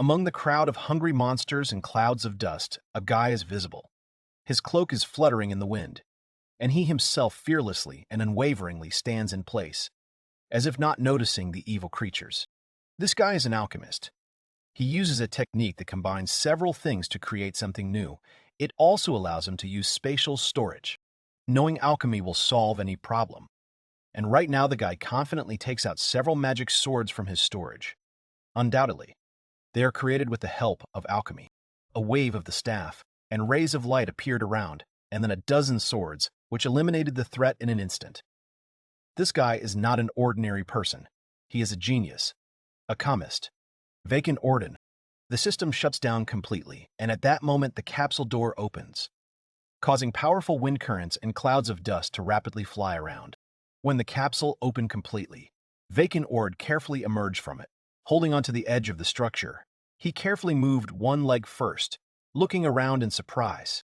Among the crowd of hungry monsters and clouds of dust, a guy is visible. His cloak is fluttering in the wind, and he himself fearlessly and unwaveringly stands in place, as if not noticing the evil creatures. This guy is an alchemist. He uses a technique that combines several things to create something new. It also allows him to use spatial storage, knowing alchemy will solve any problem. And right now the guy confidently takes out several magic swords from his storage. Undoubtedly, they are created with the help of alchemy. A wave of the staff and rays of light appeared around, and then a dozen swords, which eliminated the threat in an instant. This guy is not an ordinary person. He is a genius, a alchemist. Vaiken Ordo. The system shuts down completely, and at that moment the capsule door opens, causing powerful wind currents and clouds of dust to rapidly fly around. When the capsule opened completely, Vaiken Ordo carefully emerged from it. Holding onto the edge of the structure, he carefully moved one leg first, looking around in surprise.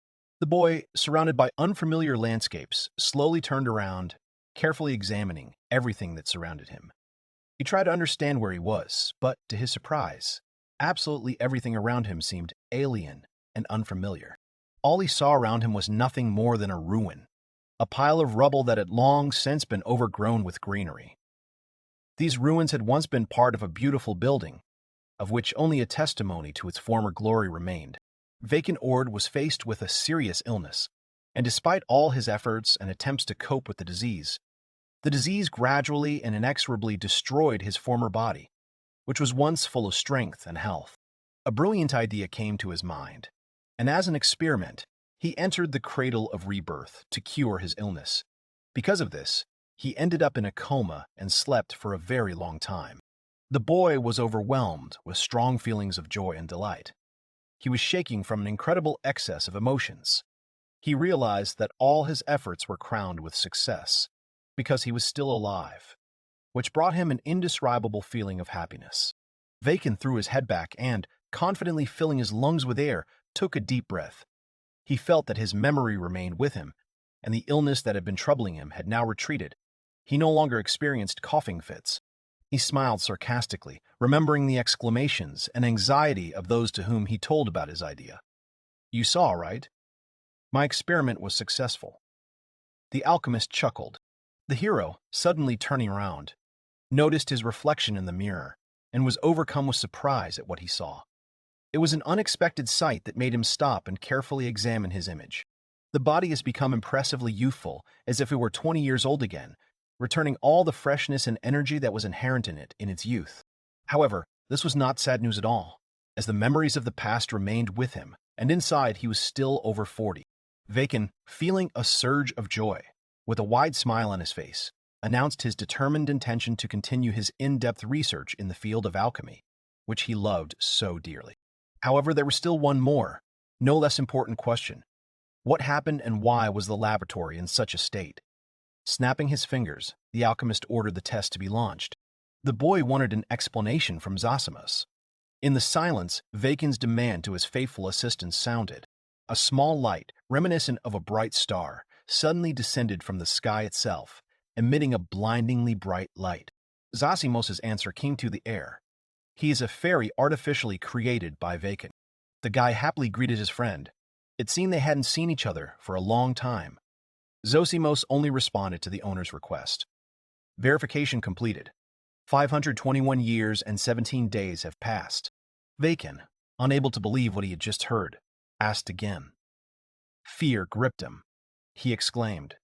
The boy, surrounded by unfamiliar landscapes, slowly turned around, carefully examining everything that surrounded him. He tried to understand where he was, but to his surprise, absolutely everything around him seemed alien and unfamiliar. All he saw around him was nothing more than a ruin, a pile of rubble that had long since been overgrown with greenery. These ruins had once been part of a beautiful building, of which only a testimony to its former glory remained. Vaiken Ordo was faced with a serious illness, and despite all his efforts and attempts to cope with the disease gradually and inexorably destroyed his former body, which was once full of strength and health. A brilliant idea came to his mind, and as an experiment, he entered the cradle of rebirth to cure his illness. Because of this, he ended up in a coma and slept for a very long time. The boy was overwhelmed with strong feelings of joy and delight. He was shaking from an incredible excess of emotions. He realized that all his efforts were crowned with success, because he was still alive, which brought him an indescribable feeling of happiness. Vaiken threw his head back and, confidently filling his lungs with air, took a deep breath. He felt that his memory remained with him, and the illness that had been troubling him had now retreated. He no longer experienced coughing fits. He smiled sarcastically, remembering the exclamations and anxiety of those to whom he told about his idea. "You saw, right? My experiment was successful." The alchemist chuckled. The hero, suddenly turning around, noticed his reflection in the mirror and was overcome with surprise at what he saw. It was an unexpected sight that made him stop and carefully examine his image. The body has become impressively youthful, as if it were 20 years old again, returning all the freshness and energy that was inherent in it in its youth. However, this was not sad news at all, as the memories of the past remained with him, and inside he was still over 40. Vaiken, feeling a surge of joy, with a wide smile on his face, announced his determined intention to continue his in-depth research in the field of alchemy, which he loved so dearly. However, there was still one more, no less important question. What happened and why was the laboratory in such a state? Snapping his fingers, the alchemist ordered the test to be launched. The boy wanted an explanation from Zosimus. In the silence, Vaiken's demand to his faithful assistant sounded. A small light, reminiscent of a bright star, suddenly descended from the sky itself, emitting a blindingly bright light. Zosimos' answer came to the air. He is a fairy artificially created by Vaiken. The guy happily greeted his friend. It seemed they hadn't seen each other for a long time. Zosimos only responded to the owner's request. Verification completed. 521 years and 17 days have passed. Vaiken, unable to believe what he had just heard, asked again. Fear gripped him. He exclaimed,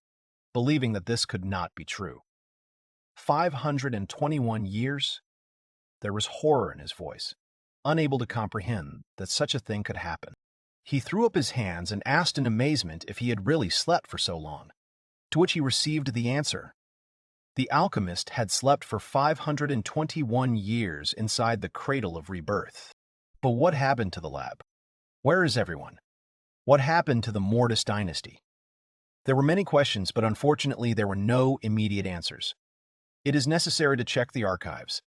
believing that this could not be true. 521 years? There was horror in his voice, unable to comprehend that such a thing could happen. He threw up his hands and asked in amazement if he had really slept for so long, to which he received the answer. The alchemist had slept for 521 years inside the cradle of rebirth. But what happened to the lab? Where is everyone? What happened to the Modus dynasty? There were many questions, but unfortunately there were no immediate answers. It is necessary to check the archives.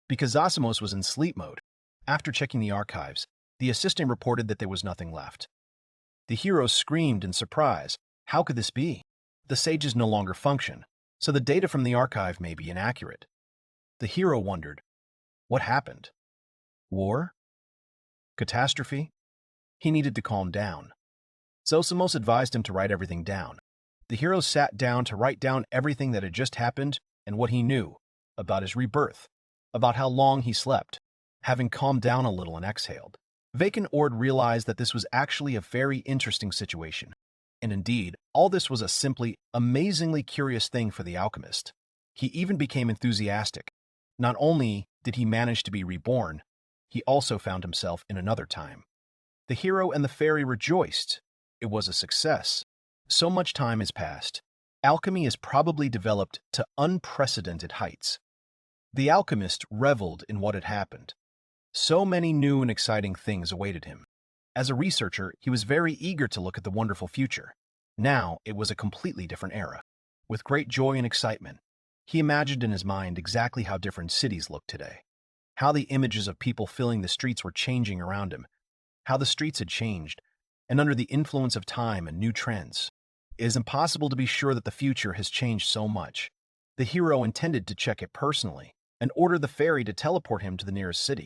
Because Zosimos was in sleep mode, after checking the archives, the assistant reported that there was nothing left. The hero screamed in surprise. How could this be? The sages no longer function, so the data from the archive may be inaccurate. The hero wondered, what happened? War? Catastrophe? He needed to calm down. Zosimos advised him to write everything down. The hero sat down to write down everything that had just happened and what he knew about his rebirth, about how long he slept. Having calmed down a little and exhaled, Vaiken Ordo realized that this was actually a very interesting situation. And indeed, all this was a simply, amazingly curious thing for the alchemist. He even became enthusiastic. Not only did he manage to be reborn, he also found himself in another time. The hero and the fairy rejoiced. It was a success. So much time has passed. Alchemy has probably developed to unprecedented heights. The alchemist reveled in what had happened. So many new and exciting things awaited him. As a researcher, he was very eager to look at the wonderful future. Now, it was a completely different era. With great joy and excitement, he imagined in his mind exactly how different cities looked today, how the images of people filling the streets were changing around him, how the streets had changed, and under the influence of time and new trends. It is impossible to be sure that the future has changed so much. The hero intended to check it personally and ordered the fairy to teleport him to the nearest city.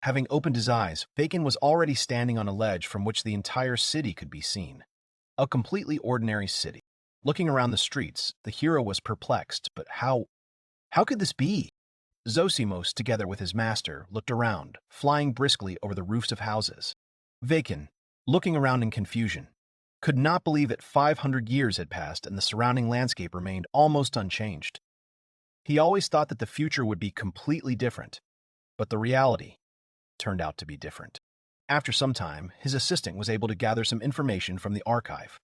Having opened his eyes, Vaiken was already standing on a ledge from which the entire city could be seen. A completely ordinary city. Looking around the streets, the hero was perplexed, but how could this be? Zosimos, together with his master, looked around, flying briskly over the roofs of houses. Vaiken, looking around in confusion, could not believe that 500 years had passed and the surrounding landscape remained almost unchanged. He always thought that the future would be completely different, but the reality turned out to be different. After some time, his assistant was able to gather some information from the archive.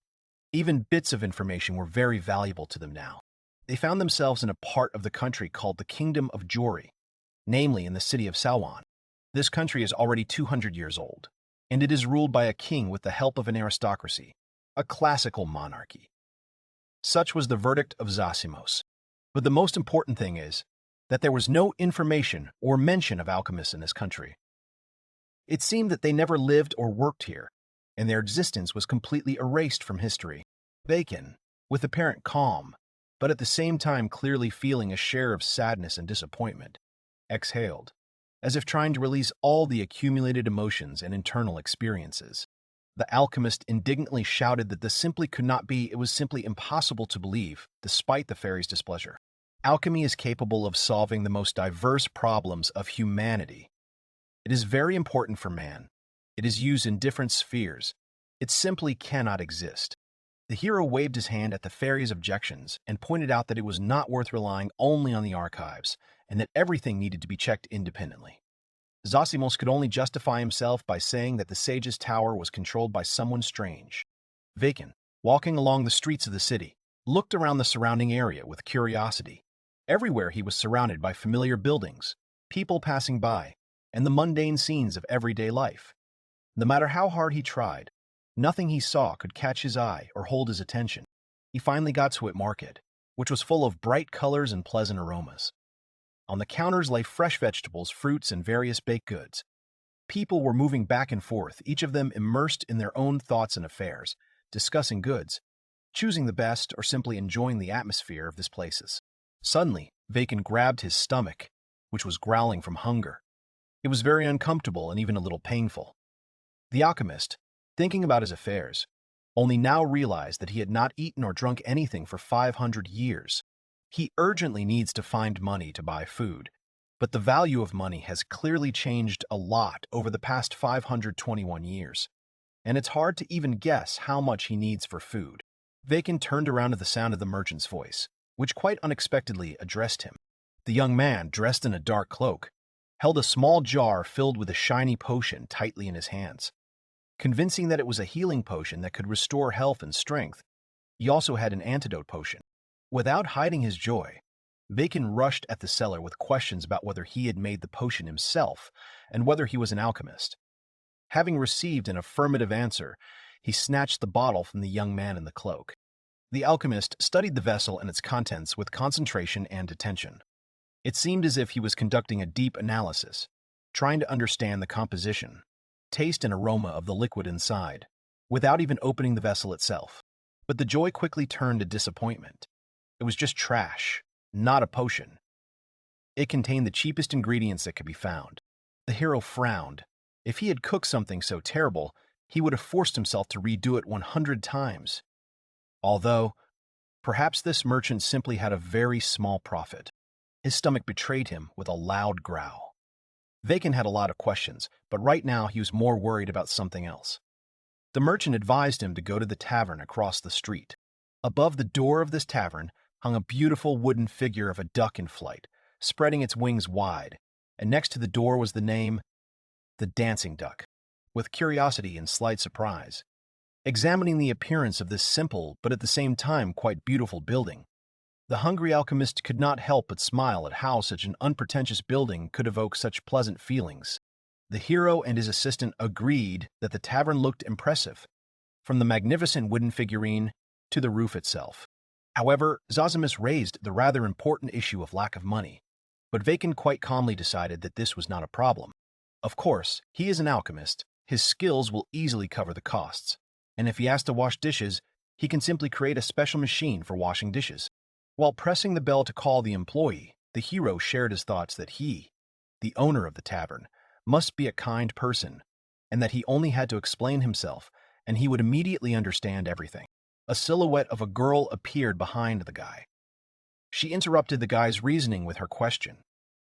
Even bits of information were very valuable to them now. They found themselves in a part of the country called the Kingdom of Jori, namely in the city of Salwan. This country is already 200 years old, and it is ruled by a king with the help of an aristocracy, a classical monarchy. Such was the verdict of Zosimos. But the most important thing is that there was no information or mention of alchemists in this country. It seemed that they never lived or worked here, and their existence was completely erased from history. Vaiken, with apparent calm, but at the same time clearly feeling a share of sadness and disappointment, exhaled, as if trying to release all the accumulated emotions and internal experiences. The alchemist indignantly shouted that this simply could not be. It was simply impossible to believe, despite the fairy's displeasure. Alchemy is capable of solving the most diverse problems of humanity. It is very important for man. It is used in different spheres. It simply cannot exist. The hero waved his hand at the fairy's objections and pointed out that it was not worth relying only on the archives, and that everything needed to be checked independently. Zosimos could only justify himself by saying that the sage's tower was controlled by someone strange. Vaiken, walking along the streets of the city, looked around the surrounding area with curiosity. Everywhere he was surrounded by familiar buildings, people passing by, and the mundane scenes of everyday life. No matter how hard he tried, nothing he saw could catch his eye or hold his attention. He finally got to a market, which was full of bright colors and pleasant aromas. On the counters lay fresh vegetables, fruits, and various baked goods. People were moving back and forth, each of them immersed in their own thoughts and affairs, discussing goods, choosing the best, or simply enjoying the atmosphere of these places. Suddenly, Vaiken grabbed his stomach, which was growling from hunger. It was very uncomfortable and even a little painful. The alchemist, thinking about his affairs, only now realized that he had not eaten or drunk anything for 500 years. He urgently needs to find money to buy food, but the value of money has clearly changed a lot over the past 521 years, and it's hard to even guess how much he needs for food. Vaiken turned around to the sound of the merchant's voice, which quite unexpectedly addressed him. The young man, dressed in a dark cloak, held a small jar filled with a shiny potion tightly in his hands. Convincing that it was a healing potion that could restore health and strength, he also had an antidote potion. Without hiding his joy, Vaiken rushed at the seller with questions about whether he had made the potion himself and whether he was an alchemist. Having received an affirmative answer, he snatched the bottle from the young man in the cloak. The alchemist studied the vessel and its contents with concentration and attention. It seemed as if he was conducting a deep analysis, trying to understand the composition, taste and aroma of the liquid inside, without even opening the vessel itself. But the joy quickly turned to disappointment. It was just trash, not a potion. It contained the cheapest ingredients that could be found. The hero frowned. If he had cooked something so terrible, he would have forced himself to redo it 100 times. Although, perhaps this merchant simply had a very small profit. His stomach betrayed him with a loud growl. Vaiken had a lot of questions, but right now he was more worried about something else. The merchant advised him to go to the tavern across the street. Above the door of this tavern hung a beautiful wooden figure of a duck in flight, spreading its wings wide, and next to the door was the name, the Dancing Duck. With curiosity and slight surprise, examining the appearance of this simple but at the same time quite beautiful building, the hungry alchemist could not help but smile at how such an unpretentious building could evoke such pleasant feelings. The hero and his assistant agreed that the tavern looked impressive, from the magnificent wooden figurine to the roof itself. However, Zosimus raised the rather important issue of lack of money, but Vaiken quite calmly decided that this was not a problem. Of course, he is an alchemist, his skills will easily cover the costs, and if he has to wash dishes, he can simply create a special machine for washing dishes. While pressing the bell to call the employee, the hero shared his thoughts that he, the owner of the tavern, must be a kind person, and that he only had to explain himself, and he would immediately understand everything. A silhouette of a girl appeared behind the guy. She interrupted the guy's reasoning with her question.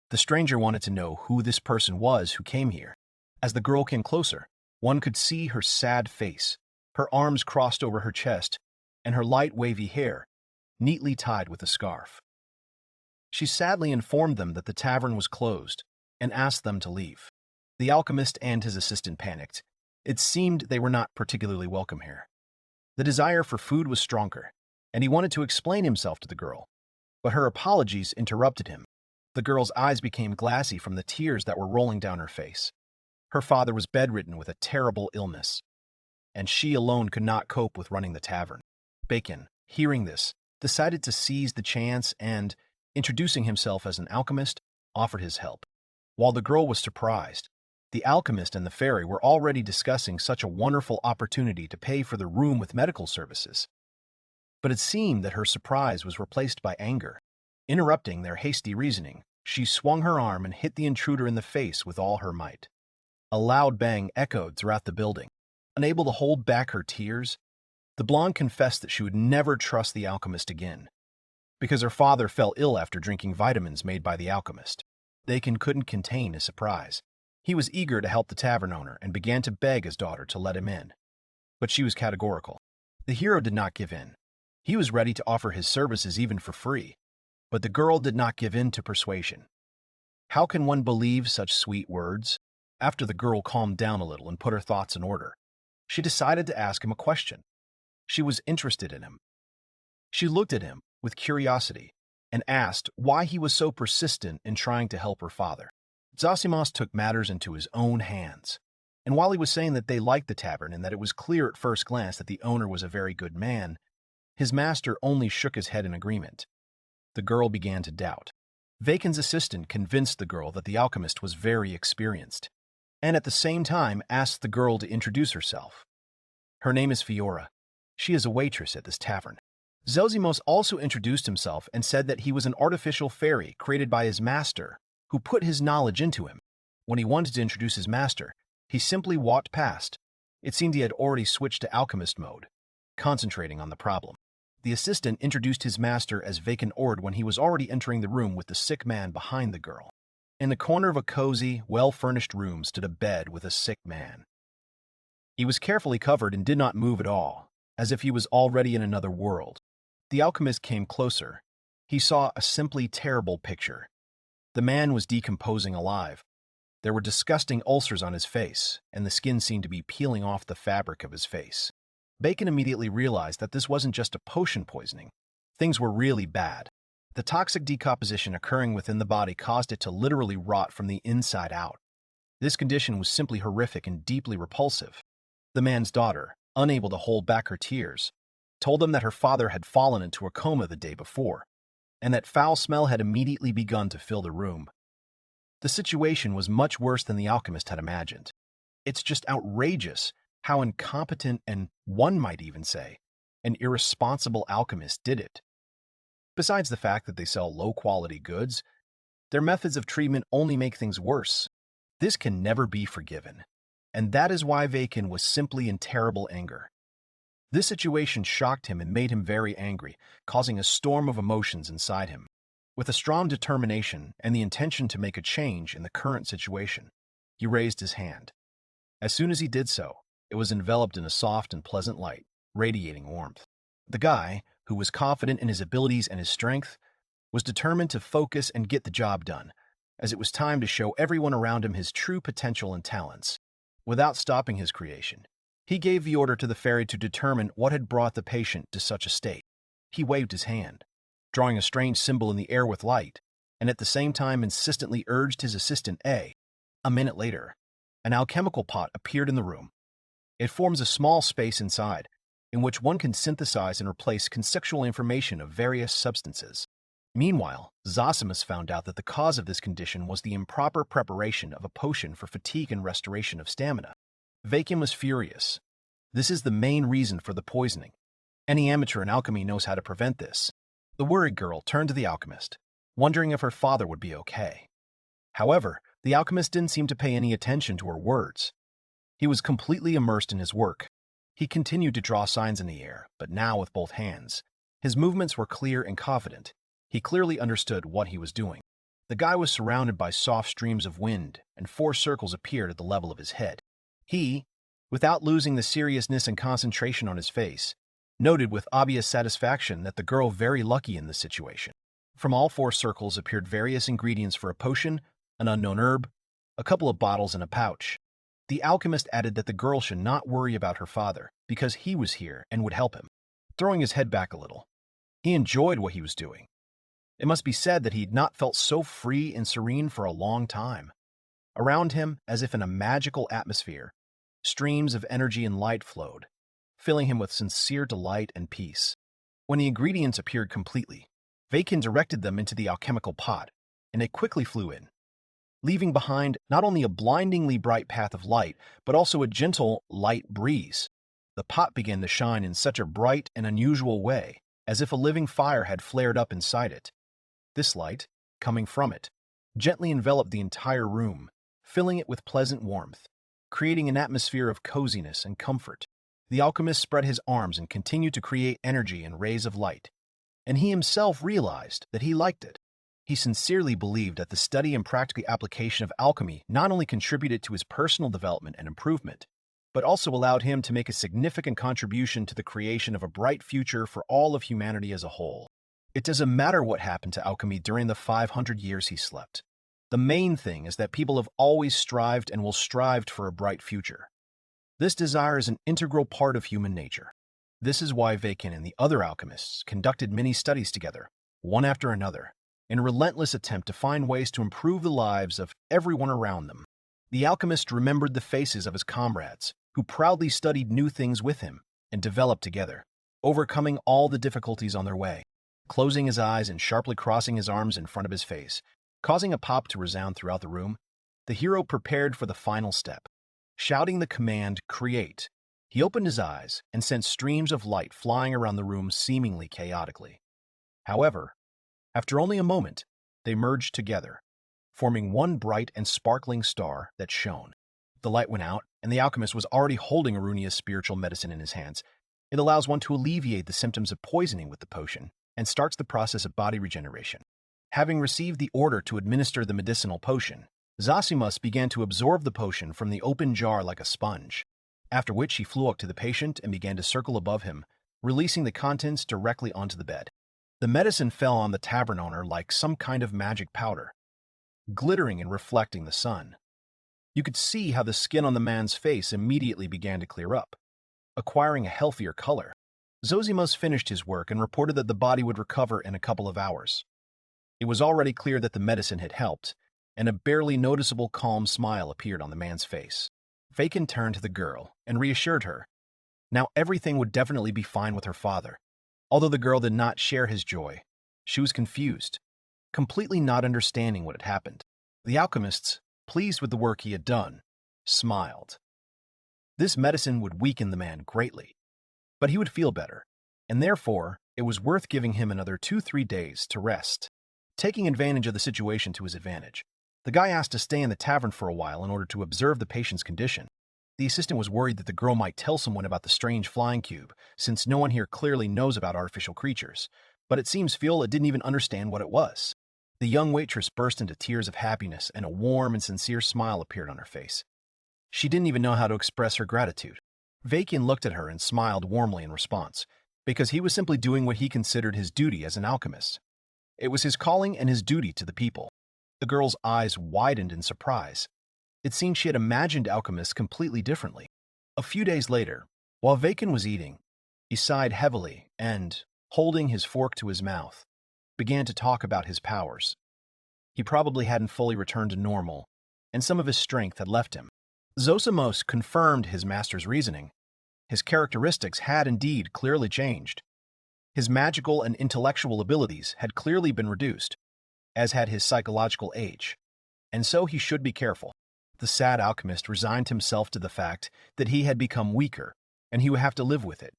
The stranger wanted to know who this person was who came here. As the girl came closer, one could see her sad face, her arms crossed over her chest, and her light wavy hair, neatly tied with a scarf. She sadly informed them that the tavern was closed and asked them to leave. The alchemist and his assistant panicked. It seemed they were not particularly welcome here. The desire for food was stronger, and he wanted to explain himself to the girl, but her apologies interrupted him. The girl's eyes became glassy from the tears that were rolling down her face. Her father was bedridden with a terrible illness, and she alone could not cope with running the tavern. Bacon, hearing this, decided to seize the chance and, introducing himself as an alchemist, offered his help. While the girl was surprised, the alchemist and the fairy were already discussing such a wonderful opportunity to pay for the room with medical services. But it seemed that her surprise was replaced by anger. Interrupting their hasty reasoning, she swung her arm and hit the intruder in the face with all her might. A loud bang echoed throughout the building. Unable to hold back her tears, the blonde confessed that she would never trust the alchemist again, because her father fell ill after drinking vitamins made by the alchemist. Vaiken couldn't contain his surprise. He was eager to help the tavern owner and began to beg his daughter to let him in. But she was categorical. The hero did not give in. He was ready to offer his services even for free, but the girl did not give in to persuasion. How can one believe such sweet words? After the girl calmed down a little and put her thoughts in order, she decided to ask him a question. She was interested in him. She looked at him with curiosity and asked why he was so persistent in trying to help her father. Zosimus took matters into his own hands, and while he was saying that they liked the tavern and that it was clear at first glance that the owner was a very good man, his master only shook his head in agreement. The girl began to doubt. Vaiken's assistant convinced the girl that the alchemist was very experienced, and at the same time asked the girl to introduce herself. Her name is Fiora. She is a waitress at this tavern. Zosimus also introduced himself and said that he was an artificial fairy created by his master, who put his knowledge into him. When he wanted to introduce his master, he simply walked past. It seemed he had already switched to alchemist mode, concentrating on the problem. The assistant introduced his master as Vaiken Ordo when he was already entering the room with the sick man behind the girl. In the corner of a cozy, well-furnished room stood a bed with a sick man. He was carefully covered and did not move at all, as if he was already in another world. The alchemist came closer. He saw a simply terrible picture. The man was decomposing alive. There were disgusting ulcers on his face, and the skin seemed to be peeling off the fabric of his face. Bacon immediately realized that this wasn't just a potion poisoning. Things were really bad. The toxic decomposition occurring within the body caused it to literally rot from the inside out. This condition was simply horrific and deeply repulsive. The man's daughter, unable to hold back her tears, told him that her father had fallen into a coma the day before, and that foul smell had immediately begun to fill the room. The situation was much worse than the alchemist had imagined. It's just outrageous how incompetent and, one might even say, an irresponsible alchemist did it. Besides the fact that they sell low-quality goods, their methods of treatment only make things worse. This can never be forgiven. and that is why Vaiken was simply in terrible anger. This situation shocked him and made him very angry, causing a storm of emotions inside him. With a strong determination and the intention to make a change in the current situation, he raised his hand. As soon as he did so, it was enveloped in a soft and pleasant light, radiating warmth. The guy, who was confident in his abilities and his strength, was determined to focus and get the job done, as it was time to show everyone around him his true potential and talents. Without stopping his creation, he gave the order to the fairy to determine what had brought the patient to such a state. He waved his hand, drawing a strange symbol in the air with light, and at the same time insistently urged his assistant A. A minute later, an alchemical pot appeared in the room. It forms a small space inside, in which one can synthesize and replace conceptual information of various substances. Meanwhile, Zosimus found out that the cause of this condition was the improper preparation of a potion for fatigue and restoration of stamina. Vaiken was furious. This is the main reason for the poisoning. Any amateur in alchemy knows how to prevent this. The worried girl turned to the alchemist, wondering if her father would be okay. However, the alchemist didn't seem to pay any attention to her words. He was completely immersed in his work. He continued to draw signs in the air, but now with both hands. His movements were clear and confident. He clearly understood what he was doing. The guy was surrounded by soft streams of wind, and 4 circles appeared at the level of his head. He, without losing the seriousness and concentration on his face, noted with obvious satisfaction that the girl very lucky in this situation. From all 4 circles appeared various ingredients for a potion, an unknown herb, a couple of bottles, and a pouch. The alchemist added that the girl should not worry about her father, because he was here and would help him. Throwing his head back a little, he enjoyed what he was doing. It must be said that he had not felt so free and serene for a long time. Around him, as if in a magical atmosphere, streams of energy and light flowed, filling him with sincere delight and peace. When the ingredients appeared completely, Vaiken directed them into the alchemical pot, and it quickly flew in, leaving behind not only a blindingly bright path of light, but also a gentle, light breeze. The pot began to shine in such a bright and unusual way, as if a living fire had flared up inside it. This light, coming from it, gently enveloped the entire room, filling it with pleasant warmth, creating an atmosphere of coziness and comfort. The alchemist spread his arms and continued to create energy and rays of light, and he himself realized that he liked it. He sincerely believed that the study and practical application of alchemy not only contributed to his personal development and improvement, but also allowed him to make a significant contribution to the creation of a bright future for all of humanity as a whole. It doesn't matter what happened to alchemy during the 500 years he slept. The main thing is that people have always strived and will strive for a bright future. This desire is an integral part of human nature. This is why Vaiken and the other alchemists conducted many studies together, one after another, in a relentless attempt to find ways to improve the lives of everyone around them. The alchemist remembered the faces of his comrades, who proudly studied new things with him and developed together, overcoming all the difficulties on their way. Closing his eyes and sharply crossing his arms in front of his face, causing a pop to resound throughout the room, the hero prepared for the final step. Shouting the command, "Create," he opened his eyes and sent streams of light flying around the room seemingly chaotically. However, after only a moment, they merged together, forming one bright and sparkling star that shone. The light went out, and the alchemist was already holding Arunia's spiritual medicine in his hands. It allows one to alleviate the symptoms of poisoning with the potion, and starts the process of body regeneration. Having received the order to administer the medicinal potion, Zosimus began to absorb the potion from the open jar like a sponge, after which he flew up to the patient and began to circle above him, releasing the contents directly onto the bed. The medicine fell on the tavern owner like some kind of magic powder, glittering and reflecting the sun. You could see how the skin on the man's face immediately began to clear up, acquiring a healthier color. Zosimus finished his work and reported that the body would recover in a couple of hours. It was already clear that the medicine had helped, and a barely noticeable calm smile appeared on the man's face. Vaiken turned to the girl and reassured her. Now everything would definitely be fine with her father. Although the girl did not share his joy, she was confused, completely not understanding what had happened. The alchemists, pleased with the work he had done, smiled. This medicine would weaken the man greatly, but he would feel better, and therefore it was worth giving him another 2-3 days to rest. Taking advantage of the situation to his advantage, the guy asked to stay in the tavern for a while in order to observe the patient's condition. The assistant was worried that the girl might tell someone about the strange flying cube, since no one here clearly knows about artificial creatures. But it seems Viola didn't even understand what it was. The young waitress burst into tears of happiness, and a warm and sincere smile appeared on her face. She didn't even know how to express her gratitude. Vaiken looked at her and smiled warmly in response, because he was simply doing what he considered his duty as an alchemist. It was his calling and his duty to the people. The girl's eyes widened in surprise. It seemed she had imagined alchemists completely differently. A few days later, while Vaiken was eating, he sighed heavily and, holding his fork to his mouth, began to talk about his powers. He probably hadn't fully returned to normal, and some of his strength had left him. Zosimos confirmed his master's reasoning. His characteristics had indeed clearly changed. His magical and intellectual abilities had clearly been reduced, as had his psychological age, and so he should be careful. The sad alchemist resigned himself to the fact that he had become weaker, and he would have to live with it.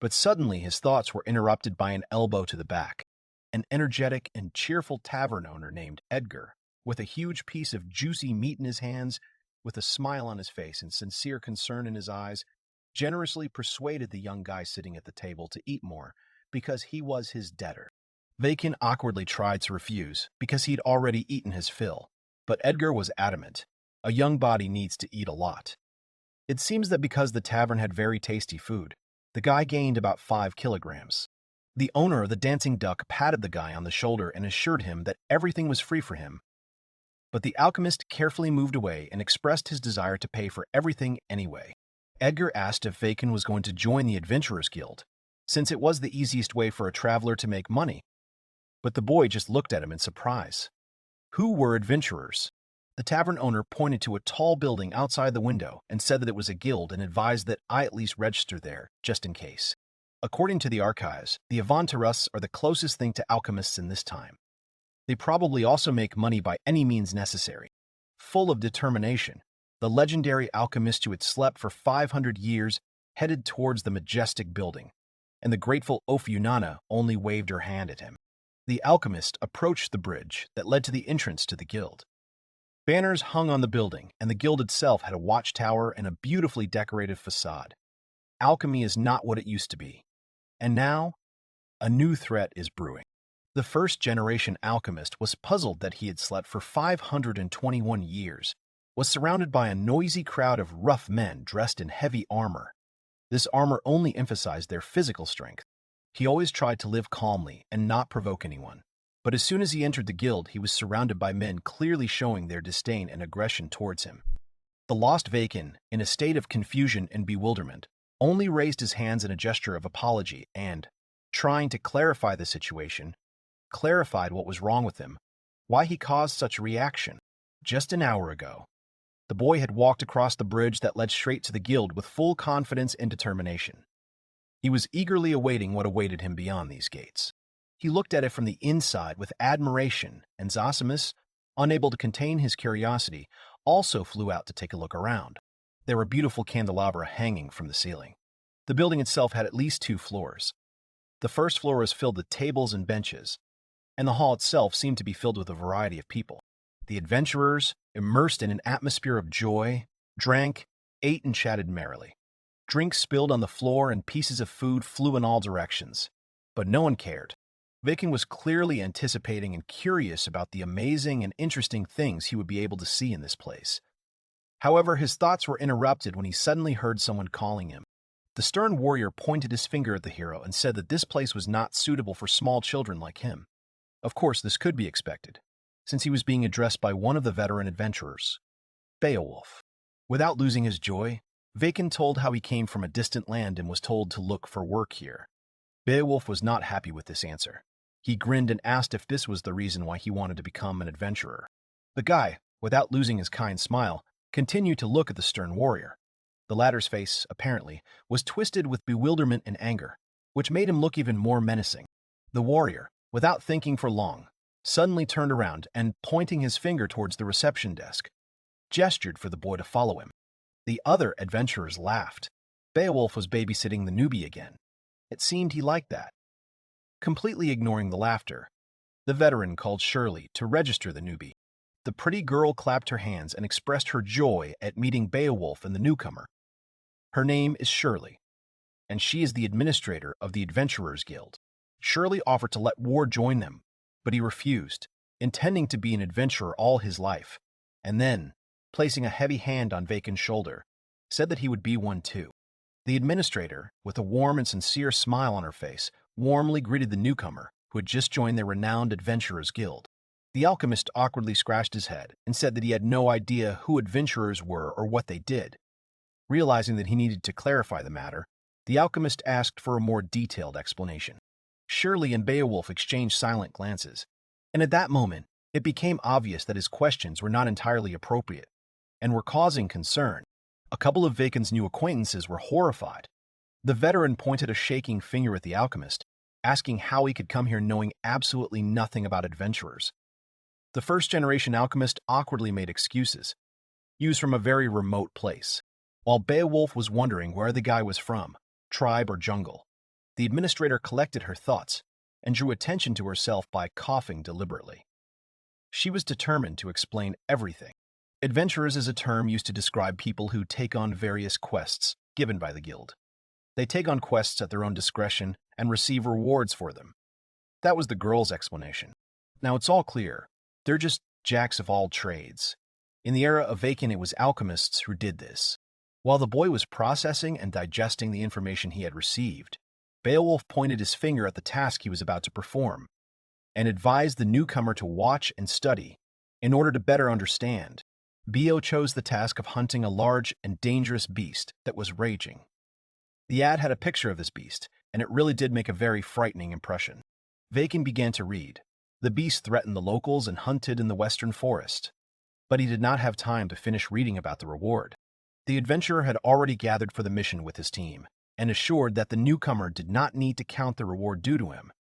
But suddenly his thoughts were interrupted by an elbow to the back. An energetic and cheerful tavern owner named Edgar, with a huge piece of juicy meat in his hands, with a smile on his face and sincere concern in his eyes, generously persuaded the young guy sitting at the table to eat more, because he was his debtor. Vaiken awkwardly tried to refuse, because he'd already eaten his fill, but Edgar was adamant. A young body needs to eat a lot. It seems that because the tavern had very tasty food, the guy gained about 5 kilograms. The owner of the Dancing Duck patted the guy on the shoulder and assured him that everything was free for him. But the alchemist carefully moved away and expressed his desire to pay for everything anyway. Edgar asked if Vaiken was going to join the Adventurers Guild, since it was the easiest way for a traveler to make money. But the boy just looked at him in surprise. Who were adventurers? The tavern owner pointed to a tall building outside the window and said that it was a guild and advised that I at least register there, just in case. According to the archives, the Avantarusts are the closest thing to alchemists in this time. They probably also make money by any means necessary. Full of determination, the legendary alchemist who had slept for 500 years headed towards the majestic building, and the grateful Ophiunana only waved her hand at him. The alchemist approached the bridge that led to the entrance to the guild. Banners hung on the building, and the guild itself had a watchtower and a beautifully decorated facade. Alchemy is not what it used to be. And now, a new threat is brewing. The first-generation alchemist was puzzled that he had slept for 521 years, was surrounded by a noisy crowd of rough men dressed in heavy armor. This armor only emphasized their physical strength. He always tried to live calmly and not provoke anyone. But as soon as he entered the guild, he was surrounded by men clearly showing their disdain and aggression towards him. The lost Vaiken, in a state of confusion and bewilderment, only raised his hands in a gesture of apology and, trying to clarify the situation, clarified what was wrong with him, why he caused such a reaction. Just an hour ago, the boy had walked across the bridge that led straight to the guild with full confidence and determination. He was eagerly awaiting what awaited him beyond these gates. He looked at it from the inside with admiration, and Zosimus, unable to contain his curiosity, also flew out to take a look around. There were beautiful candelabra hanging from the ceiling. The building itself had at least 2 floors. The first floor was filled with tables and benches, and the hall itself seemed to be filled with a variety of people. The adventurers, immersed in an atmosphere of joy, drank, ate, and chatted merrily. Drinks spilled on the floor and pieces of food flew in all directions, but no one cared. Vaiken was clearly anticipating and curious about the amazing and interesting things he would be able to see in this place. However, his thoughts were interrupted when he suddenly heard someone calling him. The stern warrior pointed his finger at the hero and said that this place was not suitable for small children like him. Of course, this could be expected, since he was being addressed by one of the veteran adventurers, Beowulf. Without losing his joy, Vaiken told how he came from a distant land and was told to look for work here. Beowulf was not happy with this answer. He grinned and asked if this was the reason why he wanted to become an adventurer. The guy, without losing his kind smile, continued to look at the stern warrior. The latter's face, apparently, was twisted with bewilderment and anger, which made him look even more menacing. The warrior, without thinking for long, suddenly turned around and, pointing his finger towards the reception desk, gestured for the boy to follow him. The other adventurers laughed. Beowulf was babysitting the newbie again. It seemed he liked that. Completely ignoring the laughter, the veteran called Shirley to register the newbie. The pretty girl clapped her hands and expressed her joy at meeting Beowulf and the newcomer. Her name is Shirley, and she is the administrator of the Adventurers Guild. Shirley offered to let Ward join them, but he refused, intending to be an adventurer all his life, and then, placing a heavy hand on Vaiken's shoulder, said that he would be one too. The administrator, with a warm and sincere smile on her face, warmly greeted the newcomer, who had just joined their renowned Adventurers Guild. The alchemist awkwardly scratched his head and said that he had no idea who adventurers were or what they did. Realizing that he needed to clarify the matter, the alchemist asked for a more detailed explanation. Shirley and Beowulf exchanged silent glances, and at that moment, it became obvious that his questions were not entirely appropriate and were causing concern. A couple of Vaiken's new acquaintances were horrified. The veteran pointed a shaking finger at the alchemist, asking how he could come here knowing absolutely nothing about adventurers. The first-generation alchemist awkwardly made excuses, used from a very remote place, while Beowulf was wondering where the guy was from, tribe or jungle. The administrator collected her thoughts and drew attention to herself by coughing deliberately. She was determined to explain everything. Adventurers is a term used to describe people who take on various quests given by the guild. They take on quests at their own discretion and receive rewards for them. That was the girl's explanation. Now it's all clear. They're just jacks of all trades. In the era of Vaiken, it was alchemists who did this. While the boy was processing and digesting the information he had received, Beowulf pointed his finger at the task he was about to perform and advised the newcomer to watch and study in order to better understand. Beo chose the task of hunting a large and dangerous beast that was raging. The ad had a picture of this beast, and it really did make a very frightening impression. Vaiken began to read. The beast threatened the locals and hunted in the western forest. But he did not have time to finish reading about the reward. The adventurer had already gathered for the mission with his team, and assured that the newcomer did not need to count the reward due to him.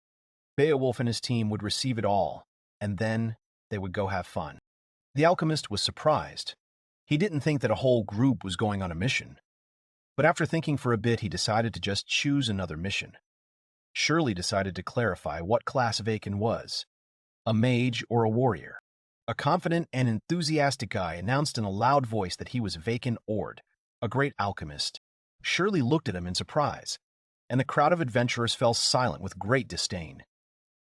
Beowulf and his team would receive it all, and then they would go have fun. The alchemist was surprised. He didn't think that a whole group was going on a mission. But after thinking for a bit, he decided to just choose another mission. Shirley decided to clarify what class Vaiken was, a mage or a warrior. A confident and enthusiastic guy announced in a loud voice that he was Vaiken Ordo, a great alchemist. Shirley looked at him in surprise, and the crowd of adventurers fell silent with great disdain.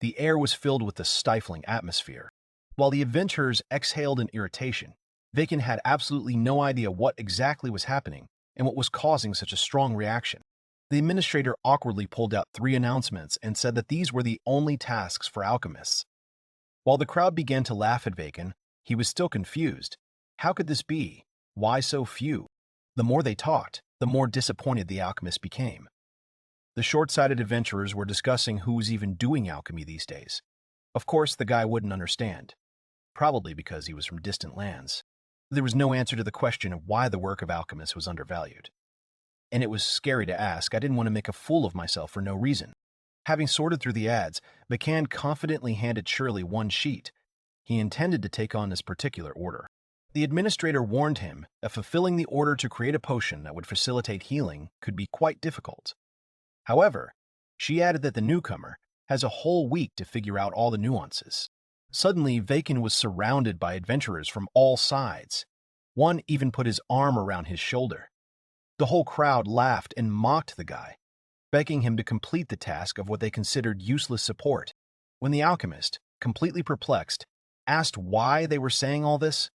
The air was filled with a stifling atmosphere. While the adventurers exhaled in irritation, Vaiken had absolutely no idea what exactly was happening and what was causing such a strong reaction. The administrator awkwardly pulled out 3 announcements and said that these were the only tasks for alchemists. While the crowd began to laugh at Vaiken, he was still confused. How could this be? Why so few? The more they talked, the more disappointed the alchemist became. The short-sighted adventurers were discussing who was even doing alchemy these days. Of course, the guy wouldn't understand, probably because he was from distant lands. There was no answer to the question of why the work of alchemists was undervalued. And it was scary to ask. I didn't want to make a fool of myself for no reason. Having sorted through the ads, McCann confidently handed Shirley 1 sheet. He intended to take on this particular order. The administrator warned him that fulfilling the order to create a potion that would facilitate healing could be quite difficult. However, she added that the newcomer has a whole week to figure out all the nuances. Suddenly, Vaiken was surrounded by adventurers from all sides. One even put his arm around his shoulder. The whole crowd laughed and mocked the guy, begging him to complete the task of what they considered useless support. When the alchemist, completely perplexed, asked why they were saying all this,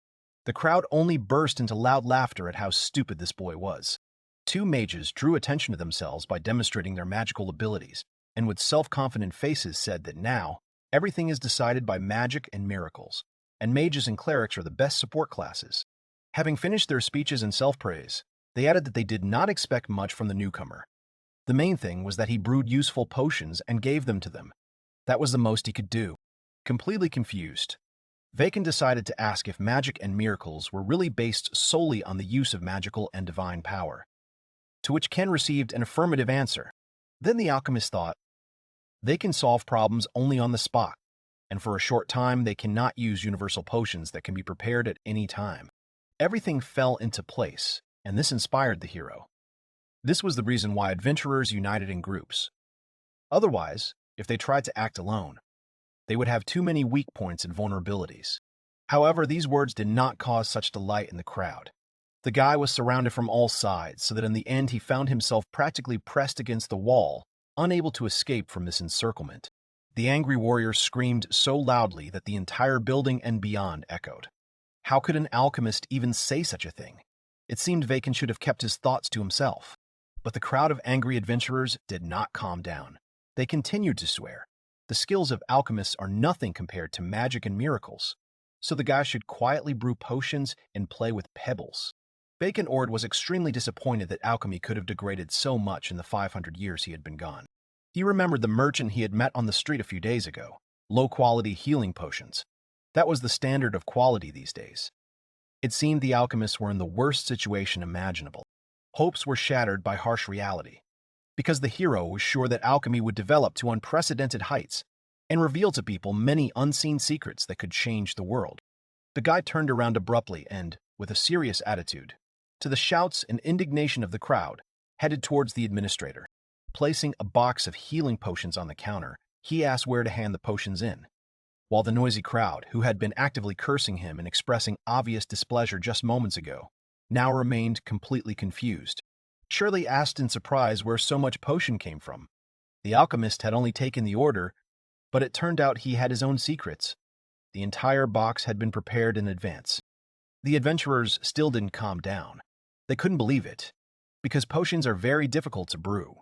the crowd only burst into loud laughter at how stupid this boy was. 2 mages drew attention to themselves by demonstrating their magical abilities, and with self-confident faces said that now, everything is decided by magic and miracles, and mages and clerics are the best support classes. Having finished their speeches and self-praise, they added that they did not expect much from the newcomer. The main thing was that he brewed useful potions and gave them to them. That was the most he could do. Completely confused, Vaiken decided to ask if magic and miracles were really based solely on the use of magical and divine power, to which Ken received an affirmative answer. Then the alchemist thought, they can solve problems only on the spot, and for a short time they cannot use universal potions that can be prepared at any time. Everything fell into place, and this inspired the hero. This was the reason why adventurers united in groups. Otherwise, if they tried to act alone, they would have too many weak points and vulnerabilities. However, these words did not cause such delight in the crowd. The guy was surrounded from all sides, so that in the end he found himself practically pressed against the wall, unable to escape from this encirclement. The angry warrior screamed so loudly that the entire building and beyond echoed. How could an alchemist even say such a thing? It seemed Vaiken should have kept his thoughts to himself. But the crowd of angry adventurers did not calm down. They continued to swear. The skills of alchemists are nothing compared to magic and miracles, so the guy should quietly brew potions and play with pebbles. Vaiken Ordo was extremely disappointed that alchemy could have degraded so much in the 500 years he had been gone. He remembered the merchant he had met on the street a few days ago. Low-quality healing potions. That was the standard of quality these days. It seemed the alchemists were in the worst situation imaginable. Hopes were shattered by harsh reality, because the hero was sure that alchemy would develop to unprecedented heights and reveal to people many unseen secrets that could change the world. The guy turned around abruptly and, with a serious attitude, to the shouts and indignation of the crowd, headed towards the administrator. Placing a box of healing potions on the counter, he asked where to hand the potions in, while the noisy crowd, who had been actively cursing him and expressing obvious displeasure just moments ago, now remained completely confused. Shirley asked in surprise where so much potion came from. The alchemist had only taken the order, but it turned out he had his own secrets. The entire box had been prepared in advance. The adventurers still didn't calm down. They couldn't believe it, because potions are very difficult to brew.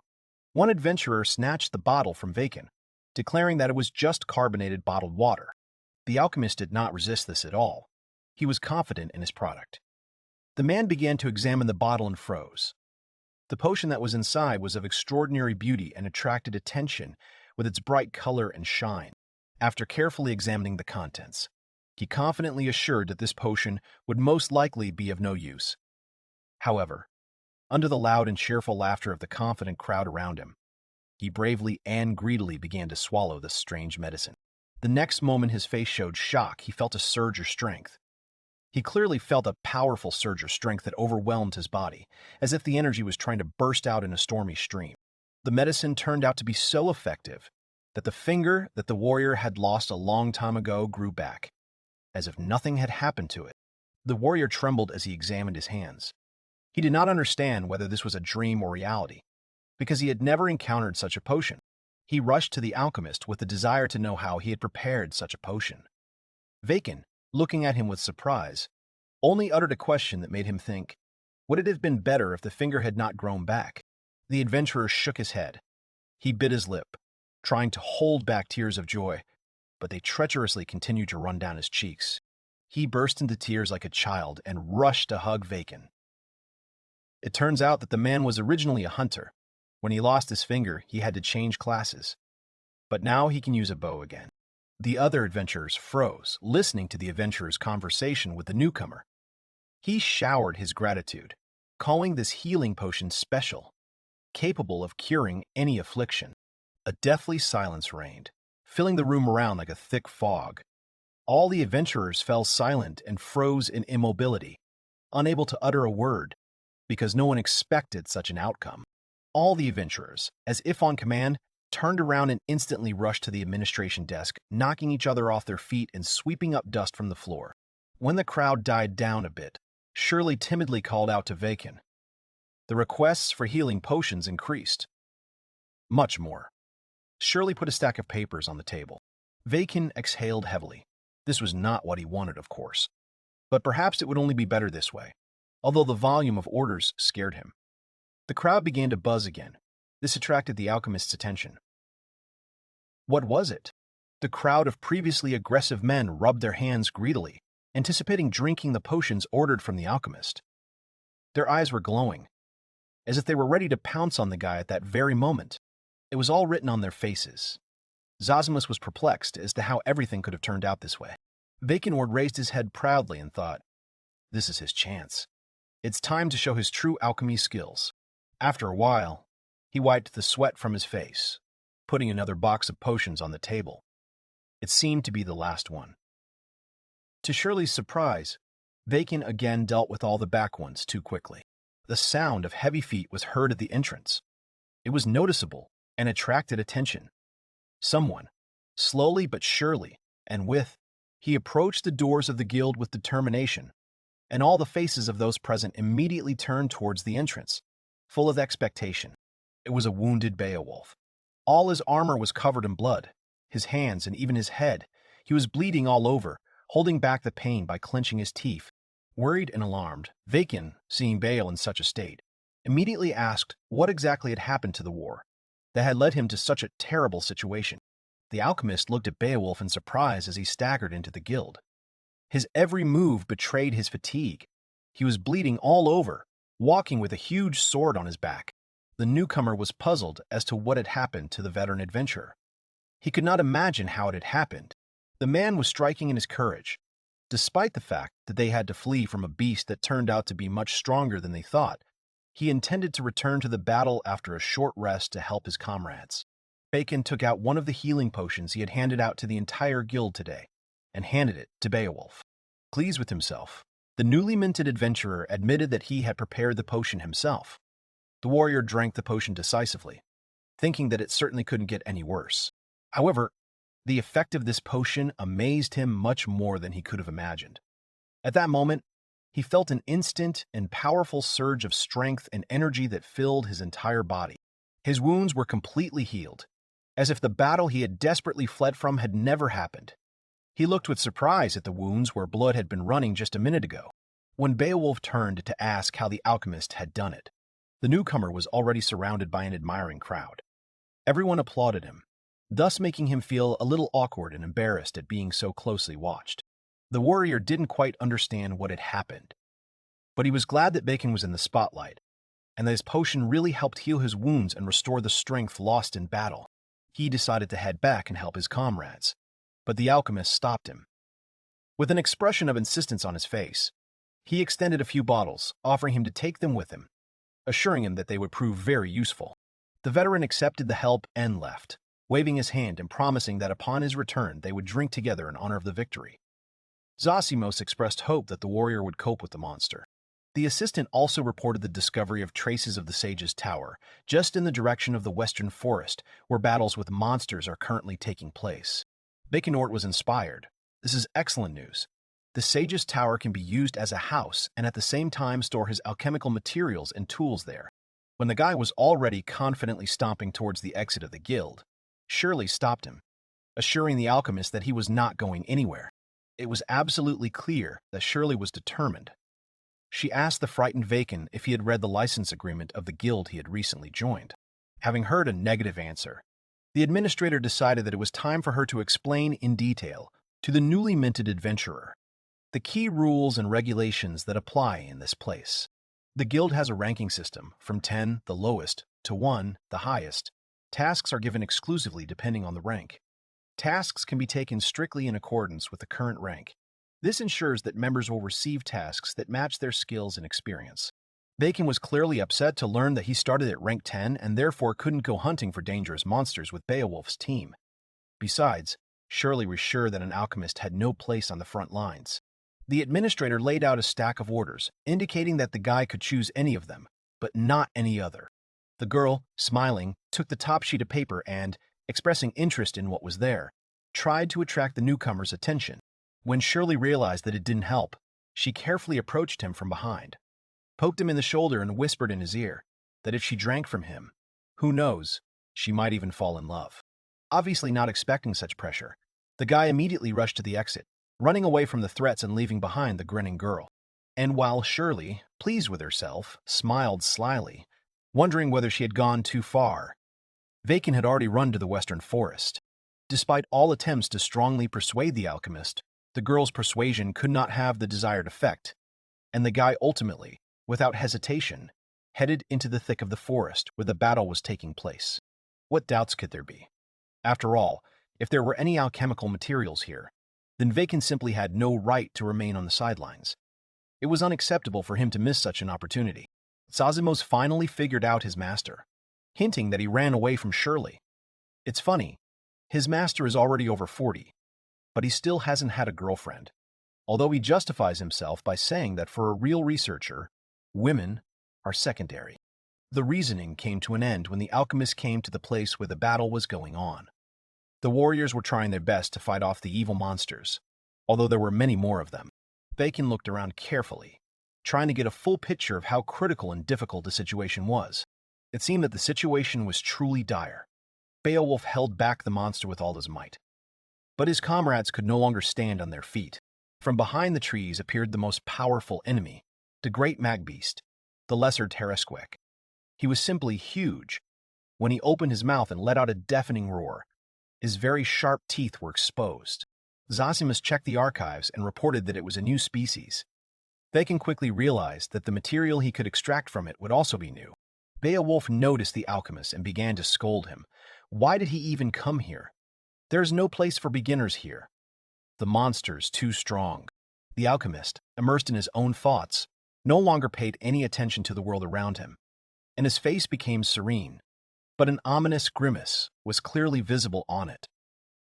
One adventurer snatched the bottle from Vaiken, declaring that it was just carbonated bottled water. The alchemist did not resist this at all. He was confident in his product. The man began to examine the bottle and froze. The potion that was inside was of extraordinary beauty and attracted attention with its bright color and shine. After carefully examining the contents, he confidently assured that this potion would most likely be of no use. However, under the loud and cheerful laughter of the confident crowd around him, he bravely and greedily began to swallow this strange medicine. The next moment his face showed shock. He felt a surge of strength. He clearly felt a powerful surge of strength that overwhelmed his body, as if the energy was trying to burst out in a stormy stream. The medicine turned out to be so effective that the finger that the warrior had lost a long time ago grew back, as if nothing had happened to it. The warrior trembled as he examined his hands. He did not understand whether this was a dream or reality, because he had never encountered such a potion. He rushed to the alchemist with the desire to know how he had prepared such a potion. Vaiken, looking at him with surprise, only uttered a question that made him think, would it have been better if the finger had not grown back? The adventurer shook his head. He bit his lip, trying to hold back tears of joy, but they treacherously continued to run down his cheeks. He burst into tears like a child and rushed to hug Vaiken. It turns out that the man was originally a hunter. When he lost his finger, he had to change classes. But now he can use a bow again. The other adventurers froze, listening to the adventurer's conversation with the newcomer. He showered his gratitude, calling this healing potion special, capable of curing any affliction. A deathly silence reigned, filling the room around like a thick fog. All the adventurers fell silent and froze in immobility, unable to utter a word, because no one expected such an outcome. All the adventurers, as if on command, turned around and instantly rushed to the administration desk, knocking each other off their feet and sweeping up dust from the floor. When the crowd died down a bit, Shirley timidly called out to Vaiken. The requests for healing potions increased. Much more. Shirley put a stack of papers on the table. Vaiken exhaled heavily. This was not what he wanted, of course. But perhaps it would only be better this way, although the volume of orders scared him. The crowd began to buzz again. This attracted the alchemist's attention. What was it? The crowd of previously aggressive men rubbed their hands greedily, anticipating drinking the potions ordered from the alchemist. Their eyes were glowing, as if they were ready to pounce on the guy at that very moment. It was all written on their faces. Zosimus was perplexed as to how everything could have turned out this way. Vaiken Ordo raised his head proudly and thought, this is his chance. It's time to show his true alchemy skills. After a while, he wiped the sweat from his face, putting another box of potions on the table. It seemed to be the last one. To Shirley's surprise, Vaiken again dealt with all the back ones too quickly. The sound of heavy feet was heard at the entrance. It was noticeable and attracted attention. Someone, slowly but surely, and with He approached the doors of the guild with determination, and all the faces of those present immediately turned towards the entrance, full of expectation. It was a wounded Beowulf. All his armor was covered in blood, his hands and even his head. He was bleeding all over, holding back the pain by clenching his teeth. Worried and alarmed, Vaiken, seeing Beowulf in such a state, immediately asked what exactly had happened to the war that had led him to such a terrible situation. The alchemist looked at Beowulf in surprise as he staggered into the guild. His every move betrayed his fatigue. He was bleeding all over, walking with a huge sword on his back. The newcomer was puzzled as to what had happened to the veteran adventurer. He could not imagine how it had happened. The man was striking in his courage, despite the fact that they had to flee from a beast that turned out to be much stronger than they thought. He intended to return to the battle after a short rest to help his comrades. Bacon took out one of the healing potions he had handed out to the entire guild today and handed it to Beowulf. Pleased with himself, the newly minted adventurer admitted that he had prepared the potion himself. The warrior drank the potion decisively, thinking that it certainly couldn't get any worse. However, the effect of this potion amazed him much more than he could have imagined. At that moment, he felt an instant and powerful surge of strength and energy that filled his entire body. His wounds were completely healed, as if the battle he had desperately fled from had never happened. He looked with surprise at the wounds where blood had been running just a minute ago. When Beowulf turned to ask how the alchemist had done it, the newcomer was already surrounded by an admiring crowd. Everyone applauded him, thus making him feel a little awkward and embarrassed at being so closely watched. The warrior didn't quite understand what had happened, but he was glad that Bacon was in the spotlight, and that his potion really helped heal his wounds and restore the strength lost in battle. He decided to head back and help his comrades, but the alchemist stopped him. With an expression of insistence on his face, he extended a few bottles, offering him to take them with him, assuring him that they would prove very useful. The veteran accepted the help and left, waving his hand and promising that upon his return they would drink together in honor of the victory. Zosimos expressed hope that the warrior would cope with the monster. The assistant also reported the discovery of traces of the sage's tower, just in the direction of the western forest, where battles with monsters are currently taking place. Vaiken Ordo was inspired. This is excellent news. The sage's tower can be used as a house and at the same time store his alchemical materials and tools there. When the guy was already confidently stomping towards the exit of the guild, Shirley stopped him, assuring the alchemist that he was not going anywhere. It was absolutely clear that Shirley was determined. She asked the frightened Vaiken if he had read the license agreement of the guild he had recently joined. Having heard a negative answer, the administrator decided that it was time for her to explain in detail to the newly minted adventurer the key rules and regulations that apply in this place. The guild has a ranking system, from 10, the lowest, to 1, the highest. Tasks are given exclusively depending on the rank. Tasks can be taken strictly in accordance with the current rank. This ensures that members will receive tasks that match their skills and experience. Bacon was clearly upset to learn that he started at rank 10 and therefore couldn't go hunting for dangerous monsters with Beowulf's team. Besides, Shirley was sure that an alchemist had no place on the front lines. The administrator laid out a stack of orders, indicating that the guy could choose any of them, but not any other. The girl, smiling, took the top sheet of paper and, expressing interest in what was there, tried to attract the newcomer's attention. When Shirley realized that it didn't help, she carefully approached him from behind, poked him in the shoulder and whispered in his ear that if she drank from him, who knows, she might even fall in love. Obviously not expecting such pressure, the guy immediately rushed to the exit, running away from the threats and leaving behind the grinning girl. And while Shirley, pleased with herself, smiled slyly, wondering whether she had gone too far, Vaiken had already run to the western forest. Despite all attempts to strongly persuade the alchemist, the girl's persuasion could not have the desired effect, and the guy ultimately, without hesitation, headed into the thick of the forest where the battle was taking place. What doubts could there be? After all, if there were any alchemical materials here, then Vaiken simply had no right to remain on the sidelines. It was unacceptable for him to miss such an opportunity. Zosimos finally figured out his master, hinting that he ran away from Shirley. It's funny, his master is already over 40, but he still hasn't had a girlfriend, although he justifies himself by saying that for a real researcher, women are secondary. The reasoning came to an end when the alchemist came to the place where the battle was going on. The warriors were trying their best to fight off the evil monsters, although there were many more of them. Vaiken looked around carefully, trying to get a full picture of how critical and difficult the situation was. It seemed that the situation was truly dire. Beowulf held back the monster with all his might. But his comrades could no longer stand on their feet. From behind the trees appeared the most powerful enemy, the great magbeast, the lesser Terrasquek. He was simply huge. When he opened his mouth and let out a deafening roar, his very sharp teeth were exposed. Zosimus checked the archives and reported that it was a new species. Vaiken quickly realized that the material he could extract from it would also be new. Beowulf noticed the alchemist and began to scold him. Why did he even come here? There's no place for beginners here. The monster's too strong. The alchemist, immersed in his own thoughts, no longer paid any attention to the world around him, and his face became serene. But an ominous grimace was clearly visible on it,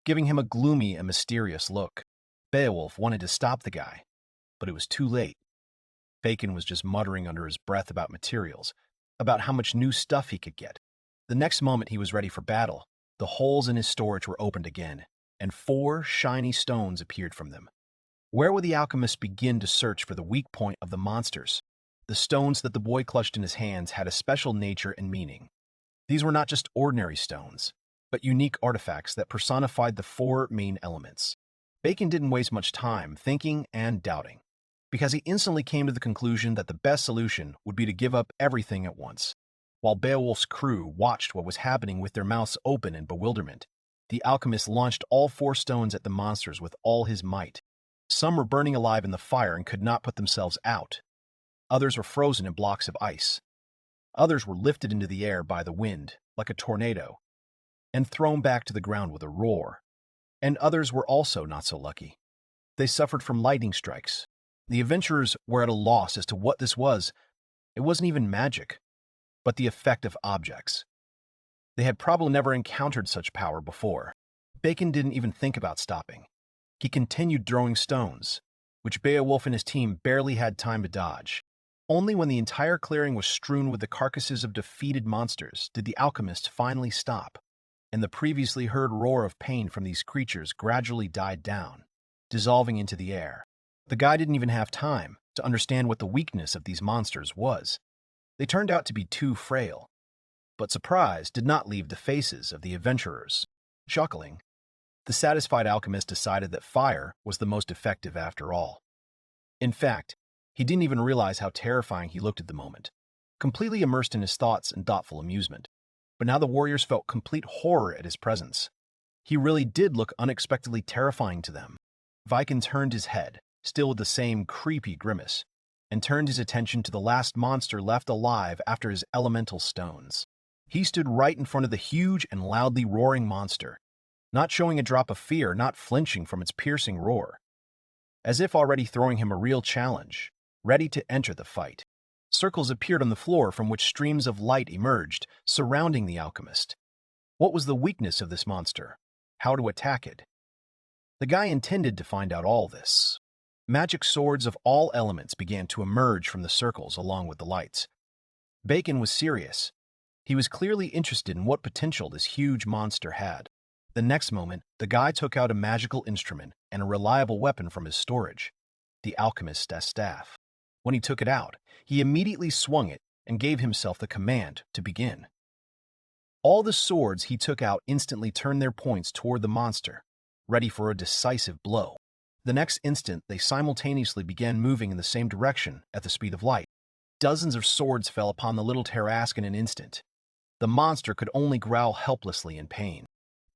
giving him a gloomy and mysterious look. Beowulf wanted to stop the guy, but it was too late. Vaiken was just muttering under his breath about materials, about how much new stuff he could get. The next moment he was ready for battle, the holes in his storage were opened again, and 4 shiny stones appeared from them. Where would the alchemist begin to search for the weak point of the monsters? The stones that the boy clutched in his hands had a special nature and meaning. These were not just ordinary stones, but unique artifacts that personified the 4 main elements. Vaiken didn't waste much time thinking and doubting, because he instantly came to the conclusion that the best solution would be to give up everything at once. While Beowulf's crew watched what was happening with their mouths open in bewilderment, the alchemist launched all 4 stones at the monsters with all his might. Some were burning alive in the fire and could not put themselves out. Others were frozen in blocks of ice. Others were lifted into the air by the wind, like a tornado, and thrown back to the ground with a roar. And others were also not so lucky. They suffered from lightning strikes. The adventurers were at a loss as to what this was. It wasn't even magic, but the effect of objects. They had probably never encountered such power before. Vaiken didn't even think about stopping. He continued throwing stones, which Beowulf and his team barely had time to dodge. Only when the entire clearing was strewn with the carcasses of defeated monsters did the alchemist finally stop, and the previously heard roar of pain from these creatures gradually died down, dissolving into the air. The guy didn't even have time to understand what the weakness of these monsters was. They turned out to be too frail. But surprise did not leave the faces of the adventurers. Chuckling, the satisfied alchemist decided that fire was the most effective after all. In fact, he didn't even realize how terrifying he looked at the moment, completely immersed in his thoughts and thoughtful amusement. But now the warriors felt complete horror at his presence. He really did look unexpectedly terrifying to them. Vaiken turned his head, still with the same creepy grimace, and turned his attention to the last monster left alive after his elemental stones. He stood right in front of the huge and loudly roaring monster, not showing a drop of fear, not flinching from its piercing roar, as if already throwing him a real challenge, ready to enter the fight. Circles appeared on the floor from which streams of light emerged, surrounding the alchemist. What was the weakness of this monster? How to attack it? The guy intended to find out all this. Magic swords of all elements began to emerge from the circles along with the lights. Vaiken was serious. He was clearly interested in what potential this huge monster had. The next moment, the guy took out a magical instrument and a reliable weapon from his storage, the alchemist's staff. When he took it out, he immediately swung it and gave himself the command to begin. All the swords he took out instantly turned their points toward the monster, ready for a decisive blow. The next instant, they simultaneously began moving in the same direction at the speed of light. Dozens of swords fell upon the little Tarrasque in an instant. The monster could only growl helplessly in pain.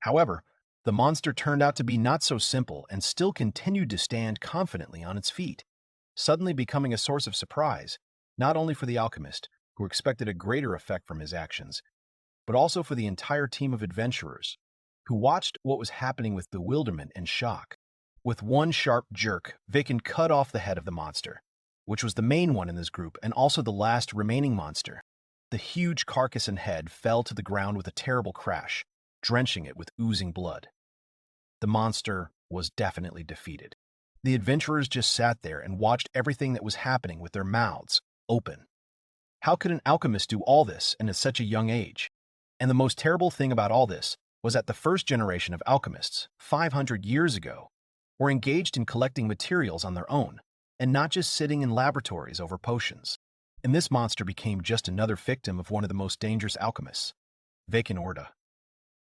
However, the monster turned out to be not so simple and still continued to stand confidently on its feet, suddenly becoming a source of surprise, not only for the alchemist, who expected a greater effect from his actions, but also for the entire team of adventurers, who watched what was happening with bewilderment and shock. With one sharp jerk, Vaiken cut off the head of the monster, which was the main one in this group and also the last remaining monster. The huge carcass and head fell to the ground with a terrible crash, drenching it with oozing blood. The monster was definitely defeated. The adventurers just sat there and watched everything that was happening with their mouths open. How could an alchemist do all this and at such a young age? And the most terrible thing about all this was that the first generation of alchemists, 500 years ago, were engaged in collecting materials on their own, and not just sitting in laboratories over potions. And this monster became just another victim of one of the most dangerous alchemists, Vaiken Ordo.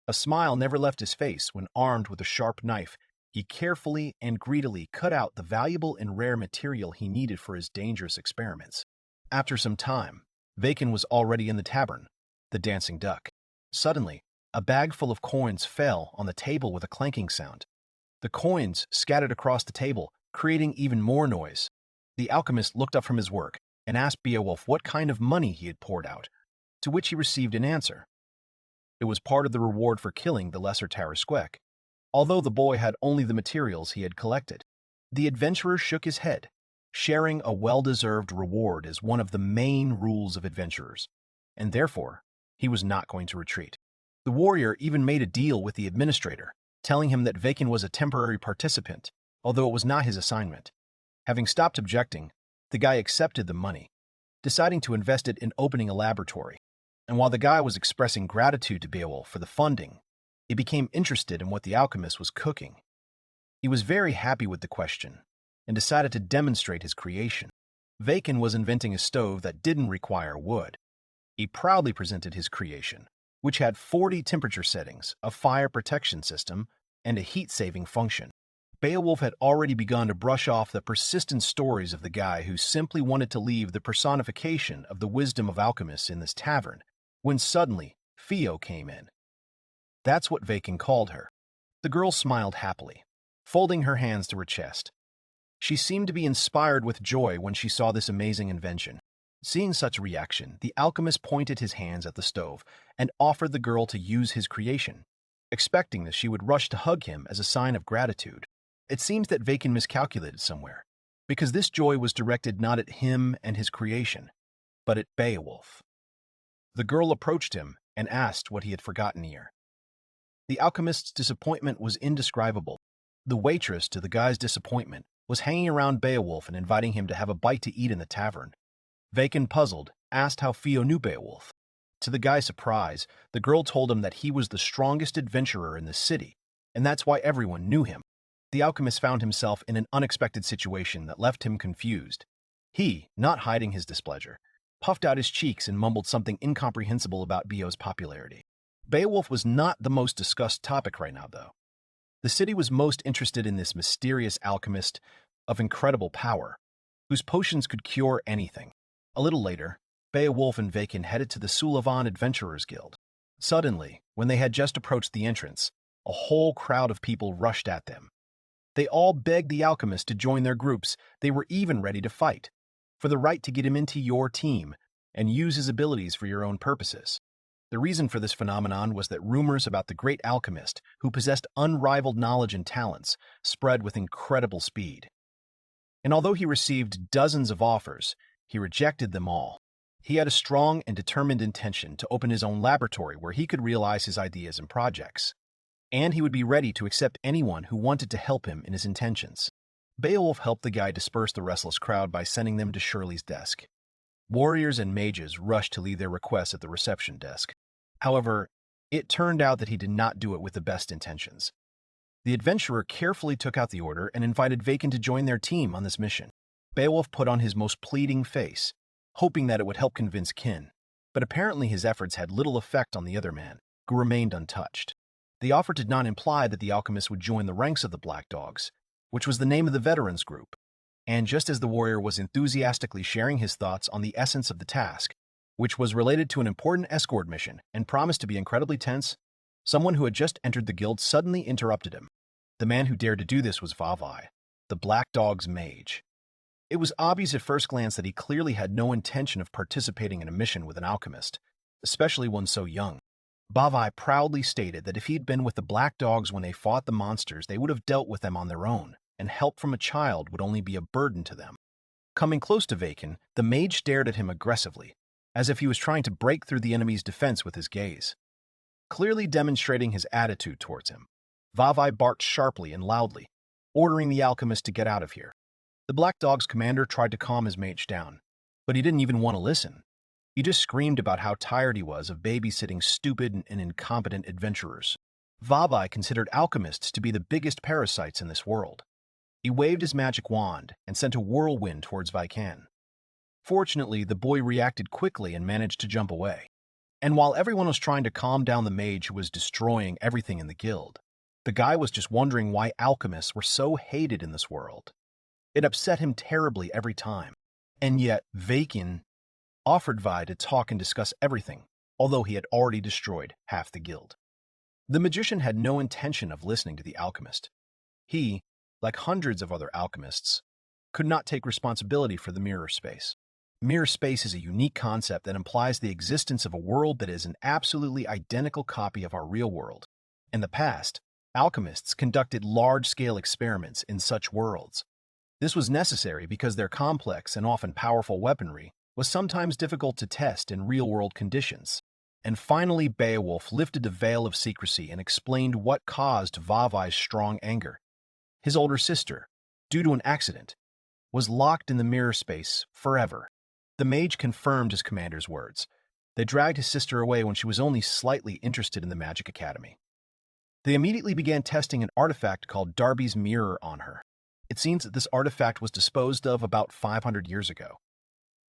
A smile never left his face when, armed with a sharp knife, he carefully and greedily cut out the valuable and rare material he needed for his dangerous experiments. After some time, Vaiken was already in the tavern, the Dancing Duck. Suddenly, a bag full of coins fell on the table with a clanking sound. The coins scattered across the table, creating even more noise. The alchemist looked up from his work and asked Beowulf what kind of money he had poured out, to which he received an answer. It was part of the reward for killing the lesser Tarasquek, although the boy had only the materials he had collected. The adventurer shook his head. Sharing a well-deserved reward is one of the main rules of adventurers, and therefore, he was not going to retreat. The warrior even made a deal with the administrator, telling him that Vaiken was a temporary participant, although it was not his assignment. Having stopped objecting, the guy accepted the money, deciding to invest it in opening a laboratory. And while the guy was expressing gratitude to Beowulf for the funding, he became interested in what the alchemist was cooking. He was very happy with the question and decided to demonstrate his creation. Vaiken was inventing a stove that didn't require wood. He proudly presented his creation, which had 40 temperature settings, a fire protection system, and a heat-saving function. Beowulf had already begun to brush off the persistent stories of the guy who simply wanted to leave the personification of the wisdom of alchemists in this tavern, when suddenly Theo came in. That's what Vaiken called her. The girl smiled happily, folding her hands to her chest. She seemed to be inspired with joy when she saw this amazing invention. Seeing such reaction, the alchemist pointed his hands at the stove and offered the girl to use his creation, expecting that she would rush to hug him as a sign of gratitude. It seems that Vaiken miscalculated somewhere, because this joy was directed not at him and his creation, but at Beowulf. The girl approached him and asked what he had forgotten here. The alchemist's disappointment was indescribable. The waitress, to the guy's disappointment, was hanging around Beowulf and inviting him to have a bite to eat in the tavern. Vaiken, puzzled, asked how Theo knew Beowulf. To the guy's surprise, the girl told him that he was the strongest adventurer in the city, and that's why everyone knew him. The alchemist found himself in an unexpected situation that left him confused. He, not hiding his displeasure, puffed out his cheeks and mumbled something incomprehensible about Beo's popularity. Beowulf was not the most discussed topic right now, though. The city was most interested in this mysterious alchemist of incredible power, whose potions could cure anything. A little later, Beowulf and Vaiken headed to the Sullivan Adventurers Guild. Suddenly, when they had just approached the entrance, a whole crowd of people rushed at them. They all begged the alchemist to join their groups. They were even ready to fight, for the right to get him into your team and use his abilities for your own purposes. The reason for this phenomenon was that rumors about the great alchemist, who possessed unrivaled knowledge and talents, spread with incredible speed. And although he received dozens of offers, he rejected them all. He had a strong and determined intention to open his own laboratory where he could realize his ideas and projects. And he would be ready to accept anyone who wanted to help him in his intentions. Beowulf helped the guy disperse the restless crowd by sending them to Shirley's desk. Warriors and mages rushed to leave their requests at the reception desk. However, it turned out that he did not do it with the best intentions. The adventurer carefully took out the order and invited Vaiken to join their team on this mission. Beowulf put on his most pleading face, hoping that it would help convince Kin, but apparently his efforts had little effect on the other man, who remained untouched. The offer did not imply that the alchemist would join the ranks of the Black Dogs, which was the name of the veterans group. And just as the warrior was enthusiastically sharing his thoughts on the essence of the task, which was related to an important escort mission and promised to be incredibly tense, someone who had just entered the guild suddenly interrupted him. The man who dared to do this was Vavai, the Black Dog's mage. It was obvious at first glance that he clearly had no intention of participating in a mission with an alchemist, especially one so young. Vavai proudly stated that if he'd been with the Black Dogs when they fought the monsters, they would have dealt with them on their own, and help from a child would only be a burden to them. Coming close to Vaiken, the mage stared at him aggressively, as if he was trying to break through the enemy's defense with his gaze. Clearly demonstrating his attitude towards him, Vavai barked sharply and loudly, ordering the alchemist to get out of here. The Black Dog's commander tried to calm his mage down, but he didn't even want to listen. He just screamed about how tired he was of babysitting stupid and incompetent adventurers. Vavai considered alchemists to be the biggest parasites in this world. He waved his magic wand and sent a whirlwind towards Vaiken. Fortunately, the boy reacted quickly and managed to jump away. And while everyone was trying to calm down the mage who was destroying everything in the guild, the guy was just wondering why alchemists were so hated in this world. It upset him terribly every time. And yet, Vaiken offered Vi to talk and discuss everything, although he had already destroyed half the guild. The magician had no intention of listening to the alchemist. He, like hundreds of other alchemists, could not take responsibility for the mirror space. Mirror space is a unique concept that implies the existence of a world that is an absolutely identical copy of our real world. In the past, alchemists conducted large-scale experiments in such worlds. This was necessary because their complex and often powerful weaponry was sometimes difficult to test in real-world conditions. And finally, Beowulf lifted the veil of secrecy and explained what caused Vavai's strong anger. His older sister, due to an accident, was locked in the mirror space forever. The mage confirmed his commander's words. They dragged his sister away when she was only slightly interested in the Magic Academy. They immediately began testing an artifact called Darby's Mirror on her. It seems that this artifact was disposed of about 500 years ago.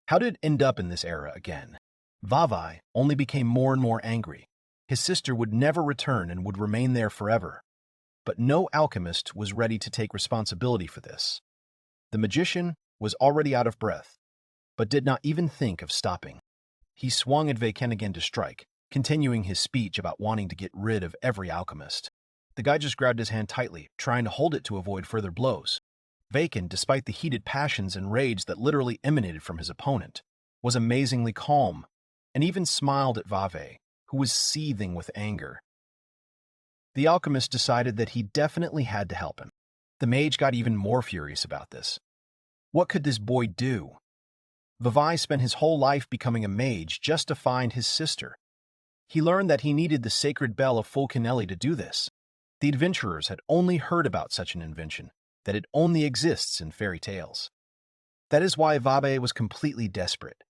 How did it end up in this era again? Vavai only became more and more angry. His sister would never return and would remain there forever. But no alchemist was ready to take responsibility for this. The magician was already out of breath, but did not even think of stopping. He swung at Vaiken again to strike, continuing his speech about wanting to get rid of every alchemist. The guy just grabbed his hand tightly, trying to hold it to avoid further blows. Vaiken, despite the heated passions and rage that literally emanated from his opponent, was amazingly calm, and even smiled at Vave, who was seething with anger. The alchemist decided that he definitely had to help him. The mage got even more furious about this. What could this boy do? Vavai spent his whole life becoming a mage just to find his sister. He learned that he needed the sacred bell of Fulcanelli to do this. The adventurers had only heard about such an invention, that it only exists in fairy tales. That is why Vabe was completely desperate.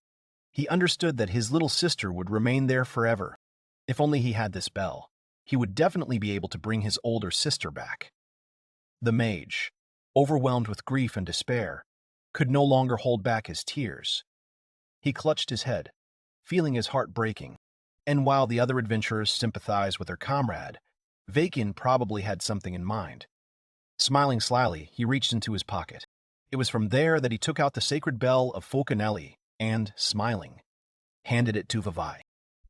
He understood that his little sister would remain there forever. If only he had this bell, he would definitely be able to bring his older sister back. The mage, overwhelmed with grief and despair, could no longer hold back his tears. He clutched his head, feeling his heart breaking, and while the other adventurers sympathized with their comrade, Vaiken probably had something in mind. Smiling slyly, he reached into his pocket. It was from there that he took out the sacred bell of Fulcanelli and, smiling, handed it to Vavai.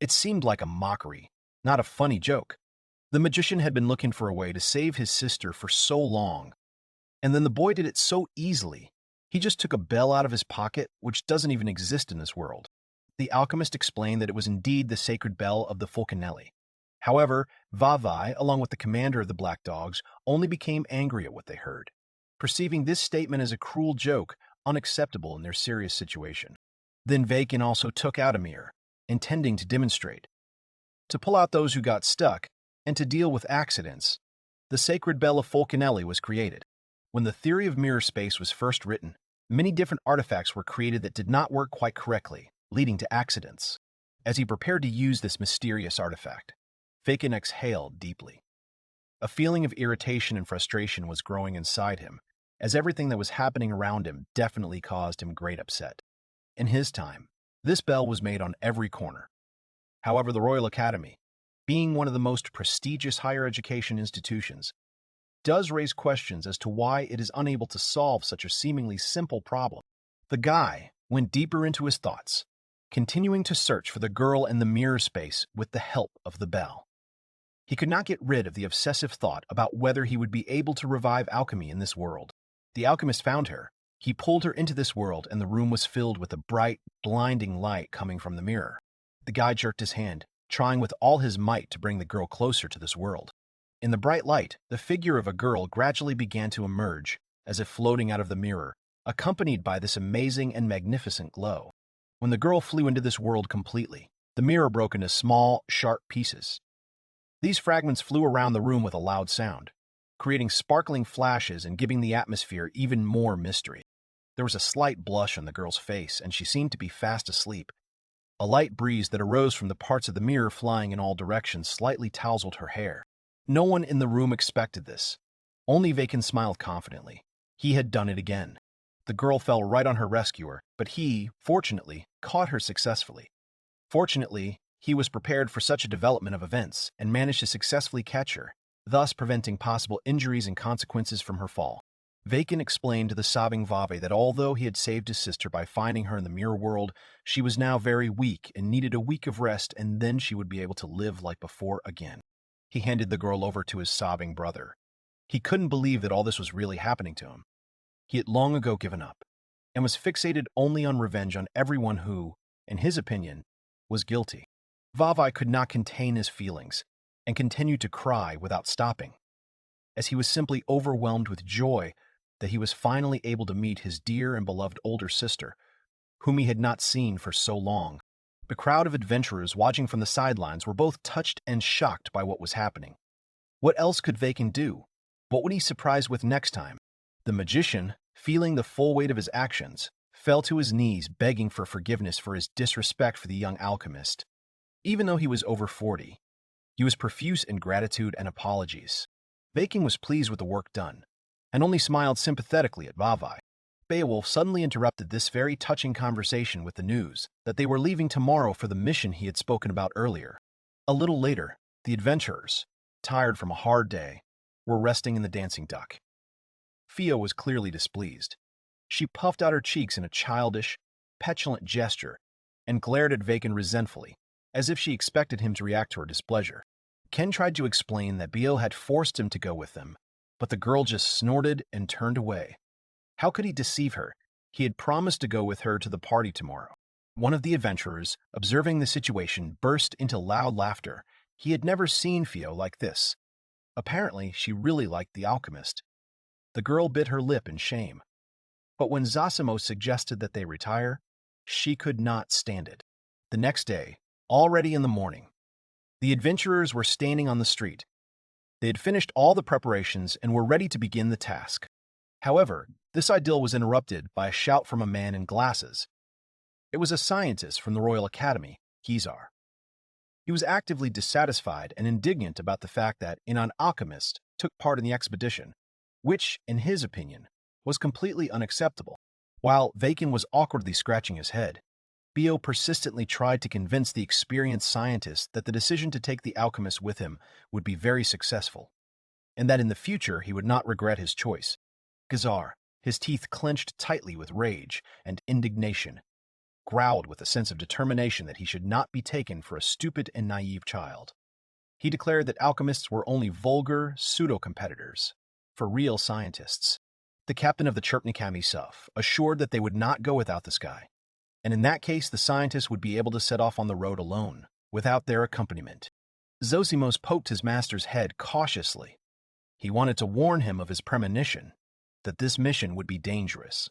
It seemed like a mockery, not a funny joke. The magician had been looking for a way to save his sister for so long, and then the boy did it so easily. He just took a bell out of his pocket, which doesn't even exist in this world. The alchemist explained that it was indeed the sacred bell of the Fulcanelli. However, Vavai, along with the commander of the Black Dogs, only became angry at what they heard, perceiving this statement as a cruel joke, unacceptable in their serious situation. Then Vaiken also took out a mirror, intending to demonstrate. To pull out those who got stuck, and to deal with accidents, the sacred bell of Fulcanelli was created. When the theory of mirror space was first written, many different artifacts were created that did not work quite correctly, leading to accidents. As he prepared to use this mysterious artifact, Vaiken exhaled deeply. A feeling of irritation and frustration was growing inside him, as everything that was happening around him definitely caused him great upset. In his time, this bell was made on every corner. However, the Royal Academy, being one of the most prestigious higher education institutions, does raise questions as to why it is unable to solve such a seemingly simple problem. The guy went deeper into his thoughts, continuing to search for the girl in the mirror space with the help of the bell. He could not get rid of the obsessive thought about whether he would be able to revive alchemy in this world. The alchemist found her. He pulled her into this world, and the room was filled with a bright, blinding light coming from the mirror. The guy jerked his hand, trying with all his might to bring the girl closer to this world. In the bright light, the figure of a girl gradually began to emerge, as if floating out of the mirror, accompanied by this amazing and magnificent glow. When the girl flew into this world completely, the mirror broke into small, sharp pieces. These fragments flew around the room with a loud sound, creating sparkling flashes and giving the atmosphere even more mystery. There was a slight blush on the girl's face, and she seemed to be fast asleep. A light breeze that arose from the parts of the mirror flying in all directions slightly tousled her hair. No one in the room expected this. Only Vaiken smiled confidently. He had done it again. The girl fell right on her rescuer, but he, fortunately, caught her successfully. Fortunately, he was prepared for such a development of events and managed to successfully catch her, thus preventing possible injuries and consequences from her fall. Vaiken explained to the sobbing Vave that although he had saved his sister by finding her in the mirror world, she was now very weak and needed a week of rest, and then she would be able to live like before again. He handed the girl over to his sobbing brother. He couldn't believe that all this was really happening to him. He had long ago given up, and was fixated only on revenge on everyone who, in his opinion, was guilty. Vavai could not contain his feelings, and continued to cry without stopping, as he was simply overwhelmed with joy that he was finally able to meet his dear and beloved older sister, whom he had not seen for so long. The crowd of adventurers watching from the sidelines were both touched and shocked by what was happening. What else could Vaiken do? What would he surprise with next time? The magician, feeling the full weight of his actions, fell to his knees begging for forgiveness for his disrespect for the young alchemist. Even though he was over 40, he was profuse in gratitude and apologies. Vaiken was pleased with the work done, and only smiled sympathetically at Vavai. Beowulf suddenly interrupted this very touching conversation with the news that they were leaving tomorrow for the mission he had spoken about earlier. A little later, the adventurers, tired from a hard day, were resting in the Dancing Duck. Fio was clearly displeased. She puffed out her cheeks in a childish, petulant gesture and glared at Vaiken resentfully, as if she expected him to react to her displeasure. Ken tried to explain that Bio had forced him to go with them, but the girl just snorted and turned away. How could he deceive her? He had promised to go with her to the party tomorrow. One of the adventurers, observing the situation, burst into loud laughter. He had never seen Fio like this. Apparently, she really liked the alchemist. The girl bit her lip in shame. But when Zosimo suggested that they retire, she could not stand it. The next day, already in the morning, the adventurers were standing on the street. They had finished all the preparations and were ready to begin the task. However, this idyll was interrupted by a shout from a man in glasses. It was a scientist from the Royal Academy, Gizar. He was actively dissatisfied and indignant about the fact that an alchemist took part in the expedition, which, in his opinion, was completely unacceptable. While Vaiken was awkwardly scratching his head, Bio persistently tried to convince the experienced scientist that the decision to take the alchemist with him would be very successful, and that in the future he would not regret his choice. Gizar, his teeth clenched tightly with rage and indignation, growled with a sense of determination that he should not be taken for a stupid and naive child. He declared that alchemists were only vulgar, pseudo-competitors for real scientists. The captain of the Chirpnikami Suf assured that they would not go without this guy, and in that case the scientist would be able to set off on the road alone, without their accompaniment. Zosimos poked his master's head cautiously. He wanted to warn him of his premonition, that this mission would be dangerous.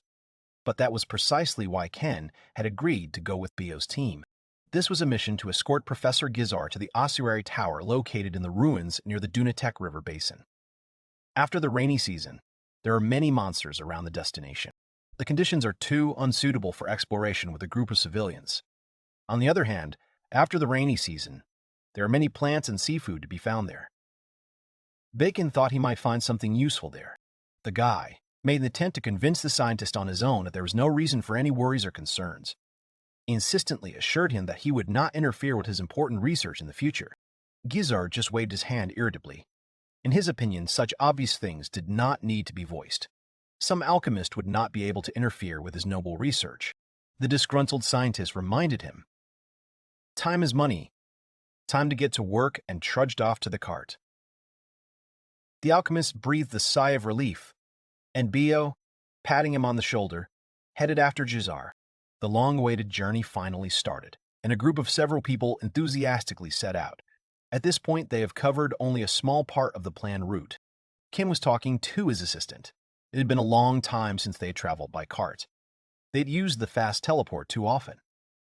But that was precisely why Ken had agreed to go with Bio's team. This was a mission to escort Professor Gizar to the ossuary tower located in the ruins near the Dunatek River basin. After the rainy season, there are many monsters around the destination. The conditions are too unsuitable for exploration with a group of civilians. On the other hand, after the rainy season, there are many plants and seafood to be found there. Bacon thought he might find something useful there. The guy made an attempt to convince the scientist on his own that there was no reason for any worries or concerns. He insistently assured him that he would not interfere with his important research in the future. Gizar just waved his hand irritably. In his opinion, such obvious things did not need to be voiced. Some alchemist would not be able to interfere with his noble research. The disgruntled scientist reminded him, "Time is money. Time to get to work," and trudged off to the cart. The alchemist breathed a sigh of relief, and Bio, patting him on the shoulder, headed after Gizar. The long-awaited journey finally started, and a group of several people enthusiastically set out. At this point, they have covered only a small part of the planned route. Kim was talking to his assistant. It had been a long time since they had traveled by cart. They'd used the fast teleport too often.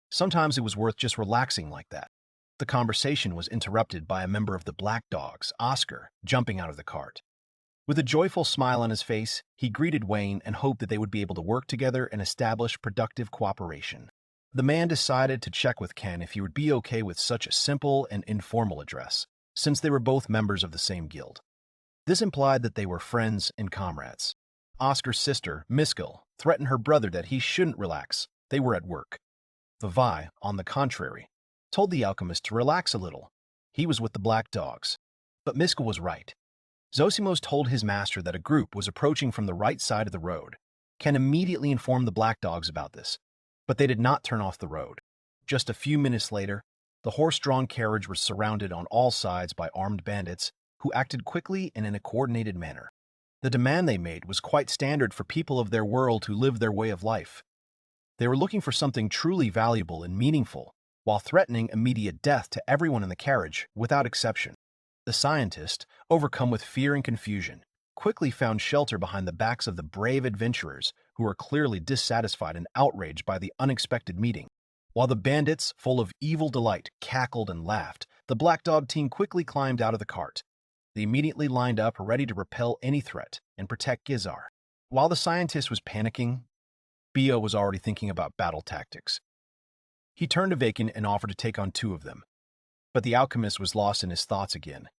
Sometimes it was worth just relaxing like that. The conversation was interrupted by a member of the Black Dogs, Oscar, jumping out of the cart. With a joyful smile on his face, he greeted Wayne and hoped that they would be able to work together and establish productive cooperation. The man decided to check with Ken if he would be okay with such a simple and informal address, since they were both members of the same guild. This implied that they were friends and comrades. Oscar's sister, Miskell, threatened her brother that he shouldn't relax. They were at work. Vavai, on the contrary, told the alchemist to relax a little. He was with the black dogs. But Miskell was right. Zosimos told his master that a group was approaching from the right side of the road. Ken immediately informed the black dogs about this, but they did not turn off the road. Just a few minutes later, the horse-drawn carriage was surrounded on all sides by armed bandits who acted quickly and in a coordinated manner. The demand they made was quite standard for people of their world who lived their way of life. They were looking for something truly valuable and meaningful, while threatening immediate death to everyone in the carriage, without exception. The scientist, overcome with fear and confusion, quickly found shelter behind the backs of the brave adventurers who were clearly dissatisfied and outraged by the unexpected meeting. While the bandits, full of evil delight, cackled and laughed, the Black Dog team quickly climbed out of the cart. They immediately lined up, ready to repel any threat and protect Gizar. While the scientist was panicking, Bio was already thinking about battle tactics. He turned to Vaiken and offered to take on two of them. But the alchemist was lost in his thoughts again,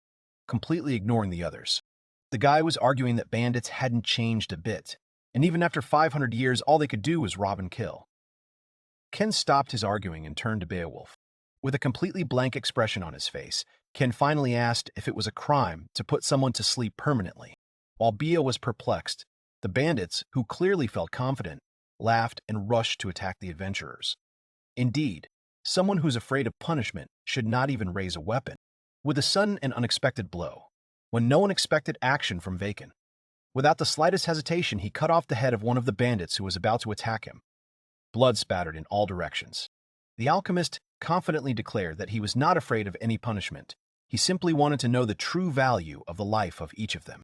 completely ignoring the others. The guy was arguing that bandits hadn't changed a bit, and even after 500 years, all they could do was rob and kill. Ken stopped his arguing and turned to Beowulf. With a completely blank expression on his face, Ken finally asked if it was a crime to put someone to sleep permanently. While Beo was perplexed, the bandits, who clearly felt confident, laughed and rushed to attack the adventurers. Indeed, someone who's afraid of punishment should not even raise a weapon. With a sudden and unexpected blow, when no one expected action from Vaiken, without the slightest hesitation, he cut off the head of one of the bandits who was about to attack him. Blood spattered in all directions. The alchemist confidently declared that he was not afraid of any punishment. He simply wanted to know the true value of the life of each of them.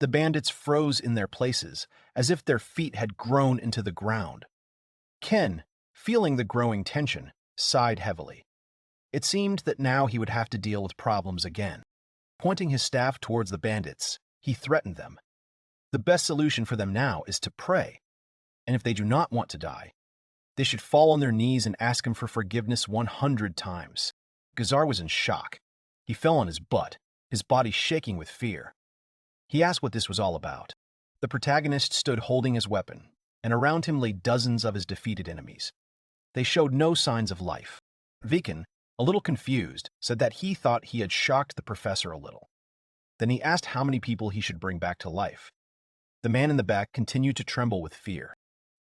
The bandits froze in their places, as if their feet had grown into the ground. Ken, feeling the growing tension, sighed heavily. It seemed that now he would have to deal with problems again. Pointing his staff towards the bandits, he threatened them. The best solution for them now is to pray, and if they do not want to die, they should fall on their knees and ask him for forgiveness 100 times. Gazar was in shock. He fell on his butt, his body shaking with fear. He asked what this was all about. The protagonist stood holding his weapon, and around him lay dozens of his defeated enemies. They showed no signs of life. Vaiken, a little confused, said that he thought he had shocked the professor a little. Then he asked how many people he should bring back to life. The man in the back continued to tremble with fear.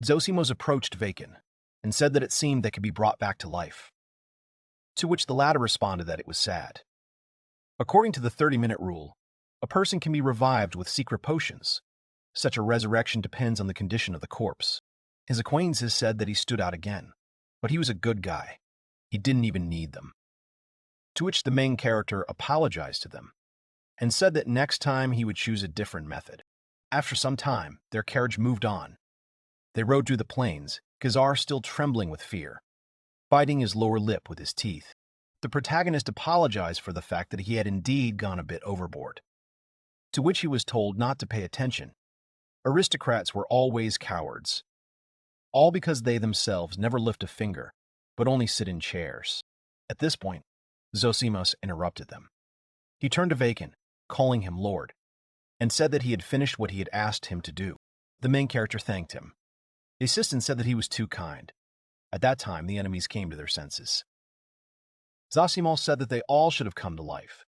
Zosimos approached Vaiken and said that it seemed they could be brought back to life. To which the latter responded that it was sad. According to the 30-minute rule, a person can be revived with secret potions. Such a resurrection depends on the condition of the corpse. His acquaintances said that he stood out again, but he was a good guy. He didn't even need them. To which the main character apologized to them and said that next time he would choose a different method. After some time, their carriage moved on. They rode through the plains, Gazar still trembling with fear, biting his lower lip with his teeth. The protagonist apologized for the fact that he had indeed gone a bit overboard, to which he was told not to pay attention. Aristocrats were always cowards, all because they themselves never lift a finger, but only sit in chairs. At this point, Zosimos interrupted them. He turned to Vaiken, calling him Lord, and said that he had finished what he had asked him to do. The main character thanked him. The assistant said that he was too kind. At that time, the enemies came to their senses. Zosimos said that they all should have come to life.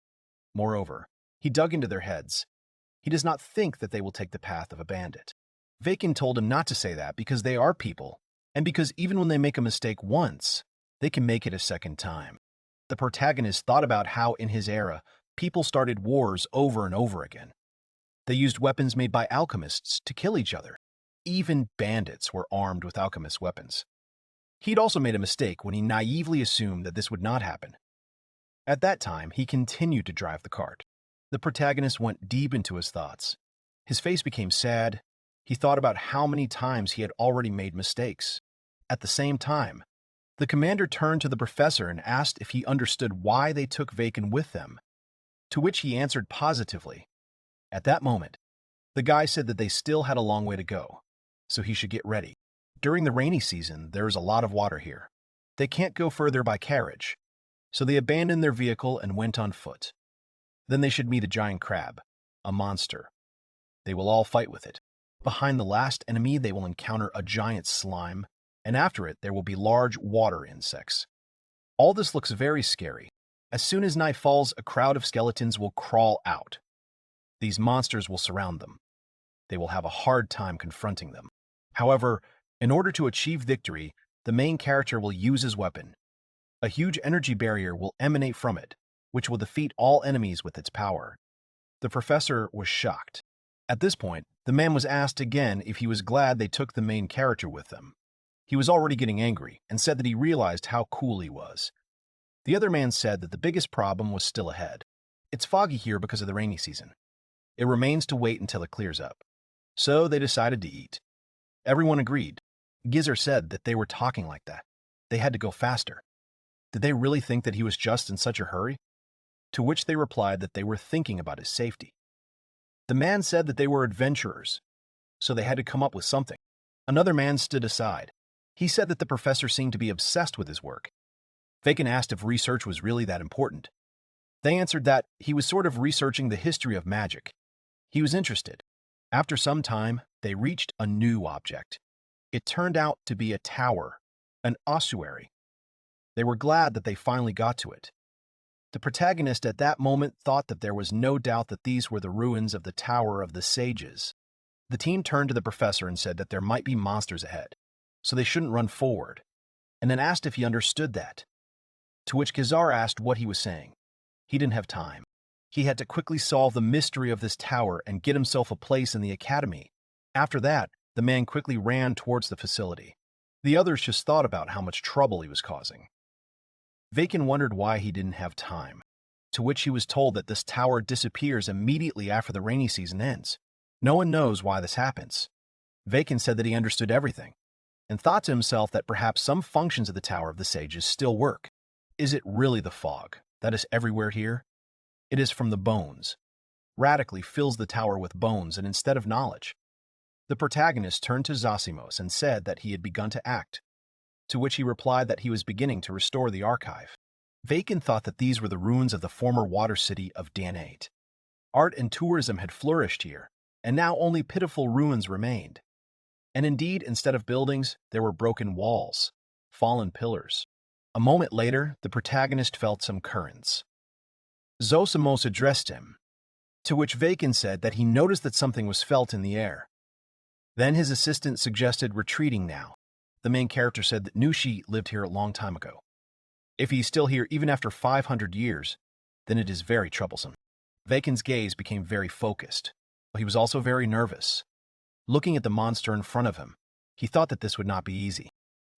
Moreover, he dug into their heads. He does not think that they will take the path of a bandit. Vaiken told him not to say that because they are people, and because even when they make a mistake once, they can make it a second time. The protagonist thought about how in his era, people started wars over and over again. They used weapons made by alchemists to kill each other. Even bandits were armed with alchemist weapons. He'd also made a mistake when he naively assumed that this would not happen. At that time, he continued to drive the cart. The protagonist went deep into his thoughts. His face became sad. He thought about how many times he had already made mistakes. At the same time, the commander turned to the professor and asked if he understood why they took Vaiken with them, to which he answered positively. At that moment, the guy said that they still had a long way to go, so he should get ready. During the rainy season, there is a lot of water here. They can't go further by carriage, so they abandoned their vehicle and went on foot. Then they should meet a giant crab, a monster. They will all fight with it. Behind the last enemy, they will encounter a giant slime, and after it, there will be large water insects. All this looks very scary. As soon as night falls, a crowd of skeletons will crawl out. These monsters will surround them. They will have a hard time confronting them. However, in order to achieve victory, the main character will use his weapon. A huge energy barrier will emanate from it, which will defeat all enemies with its power. The professor was shocked. At this point, the man was asked again if he was glad they took the main character with them. He was already getting angry and said that he realized how cool he was. The other man said that the biggest problem was still ahead. It's foggy here because of the rainy season. It remains to wait until it clears up. So they decided to eat. Everyone agreed. Gizer said that they were talking like that. They had to go faster. Did they really think that he was just in such a hurry? To which they replied that they were thinking about his safety. The man said that they were adventurers, so they had to come up with something. Another man stood aside. He said that the professor seemed to be obsessed with his work. Vaiken asked if research was really that important. They answered that he was sort of researching the history of magic. He was interested. After some time, they reached a new object. It turned out to be a tower, an ossuary. They were glad that they finally got to it. The protagonist at that moment thought that there was no doubt that these were the ruins of the Tower of the Sages. The team turned to the professor and said that there might be monsters ahead, so they shouldn't run forward, and then asked if he understood that. To which Khazar asked what he was saying. He didn't have time. He had to quickly solve the mystery of this tower and get himself a place in the academy. After that, the man quickly ran towards the facility. The others just thought about how much trouble he was causing. Vaiken wondered why he didn't have time, to which he was told that this tower disappears immediately after the rainy season ends. No one knows why this happens. Vaiken said that he understood everything, and thought to himself that perhaps some functions of the Tower of the Sages still work. Is it really the fog that is everywhere here? It is from the bones. Radically fills the tower with bones and instead of knowledge. The protagonist turned to Zosimos and said that he had begun to act, to which he replied that he was beginning to restore the archive. Vaiken thought that these were the ruins of the former water city of Danate. Art and tourism had flourished here, and now only pitiful ruins remained. And indeed, instead of buildings, there were broken walls, fallen pillars. A moment later, the protagonist felt some currents. Zosimos addressed him, to which Vaiken said that he noticed that something was felt in the air. Then his assistant suggested retreating now. The main character said that Nushi lived here a long time ago. If he's still here even after 500 years, then it is very troublesome. Vaiken's gaze became very focused. He was also very nervous. Looking at the monster in front of him, he thought that this would not be easy.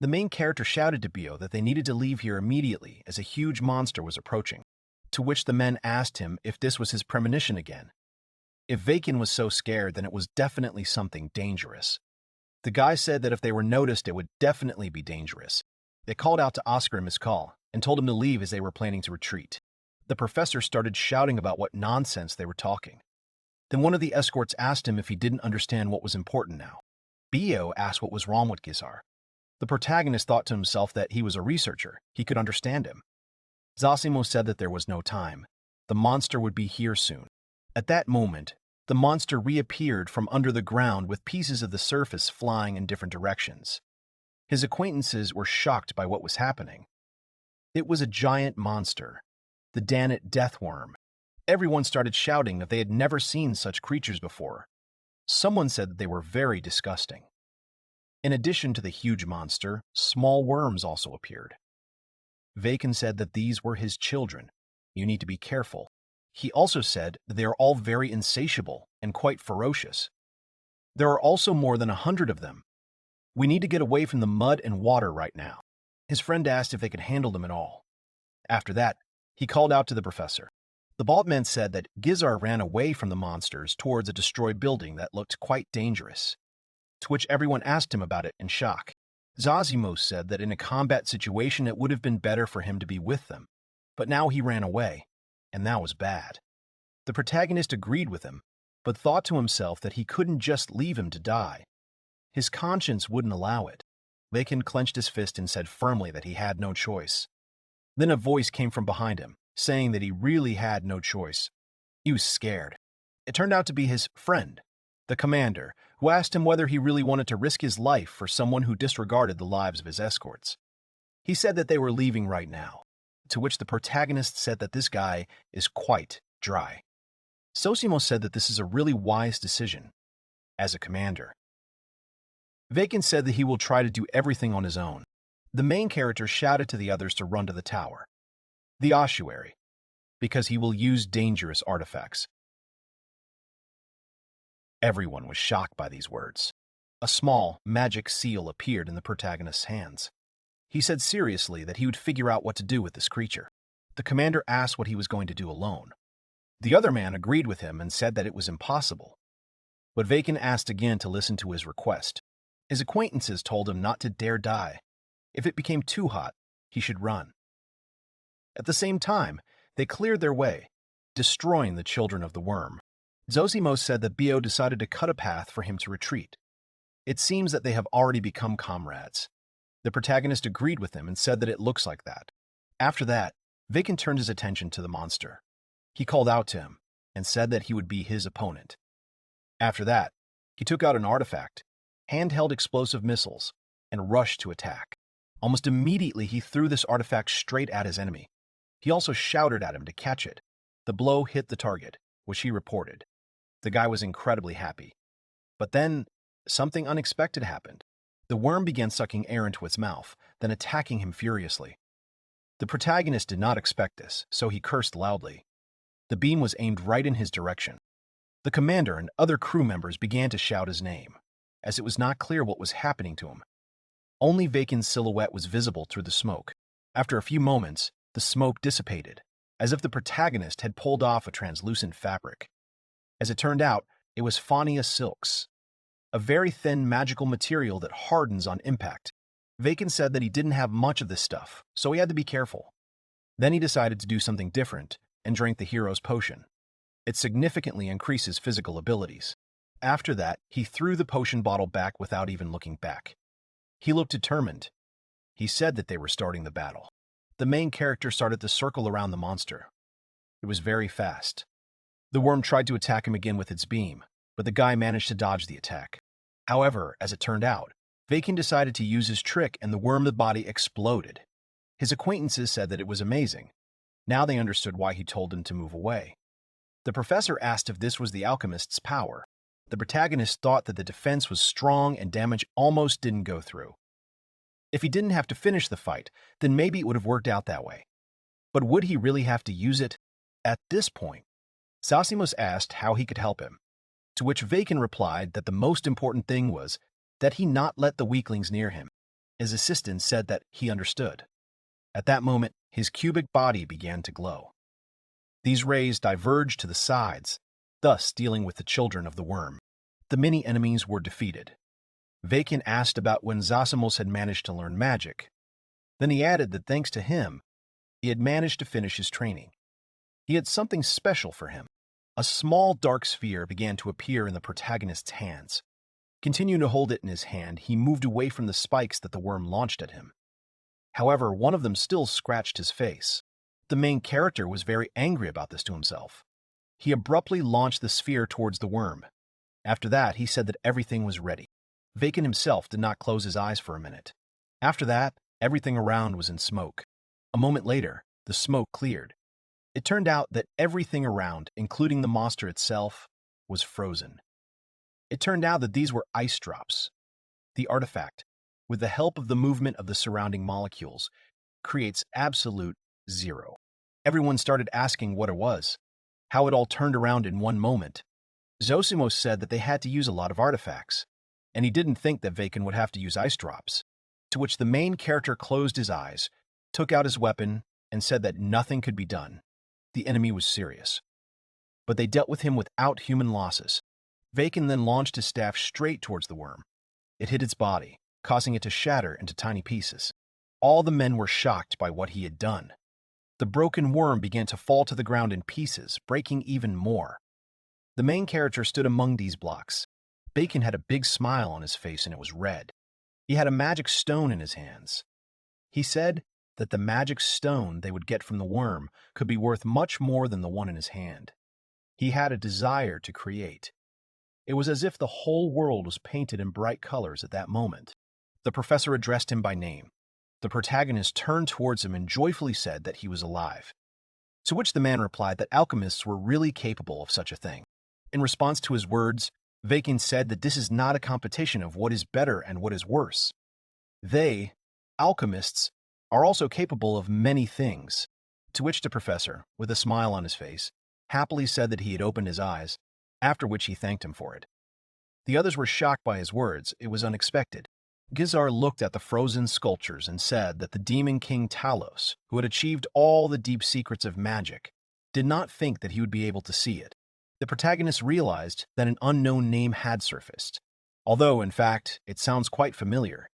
The main character shouted to Bio that they needed to leave here immediately as a huge monster was approaching, to which the men asked him if this was his premonition again. If Vaiken was so scared, then it was definitely something dangerous. The guy said that if they were noticed, it would definitely be dangerous. They called out to Oscar in his call and told him to leave as they were planning to retreat. The professor started shouting about what nonsense they were talking. Then one of the escorts asked him if he didn't understand what was important now. Bio asked what was wrong with Gizar. The protagonist thought to himself that he was a researcher. He could understand him. Zosimo said that there was no time. The monster would be here soon. At that moment, the monster reappeared from under the ground with pieces of the surface flying in different directions. His acquaintances were shocked by what was happening. It was a giant monster, the Danit Deathworm. Everyone started shouting that they had never seen such creatures before. Someone said that they were very disgusting. In addition to the huge monster, small worms also appeared. Vaiken said that these were his children. You need to be careful. He also said that they are all very insatiable and quite ferocious. There are also more than 100 of them. We need to get away from the mud and water right now. His friend asked if they could handle them at all. After that, he called out to the professor. The bald man said that Gizar ran away from the monsters towards a destroyed building that looked quite dangerous, to which everyone asked him about it in shock. Zazimos said that in a combat situation it would have been better for him to be with them, but now he ran away, and that was bad. The protagonist agreed with him, but thought to himself that he couldn't just leave him to die. His conscience wouldn't allow it. Vaiken clenched his fist and said firmly that he had no choice. Then a voice came from behind him, saying that he really had no choice. He was scared. It turned out to be his friend. the commander, who asked him whether he really wanted to risk his life for someone who disregarded the lives of his escorts. He said that they were leaving right now, to which the protagonist said that this guy is quite dry. Sosimo said that this is a really wise decision as a commander. Vaiken said that he will try to do everything on his own. The main character shouted to the others to run to the tower, the ossuary, because he will use dangerous artifacts. Everyone was shocked by these words. A small, magic seal appeared in the protagonist's hands. He said seriously that he would figure out what to do with this creature. The commander asked what he was going to do alone. The other man agreed with him and said that it was impossible. But Vaiken asked again to listen to his request. His acquaintances told him not to dare die. If it became too hot, he should run. At the same time, they cleared their way, destroying the children of the worm. Zosimo said that Bio decided to cut a path for him to retreat. It seems that they have already become comrades. The protagonist agreed with him and said that it looks like that. After that, Vaiken turned his attention to the monster. He called out to him and said that he would be his opponent. After that, he took out an artifact, handheld explosive missiles, and rushed to attack. Almost immediately, he threw this artifact straight at his enemy. He also shouted at him to catch it. The blow hit the target, which he reported. The guy was incredibly happy. But then, something unexpected happened. The worm began sucking air into its mouth, then attacking him furiously. The protagonist did not expect this, so he cursed loudly. The beam was aimed right in his direction. The commander and other crew members began to shout his name, as it was not clear what was happening to him. Only Vaiken's silhouette was visible through the smoke. After a few moments, the smoke dissipated, as if the protagonist had pulled off a translucent fabric. As it turned out, it was Faunia silks, a very thin magical material that hardens on impact. Vaiken said that he didn't have much of this stuff, so he had to be careful. Then he decided to do something different and drank the hero's potion. It significantly increases physical abilities. After that, he threw the potion bottle back without even looking back. He looked determined. He said that they were starting the battle. The main character started to circle around the monster. It was very fast. The worm tried to attack him again with its beam, but the guy managed to dodge the attack. However, as it turned out, Vaiken decided to use his trick and the worm body exploded. His acquaintances said that it was amazing. Now they understood why he told them to move away. The professor asked if this was the alchemist's power. The protagonist thought that the defense was strong and damage almost didn't go through. If he didn't have to finish the fight, then maybe it would have worked out that way. But would he really have to use it? At this point, Sosimus asked how he could help him, to which Vaiken replied that the most important thing was that he not let the weaklings near him. His assistant said that he understood. At that moment, his cubic body began to glow. These rays diverged to the sides, thus dealing with the children of the worm. The many enemies were defeated. Vaiken asked about when Zosimos had managed to learn magic. Then he added that thanks to him, he had managed to finish his training. He had something special for him. A small dark sphere began to appear in the protagonist's hands. Continuing to hold it in his hand, he moved away from the spikes that the worm launched at him. However, one of them still scratched his face. The main character was very angry about this to himself. He abruptly launched the sphere towards the worm. After that, he said that everything was ready. Vaiken himself did not close his eyes for a minute. After that, everything around was in smoke. A moment later, the smoke cleared. It turned out that everything around, including the monster itself, was frozen. It turned out that these were ice drops. The artifact, with the help of the movement of the surrounding molecules, creates absolute zero. Everyone started asking what it was, how it all turned around in one moment. Zosimos said that they had to use a lot of artifacts, and he didn't think that Vaiken would have to use ice drops, to which the main character closed his eyes, took out his weapon, and said that nothing could be done. The enemy was serious. But they dealt with him without human losses. Vaiken then launched his staff straight towards the worm. It hit its body, causing it to shatter into tiny pieces. All the men were shocked by what he had done. The broken worm began to fall to the ground in pieces, breaking even more. The main character stood among these blocks. Vaiken had a big smile on his face and it was red. He had a magic stone in his hands. He said that the magic stone they would get from the worm could be worth much more than the one in his hand. He had a desire to create. It was as if the whole world was painted in bright colors at that moment. The professor addressed him by name. The protagonist turned towards him and joyfully said that he was alive. To which the man replied that alchemists were really capable of such a thing. In response to his words, Vaiken said that this is not a competition of what is better and what is worse. They, alchemists, are also capable of many things. To which the professor, with a smile on his face, happily said that he had opened his eyes, after which he thanked him for it. The others were shocked by his words. It was unexpected. Gizar looked at the frozen sculptures and said that the demon king Talos, who had achieved all the deep secrets of magic, did not think that he would be able to see it. The protagonist realized that an unknown name had surfaced, although, in fact, it sounds quite familiar.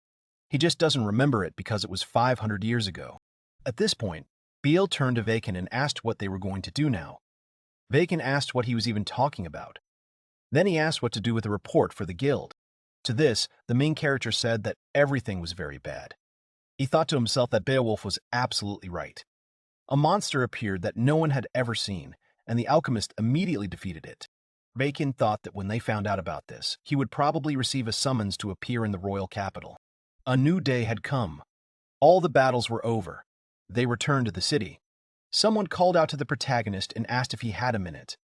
He just doesn't remember it because it was 500 years ago. At this point, Biel turned to Vaiken and asked what they were going to do now. Vaiken asked what he was even talking about. Then he asked what to do with a report for the guild. To this, the main character said that everything was very bad. He thought to himself that Beowulf was absolutely right. A monster appeared that no one had ever seen, and the alchemist immediately defeated it. Vaiken thought that when they found out about this, he would probably receive a summons to appear in the royal capital. A new day had come. All the battles were over. They returned to the city. Someone called out to the protagonist and asked if he had a minute.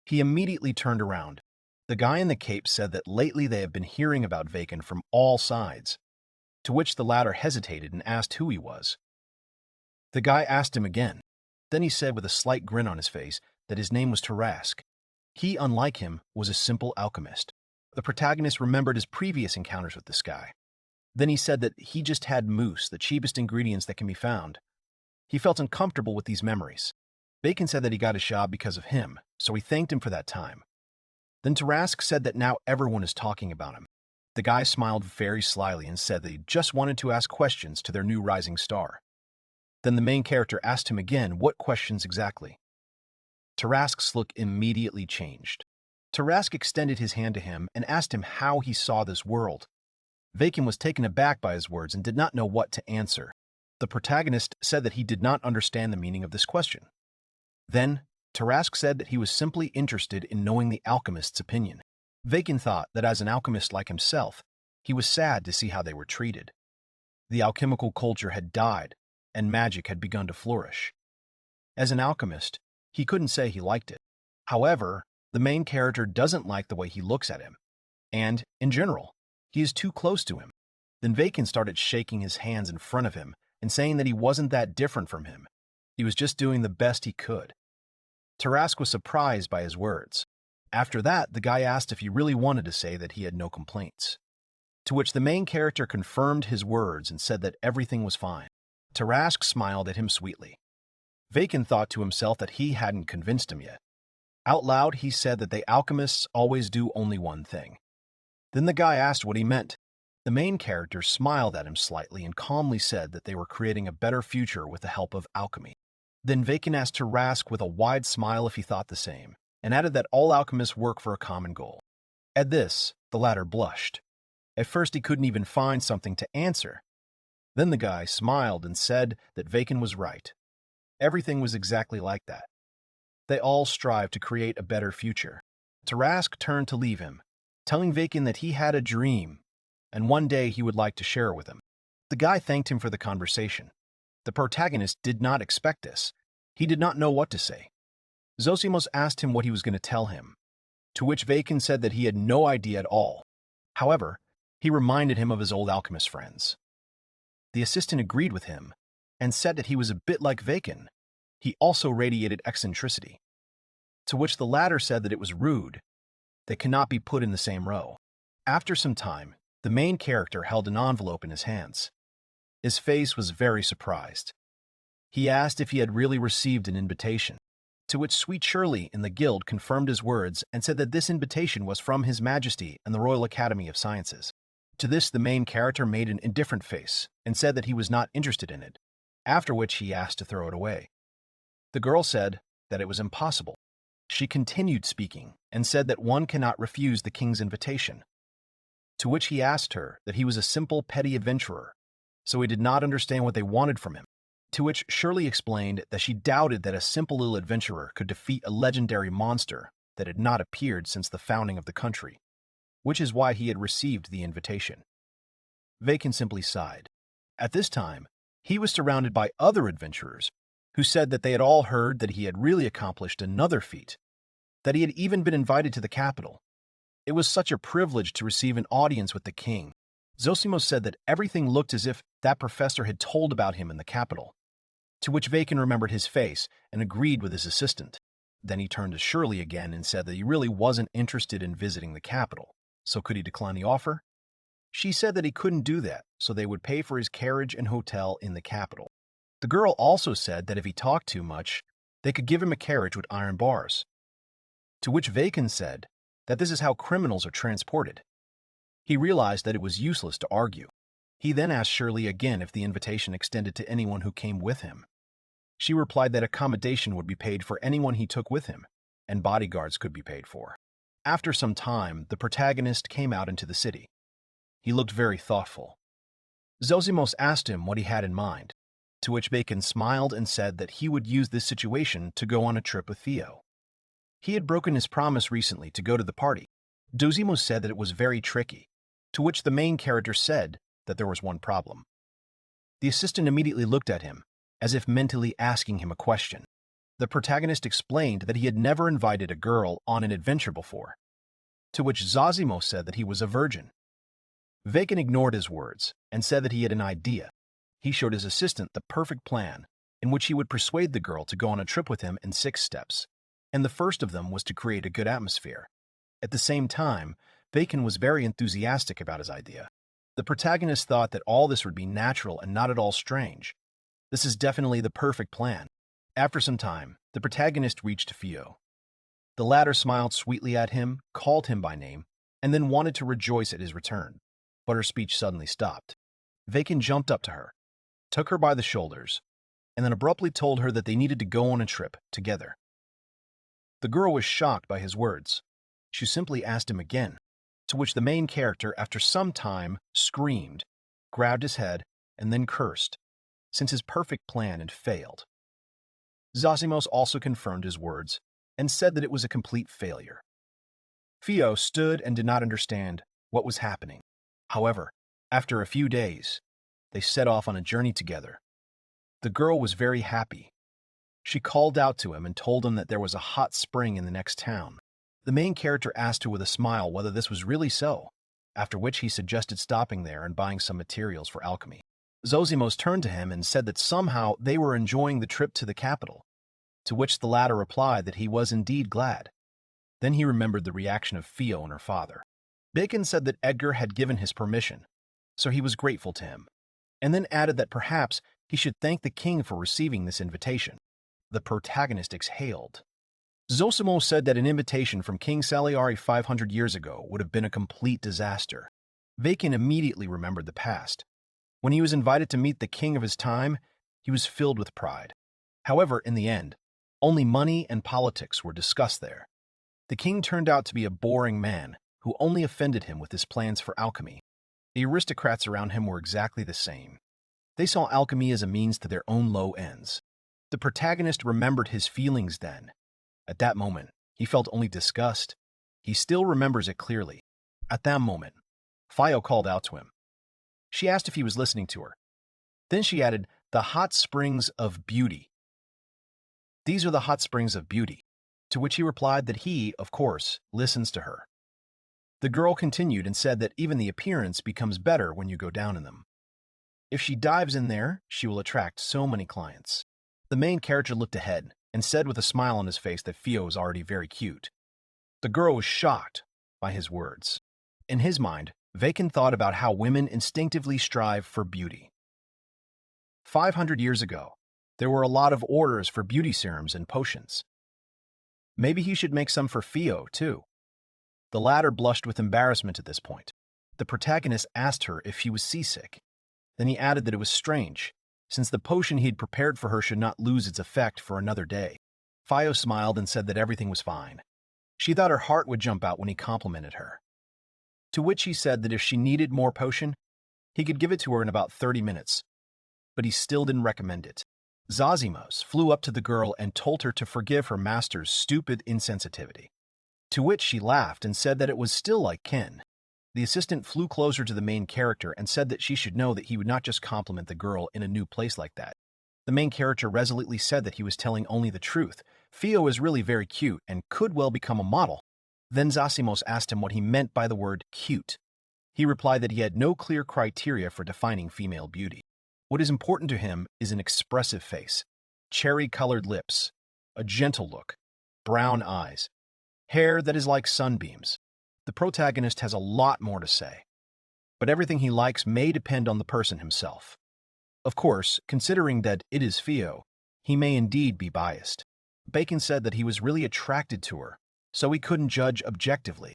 He immediately turned around. The guy in the cape said that lately they have been hearing about Vaiken from all sides, to which the latter hesitated and asked who he was. The guy asked him again. Then he said with a slight grin on his face that his name was Tarask. He, unlike him, was a simple alchemist. The protagonist remembered his previous encounters with this guy. Then he said that he just had moose, the cheapest ingredients that can be found. He felt uncomfortable with these memories. Vaiken said that he got his job because of him, so he thanked him for that time. Then Tarask said that now everyone is talking about him. The guy smiled very slyly and said that he just wanted to ask questions to their new rising star. Then the main character asked him again what questions exactly. Tarask's look immediately changed. Tarask extended his hand to him and asked him how he saw this world. Vaiken was taken aback by his words and did not know what to answer. The protagonist said that he did not understand the meaning of this question. Then, Tarask said that he was simply interested in knowing the alchemist's opinion. Vaiken thought that as an alchemist like himself, he was sad to see how they were treated. The alchemical culture had died, and magic had begun to flourish. As an alchemist, he couldn't say he liked it. However, the main character doesn't like the way he looks at him, and, in general, he is too close to him. Then Vaiken started shaking his hands in front of him and saying that he wasn't that different from him. He was just doing the best he could. Tarask was surprised by his words. After that, the guy asked if he really wanted to say that he had no complaints. To which the main character confirmed his words and said that everything was fine. Tarask smiled at him sweetly. Vaiken thought to himself that he hadn't convinced him yet. Out loud, he said that the alchemists always do only one thing. Then the guy asked what he meant. The main character smiled at him slightly and calmly said that they were creating a better future with the help of alchemy. Then Vaiken asked Tarask with a wide smile if he thought the same, and added that all alchemists work for a common goal. At this, the latter blushed. At first he couldn't even find something to answer. Then the guy smiled and said that Vaiken was right. Everything was exactly like that. They all strive to create a better future. Tarask turned to leave him, telling Vaiken that he had a dream, and one day he would like to share it with him. The guy thanked him for the conversation. The protagonist did not expect this. He did not know what to say. Zosimos asked him what he was going to tell him, to which Vaiken said that he had no idea at all. However, he reminded him of his old alchemist friends. The assistant agreed with him and said that he was a bit like Vaiken. He also radiated eccentricity, to which the latter said that it was rude. They cannot be put in the same row. After some time, the main character held an envelope in his hands. His face was very surprised. He asked if he had really received an invitation, to which Sweet Shirley in the guild confirmed his words and said that this invitation was from His Majesty and the Royal Academy of Sciences. To this, the main character made an indifferent face and said that he was not interested in it, after which he asked to throw it away. The girl said that it was impossible. She continued speaking and said that one cannot refuse the king's invitation, to which he asked her that he was a simple petty adventurer, so he did not understand what they wanted from him, to which Shirley explained that she doubted that a simple little adventurer could defeat a legendary monster that had not appeared since the founding of the country. which is why he had received the invitation. Vaiken simply sighed. At this time, he was surrounded by other adventurers who said that they had all heard that he had really accomplished another feat, that he had even been invited to the capital. It was such a privilege to receive an audience with the king. Zosimo said that everything looked as if that professor had told about him in the capital, to which Vaiken remembered his face and agreed with his assistant. Then he turned to Shirley again and said that he really wasn't interested in visiting the capital, so could he decline the offer? She said that he couldn't do that, so they would pay for his carriage and hotel in the capital. The girl also said that if he talked too much, they could give him a carriage with iron bars. To which Vaiken said that this is how criminals are transported. He realized that it was useless to argue. He then asked Shirley again if the invitation extended to anyone who came with him. She replied that accommodation would be paid for anyone he took with him, and bodyguards could be paid for. After some time, the protagonist came out into the city. He looked very thoughtful. Zosimos asked him what he had in mind, to which Bacon smiled and said that he would use this situation to go on a trip with Theo. He had broken his promise recently to go to the party. Zosimos said that it was very tricky, to which the main character said that there was one problem. The assistant immediately looked at him, as if mentally asking him a question. The protagonist explained that he had never invited a girl on an adventure before, to which Zosimo said that he was a virgin. Vaiken ignored his words and said that he had an idea. He showed his assistant the perfect plan in which he would persuade the girl to go on a trip with him in 6 steps, and the first of them was to create a good atmosphere. At the same time, Vaiken was very enthusiastic about his idea. The protagonist thought that all this would be natural and not at all strange. This is definitely the perfect plan. After some time, the protagonist reached Theo. The latter smiled sweetly at him, called him by name, and then wanted to rejoice at his return, but her speech suddenly stopped. Vaiken jumped up to her, took her by the shoulders, and then abruptly told her that they needed to go on a trip together. The girl was shocked by his words. She simply asked him again, to which the main character, after some time, screamed, grabbed his head, and then cursed, since his perfect plan had failed. Zosimos also confirmed his words and said that it was a complete failure. Theo stood and did not understand what was happening. However, after a few days, they set off on a journey together. The girl was very happy. She called out to him and told him that there was a hot spring in the next town. The main character asked her with a smile whether this was really so, after which he suggested stopping there and buying some materials for alchemy. Zosimos turned to him and said that somehow they were enjoying the trip to the capital, to which the latter replied that he was indeed glad. Then he remembered the reaction of Theo and her father. Bacon said that Edgar had given his permission, so he was grateful to him, and then added that perhaps he should thank the king for receiving this invitation. The protagonist exhaled. Zosimo said that an invitation from King Saliari 500 years ago would have been a complete disaster. Vaiken immediately remembered the past. When he was invited to meet the king of his time, he was filled with pride. However, in the end, only money and politics were discussed there. The king turned out to be a boring man who only offended him with his plans for alchemy. The aristocrats around him were exactly the same. They saw alchemy as a means to their own low ends. The protagonist remembered his feelings then. At that moment, he felt only disgust. He still remembers it clearly. At that moment, Theo called out to him. She asked if he was listening to her. Then she added, "The hot springs of beauty. These are the hot springs of beauty," to which he replied that he, of course, listens to her. The girl continued and said that even the appearance becomes better when you go down in them. If she dives in there, she will attract so many clients. The main character looked ahead and said with a smile on his face that Theo was already very cute. The girl was shocked by his words. In his mind, Vaiken thought about how women instinctively strive for beauty. 500 years ago, there were a lot of orders for beauty serums and potions. Maybe he should make some for Theo, too. The latter blushed with embarrassment at this point. The protagonist asked her if she was seasick. Then he added that it was strange, since the potion he had prepared for her should not lose its effect for another day. Theo smiled and said that everything was fine. She thought her heart would jump out when he complimented her. To which he said that if she needed more potion, he could give it to her in about 30 minutes, but he still didn't recommend it. Zosimos flew up to the girl and told her to forgive her master's stupid insensitivity, to which she laughed and said that it was still like Ken. The assistant flew closer to the main character and said that she should know that he would not just compliment the girl in a new place like that. The main character resolutely said that he was telling only the truth. Theo is really very cute and could well become a model. Then Zosimos asked him what he meant by the word cute. He replied that he had no clear criteria for defining female beauty. What is important to him is an expressive face, cherry-colored lips, a gentle look, brown eyes, hair that is like sunbeams. The protagonist has a lot more to say, but everything he likes may depend on the person himself. Of course, considering that it is Theo, he may indeed be biased. Bacon said that he was really attracted to her, so he couldn't judge objectively.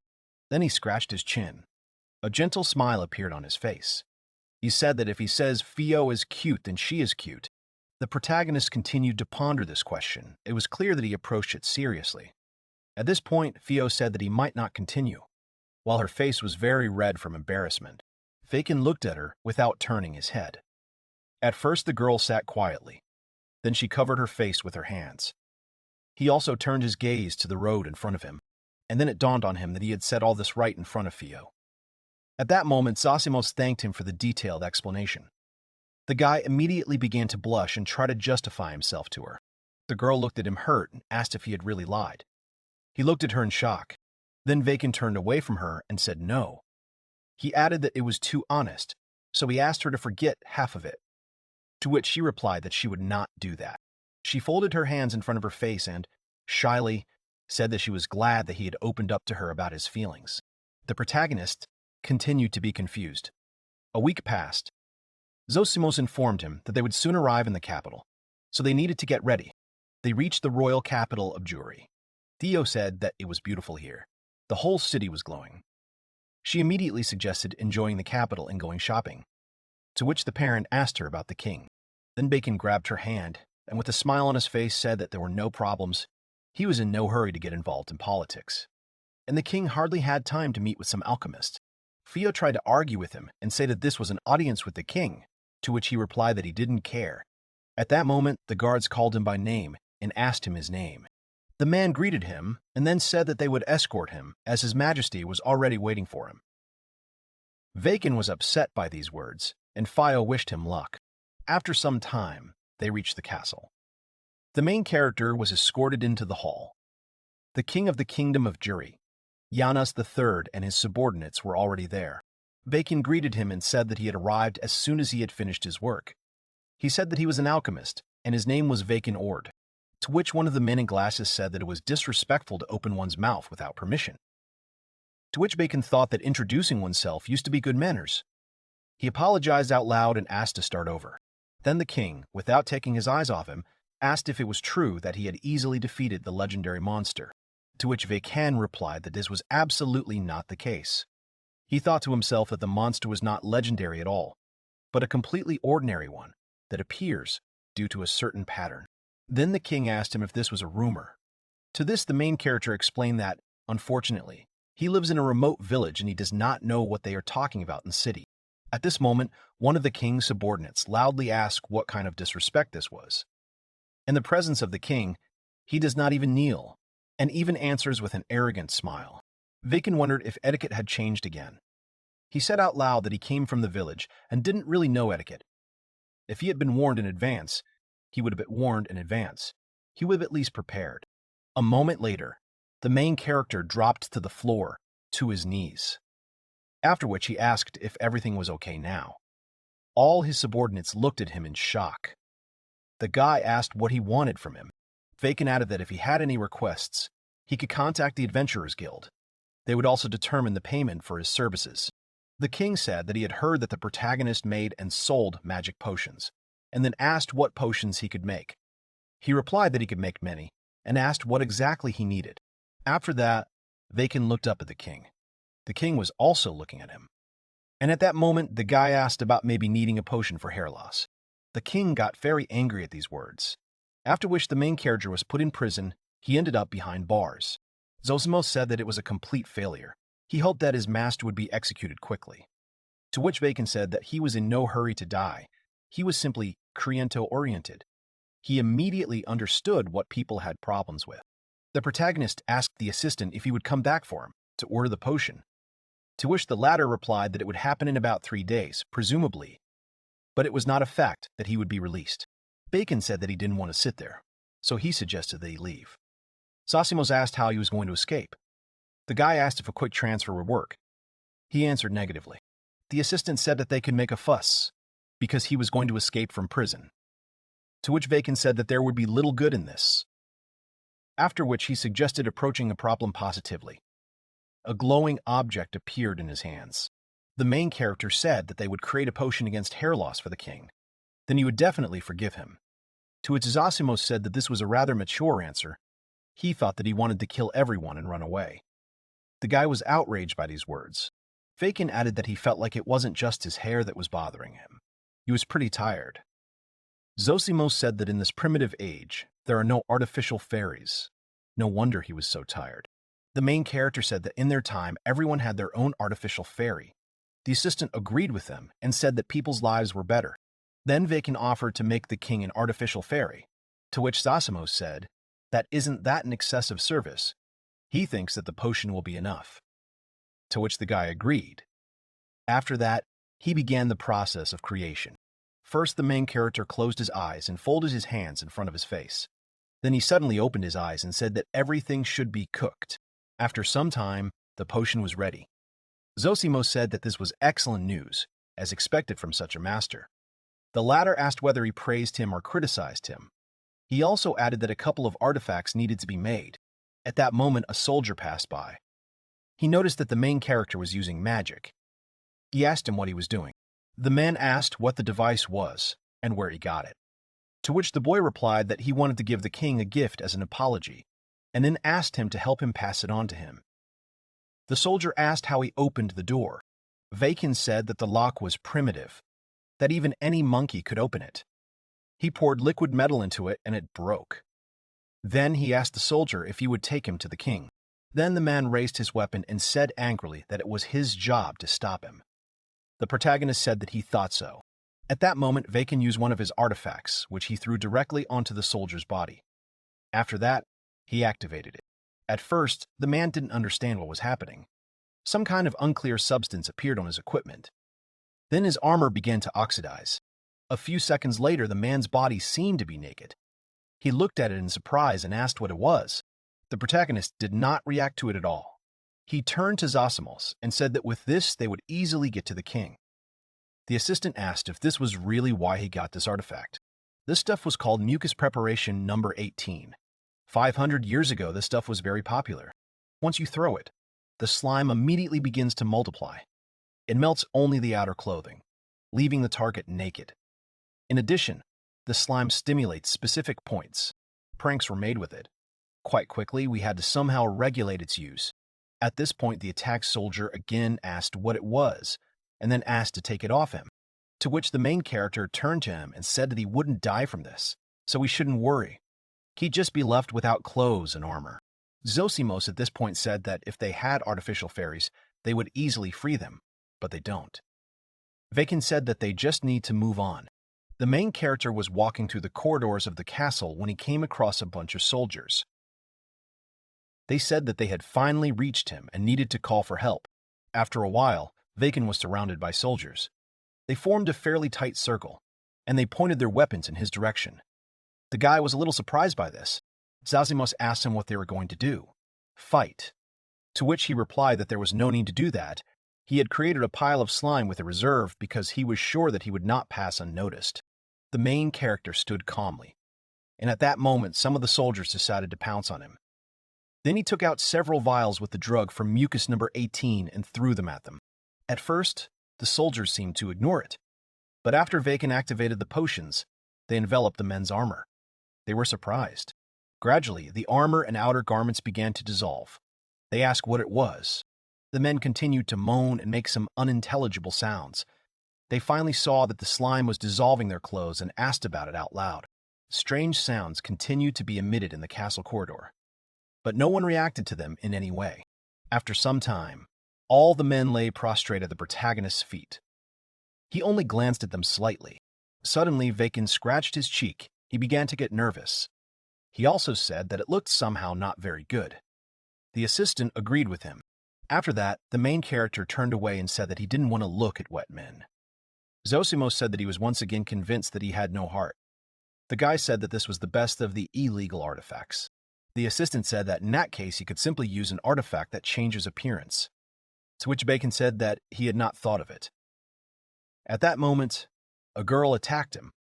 Then he scratched his chin. A gentle smile appeared on his face. He said that if he says Theo is cute, then she is cute. The protagonist continued to ponder this question. It was clear that he approached it seriously. At this point, Theo said that he might not continue, while her face was very red from embarrassment. Vaiken looked at her without turning his head. At first, the girl sat quietly. Then she covered her face with her hands. He also turned his gaze to the road in front of him, and then it dawned on him that he had said all this right in front of Theo. At that moment, Zosimos thanked him for the detailed explanation. The guy immediately began to blush and try to justify himself to her. The girl looked at him hurt and asked if he had really lied. He looked at her in shock. Then Vaiken turned away from her and said no. He added that it was too honest, so he asked her to forget half of it, to which she replied that she would not do that. She folded her hands in front of her face and, shyly, said that she was glad that he had opened up to her about his feelings. The protagonist continued to be confused. A week passed. Zosimos informed him that they would soon arrive in the capital, so they needed to get ready. They reached the royal capital of Jewry. Theo said that it was beautiful here. The whole city was glowing. She immediately suggested enjoying the capital and going shopping, to which the parent asked her about the king. Then Bacon grabbed her hand, and with a smile on his face said that there were no problems. He was in no hurry to get involved in politics. And the king hardly had time to meet with some alchemists. Theo tried to argue with him and say that this was an audience with the king, to which he replied that he didn't care. At that moment, the guards called him by name and asked him his name. The man greeted him and then said that they would escort him, as his majesty was already waiting for him. Vaiken was upset by these words, and Theo wished him luck. After some time, they reached the castle. The main character was escorted into the hall. The king of the kingdom of Jewry, Yanas III, and his subordinates were already there. Vaiken greeted him and said that he had arrived as soon as he had finished his work. He said that he was an alchemist, and his name was Vaiken Ordo, to which one of the men in glasses said that it was disrespectful to open one's mouth without permission. To which Bacon thought that introducing oneself used to be good manners. He apologized out loud and asked to start over. Then the king, without taking his eyes off him, asked if it was true that he had easily defeated the legendary monster, to which Vaiken replied that this was absolutely not the case. He thought to himself that the monster was not legendary at all, but a completely ordinary one that appears due to a certain pattern. Then the king asked him if this was a rumor. To this, the main character explained that, unfortunately, he lives in a remote village and he does not know what they are talking about in the city. At this moment, one of the king's subordinates loudly asked what kind of disrespect this was. In the presence of the king, he does not even kneel, and even answers with an arrogant smile. Vaiken wondered if etiquette had changed again. He said out loud that he came from the village and didn't really know etiquette. If he had been warned in advance, he would have been warned in advance. He would have at least prepared. A moment later, the main character dropped to the floor, to his knees. After which he asked if everything was okay now. All his subordinates looked at him in shock. The guy asked what he wanted from him. Vaiken added that if he had any requests, he could contact the Adventurers Guild. They would also determine the payment for his services. The king said that he had heard that the protagonist made and sold magic potions, and then asked what potions he could make. He replied that he could make many, and asked what exactly he needed. After that, Vaiken looked up at the king. The king was also looking at him. And at that moment, the guy asked about maybe needing a potion for hair loss. The king got very angry at these words, after which the main character was put in prison. He ended up behind bars. Zosimos said that it was a complete failure. He hoped that his master would be executed quickly. To which Vaiken said that he was in no hurry to die. He was simply Kriento-oriented. He immediately understood what people had problems with. The protagonist asked the assistant if he would come back for him to order the potion. to which the latter replied that it would happen in about 3 days, presumably, but it was not a fact that he would be released. Vaiken said that he didn't want to sit there, so he suggested that he leave. Zosimos asked how he was going to escape. The guy asked if a quick transfer would work. He answered negatively. The assistant said that they could make a fuss, because he was going to escape from prison, to which Vaiken said that there would be little good in this. After which he suggested approaching a problem positively. A glowing object appeared in his hands. The main character said that they would create a potion against hair loss for the king. Then he would definitely forgive him. To which Zosimos said that this was a rather mature answer. He thought that he wanted to kill everyone and run away. The guy was outraged by these words. Vaiken added that he felt like it wasn't just his hair that was bothering him. He was pretty tired. Zosimos said that in this primitive age, there are no artificial fairies. No wonder he was so tired. The main character said that in their time, everyone had their own artificial fairy. The assistant agreed with them and said that people's lives were better. Then Vaiken offered to make the king an artificial fairy, to which Zosimos said, that isn't that an excessive service? He thinks that the potion will be enough. To which the guy agreed. After that, he began the process of creation. First, the main character closed his eyes and folded his hands in front of his face. Then he suddenly opened his eyes and said that everything should be cooked. After some time, the potion was ready. Zosimos said that this was excellent news, as expected from such a master. The latter asked whether he praised him or criticized him. He also added that a couple of artifacts needed to be made. At that moment, a soldier passed by. He noticed that the main character was using magic. He asked him what he was doing. The man asked what the device was and where he got it. To which the boy replied that he wanted to give the king a gift as an apology, and then asked him to help him pass it on to him. The soldier asked how he opened the door. Vaiken said that the lock was primitive, that even any monkey could open it. He poured liquid metal into it and it broke. Then he asked the soldier if he would take him to the king. Then the man raised his weapon and said angrily that it was his job to stop him. The protagonist said that he thought so. At that moment, Vaiken used one of his artifacts, which he threw directly onto the soldier's body. After that, he activated it. At first, the man didn't understand what was happening. Some kind of unclear substance appeared on his equipment. Then his armor began to oxidize. A few seconds later, the man's body seemed to be naked. He looked at it in surprise and asked what it was. The protagonist did not react to it at all. He turned to Zosimos and said that with this they would easily get to the king. The assistant asked if this was really why he got this artifact. This stuff was called mucus preparation number 18. 500 years ago, this stuff was very popular. Once you throw it, the slime immediately begins to multiply. It melts only the outer clothing, leaving the target naked. In addition, the slime stimulates specific points. Pranks were made with it. Quite quickly, we had to somehow regulate its use. At this point, the attacked soldier again asked what it was, and then asked to take it off him, to which the main character turned to him and said that he wouldn't die from this, so he shouldn't worry. He'd just be left without clothes and armor. Zosimos at this point said that if they had artificial fairies, they would easily free them, but they don't. Vaiken said that they just need to move on. The main character was walking through the corridors of the castle when he came across a bunch of soldiers. They said that they had finally reached him and needed to call for help. After a while, Vaiken was surrounded by soldiers. They formed a fairly tight circle, and they pointed their weapons in his direction. The guy was a little surprised by this. Zosimos asked him what they were going to do. Fight. To which he replied that there was no need to do that. He had created a pile of slime with a reserve because he was sure that he would not pass unnoticed. The main character stood calmly, and at that moment some of the soldiers decided to pounce on him. Then he took out several vials with the drug from mucus number 18 and threw them at them. At first, the soldiers seemed to ignore it, but after Vaiken activated the potions, they enveloped the men's armor. They were surprised. Gradually, the armor and outer garments began to dissolve. They asked what it was. The men continued to moan and make some unintelligible sounds. They finally saw that the slime was dissolving their clothes and asked about it out loud. Strange sounds continued to be emitted in the castle corridor, but no one reacted to them in any way. After some time, all the men lay prostrate at the protagonist's feet. He only glanced at them slightly. Suddenly, Vaiken scratched his cheek. He began to get nervous. He also said that it looked somehow not very good. The assistant agreed with him. After that, the main character turned away and said that he didn't want to look at wet men. Zosimo said that he was once again convinced that he had no heart. The guy said that this was the best of the illegal artifacts. The assistant said that in that case he could simply use an artifact that changes appearance, to which Bacon said that he had not thought of it. At that moment, a girl attacked him.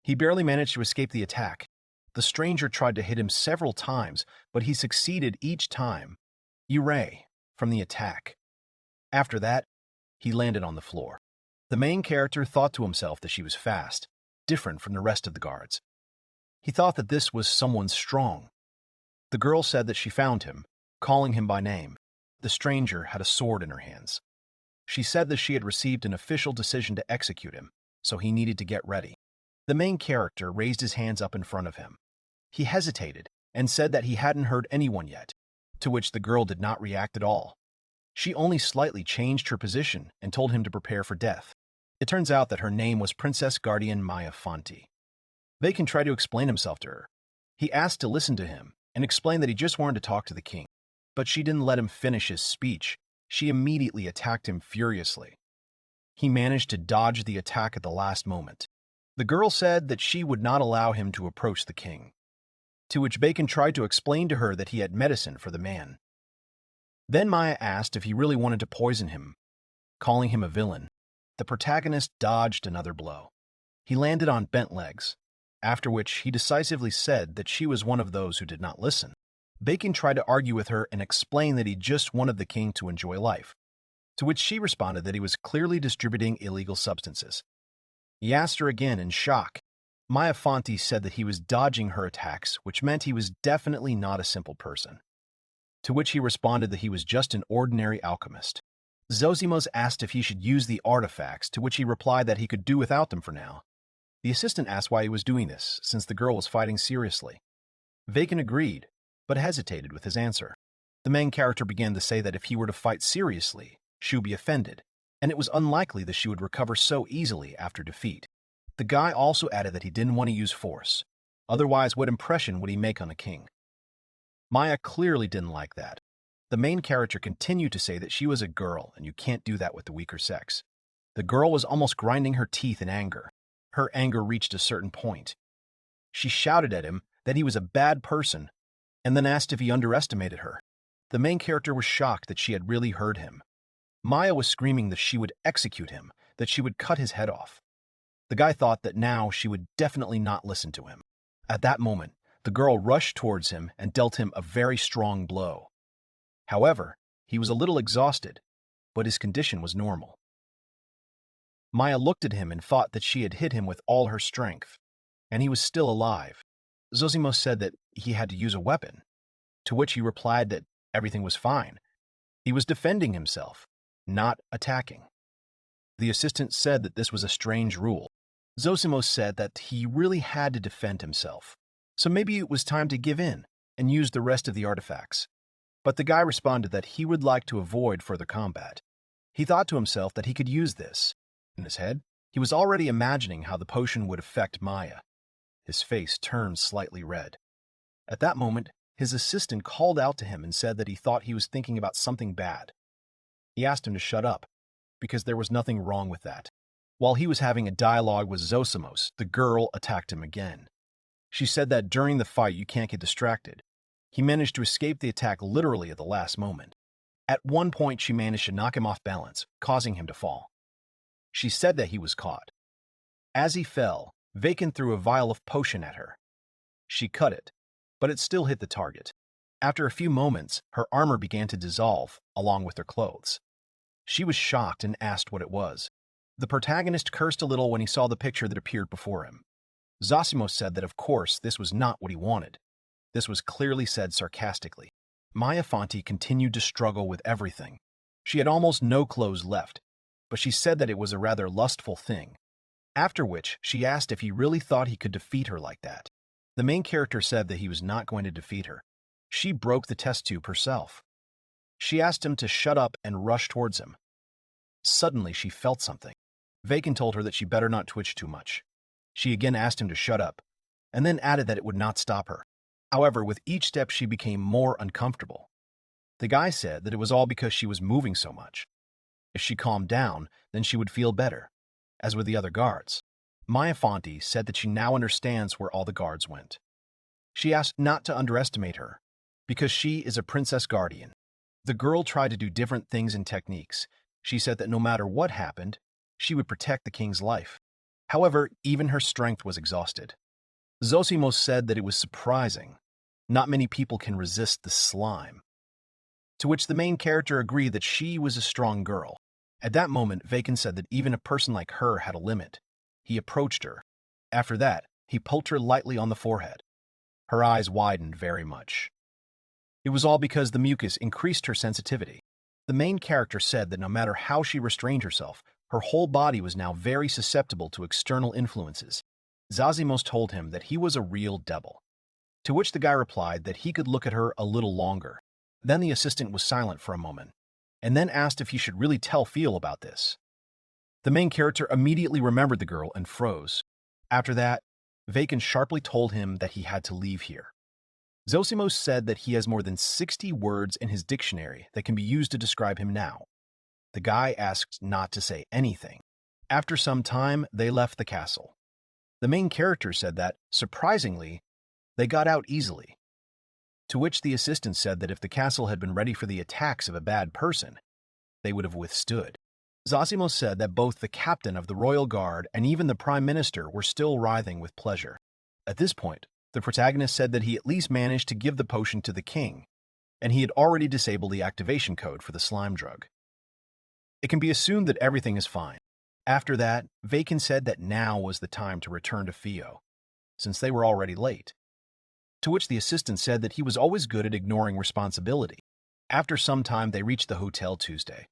He barely managed to escape the attack. The stranger tried to hit him several times, but he succeeded each time. Erase from the attack. After that, he landed on the floor. The main character thought to himself that she was fast, different from the rest of the guards. He thought that this was someone strong. The girl said that she found him, calling him by name. The stranger had a sword in her hands. She said that she had received an official decision to execute him, so he needed to get ready. The main character raised his hands up in front of him. He hesitated and said that he hadn't heard anyone yet, to which the girl did not react at all. She only slightly changed her position and told him to prepare for death. It turns out that her name was Princess Guardian Maya Fonte. Vaiken tried to explain himself to her. He asked to listen to him and explained that he just wanted to talk to the king. But she didn't let him finish his speech. She immediately attacked him furiously. He managed to dodge the attack at the last moment. The girl said that she would not allow him to approach the king, to which Bacon tried to explain to her that he had medicine for the man. Then Maya asked if he really wanted to poison him, calling him a villain. The protagonist dodged another blow. He landed on bent legs, after which he decisively said that she was one of those who did not listen. Bacon tried to argue with her and explain that he just wanted the king to enjoy life, to which she responded that he was clearly distributing illegal substances. He asked her again in shock. Maya Fonte said that he was dodging her attacks, which meant he was definitely not a simple person, to which he responded that he was just an ordinary alchemist. Zosimos asked if he should use the artifacts, to which he replied that he could do without them for now. The assistant asked why he was doing this, since the girl was fighting seriously. Vaiken agreed, but hesitated with his answer. The main character began to say that if he were to fight seriously, she would be offended, and it was unlikely that she would recover so easily after defeat. The guy also added that he didn't want to use force. Otherwise, what impression would he make on a king? Maya clearly didn't like that. The main character continued to say that she was a girl and you can't do that with the weaker sex. The girl was almost grinding her teeth in anger. Her anger reached a certain point. She shouted at him that he was a bad person and then asked if he underestimated her. The main character was shocked that she had really heard him. Maya was screaming that she would execute him, that she would cut his head off. The guy thought that now she would definitely not listen to him. At that moment, the girl rushed towards him and dealt him a very strong blow. However, he was a little exhausted, but his condition was normal. Maya looked at him and thought that she had hit him with all her strength, and he was still alive. Zosimos said that he had to use a weapon, to which he replied that everything was fine. He was defending himself, not attacking. The assistant said that this was a strange rule. Zosimos said that he really had to defend himself, so maybe it was time to give in and use the rest of the artifacts. But the guy responded that he would like to avoid further combat. He thought to himself that he could use this. In his head, he was already imagining how the potion would affect Maya. His face turned slightly red. At that moment, his assistant called out to him and said that he thought he was thinking about something bad. He asked him to shut up, because there was nothing wrong with that. While he was having a dialogue with Zosimos, the girl attacked him again. She said that during the fight you can't get distracted. He managed to escape the attack literally at the last moment. At one point she managed to knock him off balance, causing him to fall. She said that he was caught. As he fell, Vaiken threw a vial of potion at her. She cut it, but it still hit the target. After a few moments, her armor began to dissolve, along with her clothes. She was shocked and asked what it was. The protagonist cursed a little when he saw the picture that appeared before him. Zosimos said that of course this was not what he wanted. This was clearly said sarcastically. Maya Fonte continued to struggle with everything. She had almost no clothes left, but she said that it was a rather lustful thing. After which, she asked if he really thought he could defeat her like that. The main character said that he was not going to defeat her. She broke the test tube herself. She asked him to shut up and rush towards him. Suddenly, she felt something. Vaiken told her that she better not twitch too much. She again asked him to shut up, and then added that it would not stop her. However, with each step she became more uncomfortable. The guy said that it was all because she was moving so much. If she calmed down, then she would feel better, as with the other guards. Maya Fonte said that she now understands where all the guards went. She asked not to underestimate her, because she is a princess guardian. The girl tried to do different things and techniques. She said that no matter what happened, she would protect the king's life. However, even her strength was exhausted. Zosimos said that it was surprising. Not many people can resist the slime. To which the main character agreed that she was a strong girl. At that moment, Vaiken said that even a person like her had a limit. He approached her. After that, he poked her lightly on the forehead. Her eyes widened very much. It was all because the mucus increased her sensitivity. The main character said that no matter how she restrained herself, her whole body was now very susceptible to external influences. Zazimos told him that he was a real devil. To which the guy replied that he could look at her a little longer. Then the assistant was silent for a moment, and then asked if he should really tell Theo about this. The main character immediately remembered the girl and froze. After that, Vaiken sharply told him that he had to leave here. Zosimos said that he has more than 60 words in his dictionary that can be used to describe him now. The guy asked not to say anything. After some time, they left the castle. The main character said that, surprisingly, they got out easily. To which the assistant said that if the castle had been ready for the attacks of a bad person, they would have withstood. Zosimos said that both the captain of the royal guard and even the prime minister were still writhing with pleasure. At this point, the protagonist said that he at least managed to give the potion to the king, and he had already disabled the activation code for the slime drug. It can be assumed that everything is fine. After that, Vaiken said that now was the time to return to Theo, since they were already late. To which the assistant said that he was always good at ignoring responsibility. After some time, they reached the Hotel Tuesday.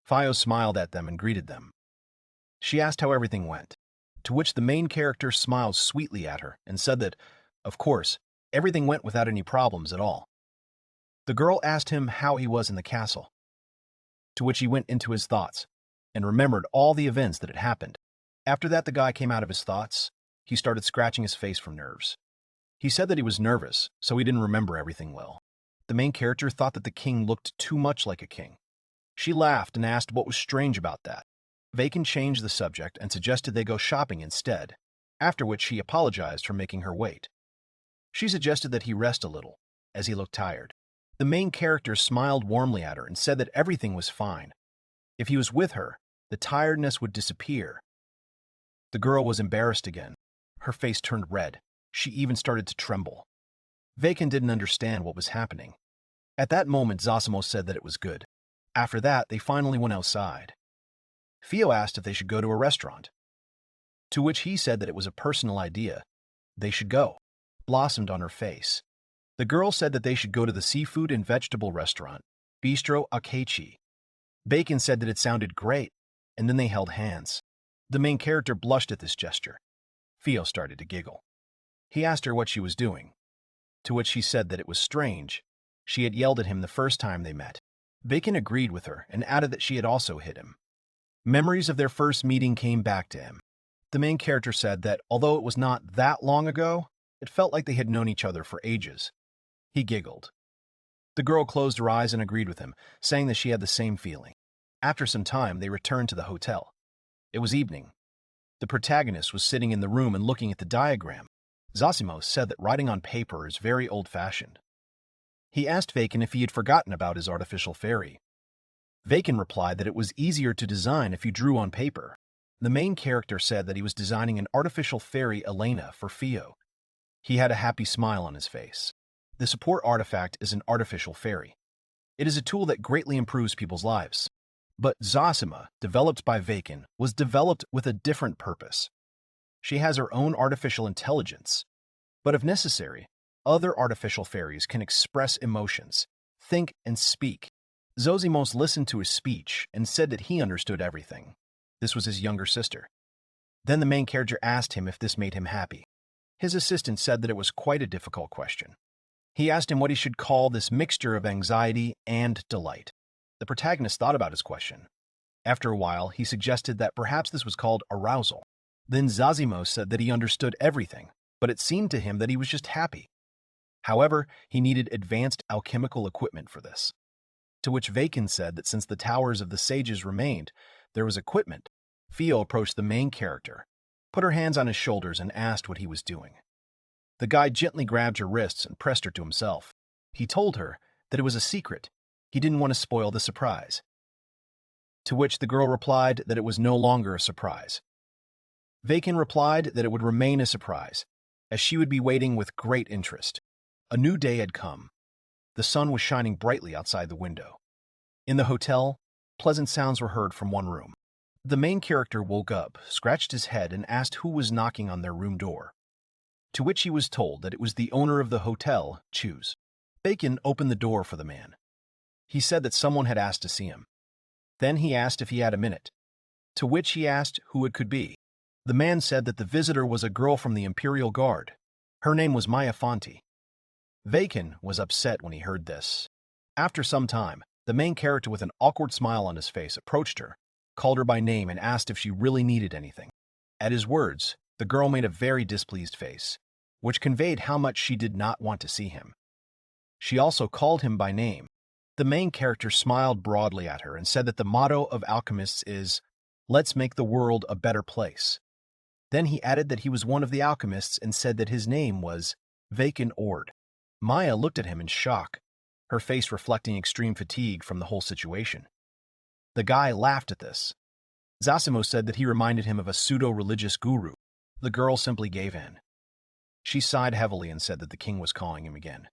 Theo smiled at them and greeted them. She asked how everything went, to which the main character smiled sweetly at her and said that, of course, everything went without any problems at all. The girl asked him how he was in the castle, to which he went into his thoughts and remembered all the events that had happened. After that, the guy came out of his thoughts. He started scratching his face from nerves. He said that he was nervous, so he didn't remember everything well. The main character thought that the king looked too much like a king. She laughed and asked what was strange about that. Vaiken changed the subject and suggested they go shopping instead, after which he apologized for making her wait. She suggested that he rest a little, as he looked tired. The main character smiled warmly at her and said that everything was fine. If he was with her, the tiredness would disappear. The girl was embarrassed again. Her face turned red. She even started to tremble. Vaiken didn't understand what was happening. At that moment, Zosimos said that it was good. After that, they finally went outside. Theo asked if they should go to a restaurant, to which he said that it was a personal idea. They should go. Blossomed on her face. The girl said that they should go to the seafood and vegetable restaurant, Bistro Akechi. Bacon said that it sounded great, and then they held hands. The main character blushed at this gesture. Theo started to giggle. He asked her what she was doing, to which she said that it was strange. She had yelled at him the first time they met. Vaiken agreed with her and added that she had also hit him. Memories of their first meeting came back to him. The main character said that although it was not that long ago, it felt like they had known each other for ages. He giggled. The girl closed her eyes and agreed with him, saying that she had the same feeling. After some time, they returned to the hotel. It was evening. The protagonist was sitting in the room and looking at the diagram. Zosimos said that writing on paper is very old-fashioned. He asked Vaiken if he had forgotten about his artificial fairy. Vaiken replied that it was easier to design if you drew on paper. The main character said that he was designing an artificial fairy Elena for Theo. He had a happy smile on his face. The support artifact is an artificial fairy. It is a tool that greatly improves people's lives. But Zosima, developed by Vaiken, was developed with a different purpose. She has her own artificial intelligence. But if necessary, other artificial fairies can express emotions, think, and speak. Zosimos listened to his speech and said that he understood everything. This was his younger sister. Then the main character asked him if this made him happy. His assistant said that it was quite a difficult question. He asked him what he should call this mixture of anxiety and delight. The protagonist thought about his question. After a while, he suggested that perhaps this was called arousal. Then Zosimos said that he understood everything, but it seemed to him that he was just happy. However, he needed advanced alchemical equipment for this. To which Vaiken said that since the towers of the sages remained, there was equipment. Theo approached the main character, put her hands on his shoulders, and asked what he was doing. The guy gently grabbed her wrists and pressed her to himself. He told her that it was a secret. He didn't want to spoil the surprise. To which the girl replied that it was no longer a surprise. Vaiken replied that it would remain a surprise, as she would be waiting with great interest. A new day had come. The sun was shining brightly outside the window. In the hotel, pleasant sounds were heard from one room. The main character woke up, scratched his head, and asked who was knocking on their room door. To which he was told that it was the owner of the hotel, Choose. Vaiken opened the door for the man. He said that someone had asked to see him. Then he asked if he had a minute, to which he asked who it could be. The man said that the visitor was a girl from the Imperial Guard. Her name was Maya Fonte. Vaiken was upset when he heard this. After some time, the main character with an awkward smile on his face approached her, called her by name, and asked if she really needed anything. At his words, the girl made a very displeased face, which conveyed how much she did not want to see him. She also called him by name. The main character smiled broadly at her and said that the motto of alchemists is, "Let's make the world a better place." Then he added that he was one of the alchemists and said that his name was Vaiken Ordo. Maya looked at him in shock, her face reflecting extreme fatigue from the whole situation. The guy laughed at this. Zosimo said that he reminded him of a pseudo-religious guru. The girl simply gave in. She sighed heavily and said that the king was calling him again.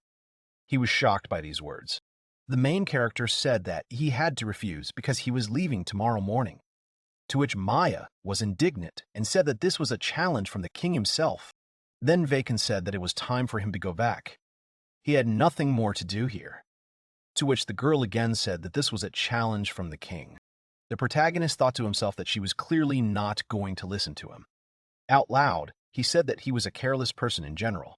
He was shocked by these words. The main character said that he had to refuse because he was leaving tomorrow morning. To which Maya was indignant and said that this was a challenge from the king himself. Then Vaiken said that it was time for him to go back. He had nothing more to do here. To which the girl again said that this was a challenge from the king. The protagonist thought to himself that she was clearly not going to listen to him. Out loud, he said that he was a careless person in general.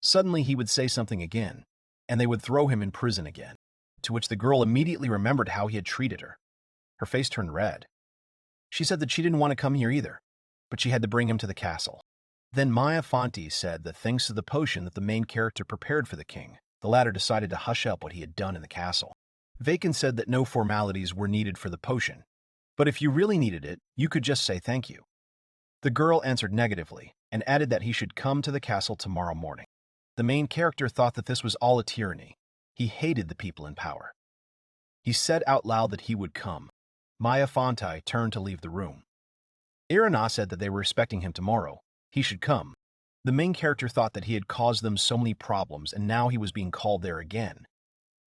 Suddenly he would say something again, and they would throw him in prison again. To which the girl immediately remembered how he had treated her. Her face turned red. She said that she didn't want to come here either, but she had to bring him to the castle. Then Maya Fonte said that thanks to the potion that the main character prepared for the king, the latter decided to hush up what he had done in the castle. Vaiken said that no formalities were needed for the potion, but if you really needed it, you could just say thank you. The girl answered negatively and added that he should come to the castle tomorrow morning. The main character thought that this was all a tyranny. He hated the people in power. He said out loud that he would come. Maya Fonte turned to leave the room. Irina said that they were expecting him tomorrow. He should come. The main character thought that he had caused them so many problems and now he was being called there again.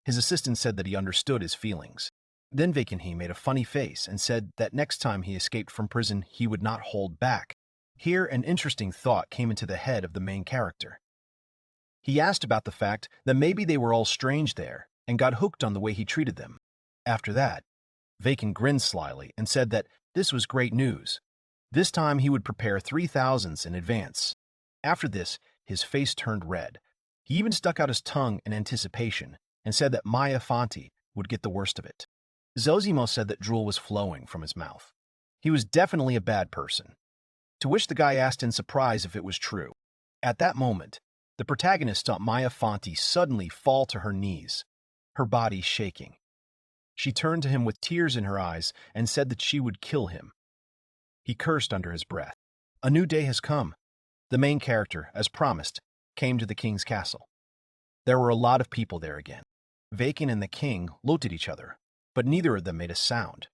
His assistant said that he understood his feelings. Then Vaiken made a funny face and said that next time he escaped from prison he would not hold back. Here an interesting thought came into the head of the main character. He asked about the fact that maybe they were all strange there and got hooked on the way he treated them. After that, Vaiken grinned slyly and said that this was great news. This time he would prepare 3,000s in advance. After this, his face turned red. He even stuck out his tongue in anticipation and said that Maya Fonte would get the worst of it. Zosimo said that drool was flowing from his mouth. He was definitely a bad person. To which the guy asked in surprise if it was true. At that moment, the protagonist saw Maya Fonte suddenly fall to her knees, her body shaking. She turned to him with tears in her eyes and said that she would kill him. He cursed under his breath. A new day has come. The main character, as promised, came to the king's castle. There were a lot of people there again. Vaiken and the king looked at each other, but neither of them made a sound.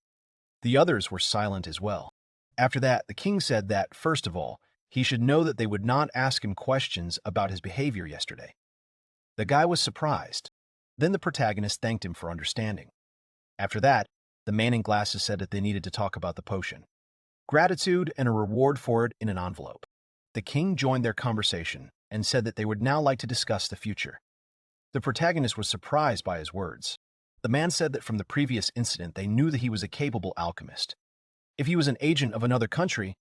The others were silent as well. After that, the king said that, first of all, he should know that they would not ask him questions about his behavior yesterday. The guy was surprised. Then the protagonist thanked him for understanding. After that, the man in glasses said that they needed to talk about the potion. Gratitude and a reward for it in an envelope. The king joined their conversation and said that they would now like to discuss the future. The protagonist was surprised by his words. The man said that from the previous incident they knew that he was a capable alchemist. If he was an agent of another country,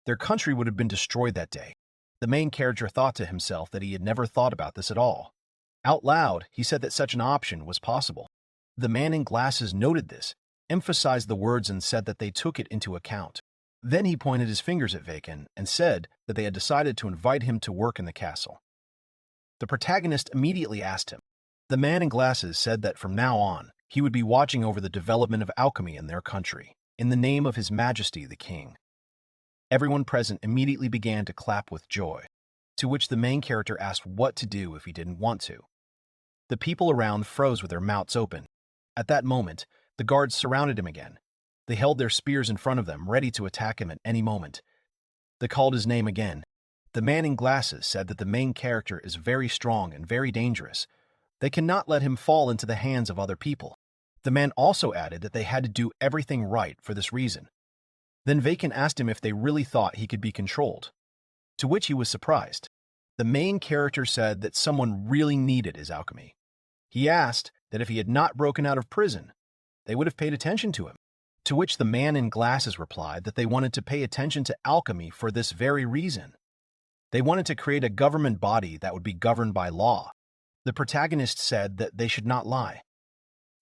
their country would have been destroyed that day. The main character thought to himself that he had never thought about this at all. Out loud, he said that such an option was possible. The man in glasses noted this, emphasized the words, and said that they took it into account. Then he pointed his fingers at Vaiken and said that they had decided to invite him to work in the castle. The protagonist immediately asked him. The man in glasses said that from now on, He would be watching over the development of alchemy in their country, in the name of His Majesty the King. Everyone present immediately began to clap with joy, to which the main character asked what to do if he didn't want to. The people around froze with their mouths open. At that moment, the guards surrounded him again. They held their spears in front of them, ready to attack him at any moment. They called his name again. The man in glasses said that the main character is very strong and very dangerous. They cannot let him fall into the hands of other people. The man also added that they had to do everything right for this reason. Then Vaiken asked him if they really thought he could be controlled, to which he was surprised. The main character said that someone really needed his alchemy. He asked that if he had not broken out of prison, they would have paid attention to him, to which the man in glasses replied that they wanted to pay attention to alchemy for this very reason. They wanted to create a government body that would be governed by law. The protagonist said that they should not lie.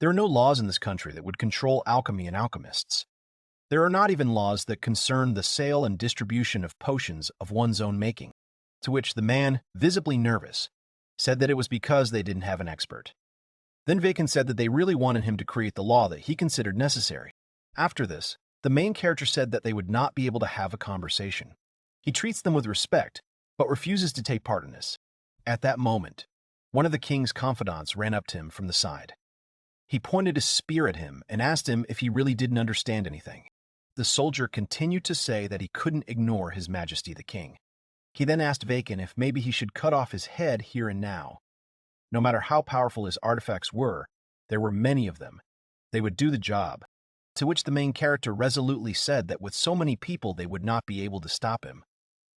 There are no laws in this country that would control alchemy and alchemists. There are not even laws that concern the sale and distribution of potions of one's own making, to which the man, visibly nervous, said that it was because they didn't have an expert. Then Vaiken said that they really wanted him to create the law that he considered necessary. After this, the main character said that they would not be able to have a conversation. He treats them with respect, but refuses to take part in this. At that moment, one of the king's confidants ran up to him from the side. He pointed a spear at him and asked him if he really didn't understand anything. The soldier continued to say that he couldn't ignore His Majesty the King. He then asked Vaiken if maybe he should cut off his head here and now. No matter how powerful his artifacts were, there were many of them. They would do the job. To which the main character resolutely said that with so many people they would not be able to stop him.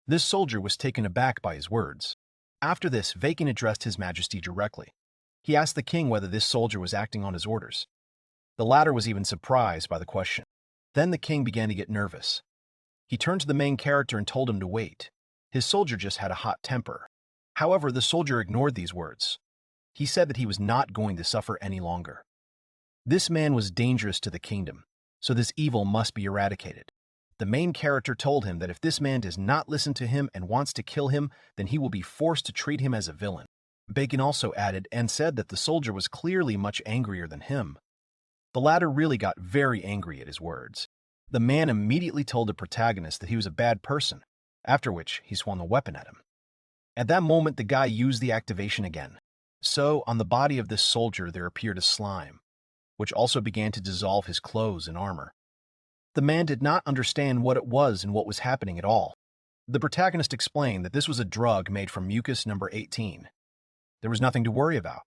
This soldier was taken aback by his words. After this, Vaiken addressed His Majesty directly. He asked the king whether this soldier was acting on his orders. The latter was even surprised by the question. Then the king began to get nervous. He turned to the main character and told him to wait. His soldier just had a hot temper. However, the soldier ignored these words. He said that he was not going to suffer any longer. This man was dangerous to the kingdom, so this evil must be eradicated. The main character told him that if this man does not listen to him and wants to kill him, then he will be forced to treat him as a villain. Bacon also added and said that the soldier was clearly much angrier than him. The latter really got very angry at his words. The man immediately told the protagonist that he was a bad person, after which he swung a weapon at him. At that moment, the guy used the activation again. So, on the body of this soldier there appeared a slime, which also began to dissolve his clothes and armor. The man did not understand what it was and what was happening at all. The protagonist explained that this was a drug made from mucus number 18. There was nothing to worry about.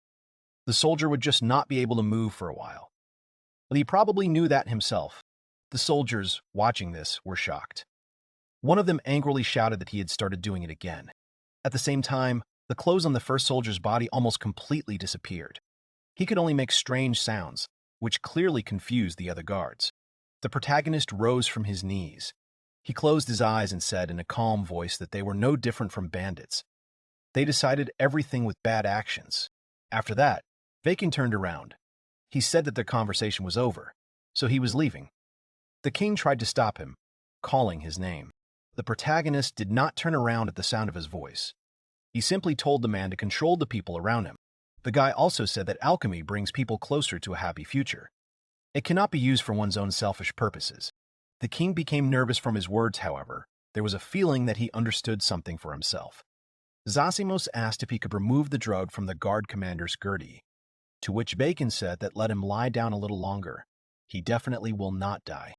The soldier would just not be able to move for a while. But he probably knew that himself. The soldiers, watching this, were shocked. One of them angrily shouted that he had started doing it again. At the same time, the clothes on the first soldier's body almost completely disappeared. He could only make strange sounds, which clearly confused the other guards. The protagonist rose from his knees. He closed his eyes and said in a calm voice that they were no different from bandits. They decided everything with bad actions. After that, Vaiken turned around. He said that their conversation was over, so he was leaving. The king tried to stop him, calling his name. The protagonist did not turn around at the sound of his voice. He simply told the man to control the people around him. The guy also said that alchemy brings people closer to a happy future. It cannot be used for one's own selfish purposes. The king became nervous from his words, however. There was a feeling that he understood something for himself. Zossimos asked if he could remove the drug from the guard commander's girdie, to which Vaiken said that let him lie down a little longer. He definitely will not die.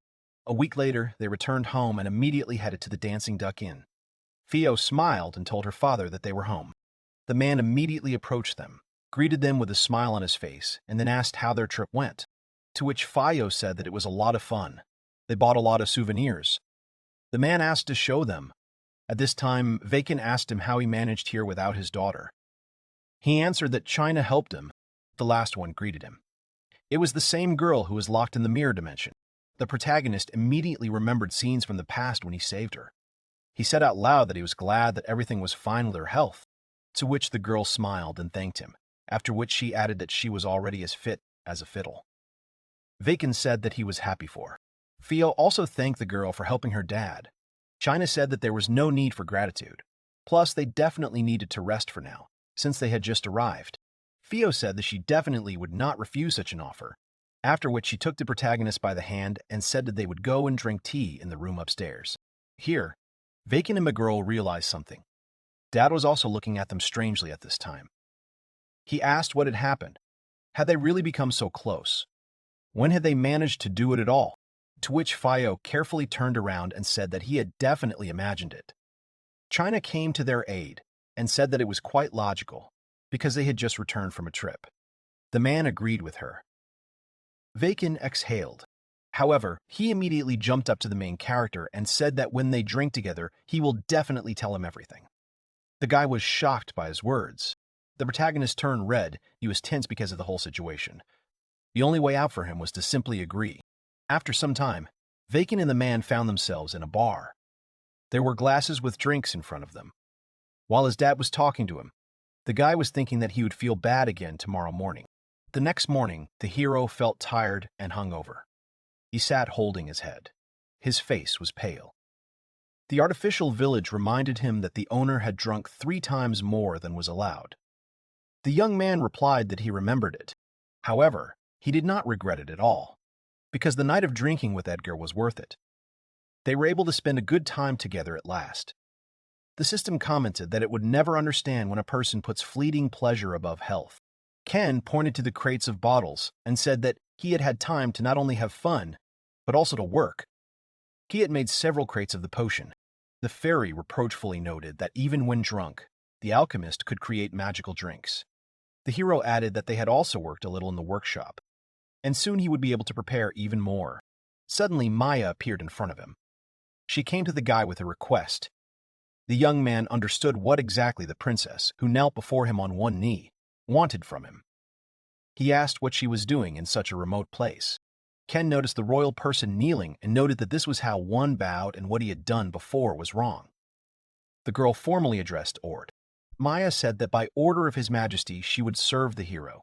A week later, they returned home and immediately headed to the Dancing Duck Inn. Theo smiled and told her father that they were home. The man immediately approached them, greeted them with a smile on his face, and then asked how their trip went, to which Theo said that it was a lot of fun. They bought a lot of souvenirs. The man asked to show them. At this time, Vaiken asked him how he managed here without his daughter. He answered that China helped him. The last one greeted him. It was the same girl who was locked in the mirror dimension. The protagonist immediately remembered scenes from the past when he saved her. He said out loud that he was glad that everything was fine with her health, to which the girl smiled and thanked him, after which she added that she was already as fit as a fiddle. Vaiken said that he was happy for her. Theo also thanked the girl for helping her dad. China said that there was no need for gratitude. Plus, they definitely needed to rest for now, since they had just arrived. Theo said that she definitely would not refuse such an offer, after which she took the protagonist by the hand and said that they would go and drink tea in the room upstairs. Here, Vaiken and the girl realized something. Dad was also looking at them strangely at this time. He asked what had happened. Had they really become so close? When had they managed to do it at all? To which Fio carefully turned around and said that he had definitely imagined it. China came to their aid and said that it was quite logical, because they had just returned from a trip. The man agreed with her. Vaiken exhaled. However, he immediately jumped up to the main character and said that when they drink together, he will definitely tell him everything. The guy was shocked by his words. The protagonist turned red. He was tense because of the whole situation. The only way out for him was to simply agree. After some time, Vaiken and the man found themselves in a bar. There were glasses with drinks in front of them. While his dad was talking to him, the guy was thinking that he would feel bad again tomorrow morning. The next morning, the hero felt tired and hungover. He sat holding his head. His face was pale. The artificial village reminded him that the owner had drunk 3 times more than was allowed. The young man replied that he remembered it. However, he did not regret it at all, because the night of drinking with Edgar was worth it. They were able to spend a good time together at last. The system commented that it would never understand when a person puts fleeting pleasure above health. Ken pointed to the crates of bottles and said that he had had time to not only have fun, but also to work. He had made several crates of the potion. The fairy reproachfully noted that even when drunk, the alchemist could create magical drinks. The hero added that they had also worked a little in the workshop, and soon he would be able to prepare even more. Suddenly, Maya appeared in front of him. She came to the guy with a request. The young man understood what exactly the princess, who knelt before him on one knee, wanted from him. He asked what she was doing in such a remote place. Ken noticed the royal person kneeling and noted that this was how one bowed and what he had done before was wrong. The girl formally addressed Ord. Maya said that by order of His Majesty she would serve the hero.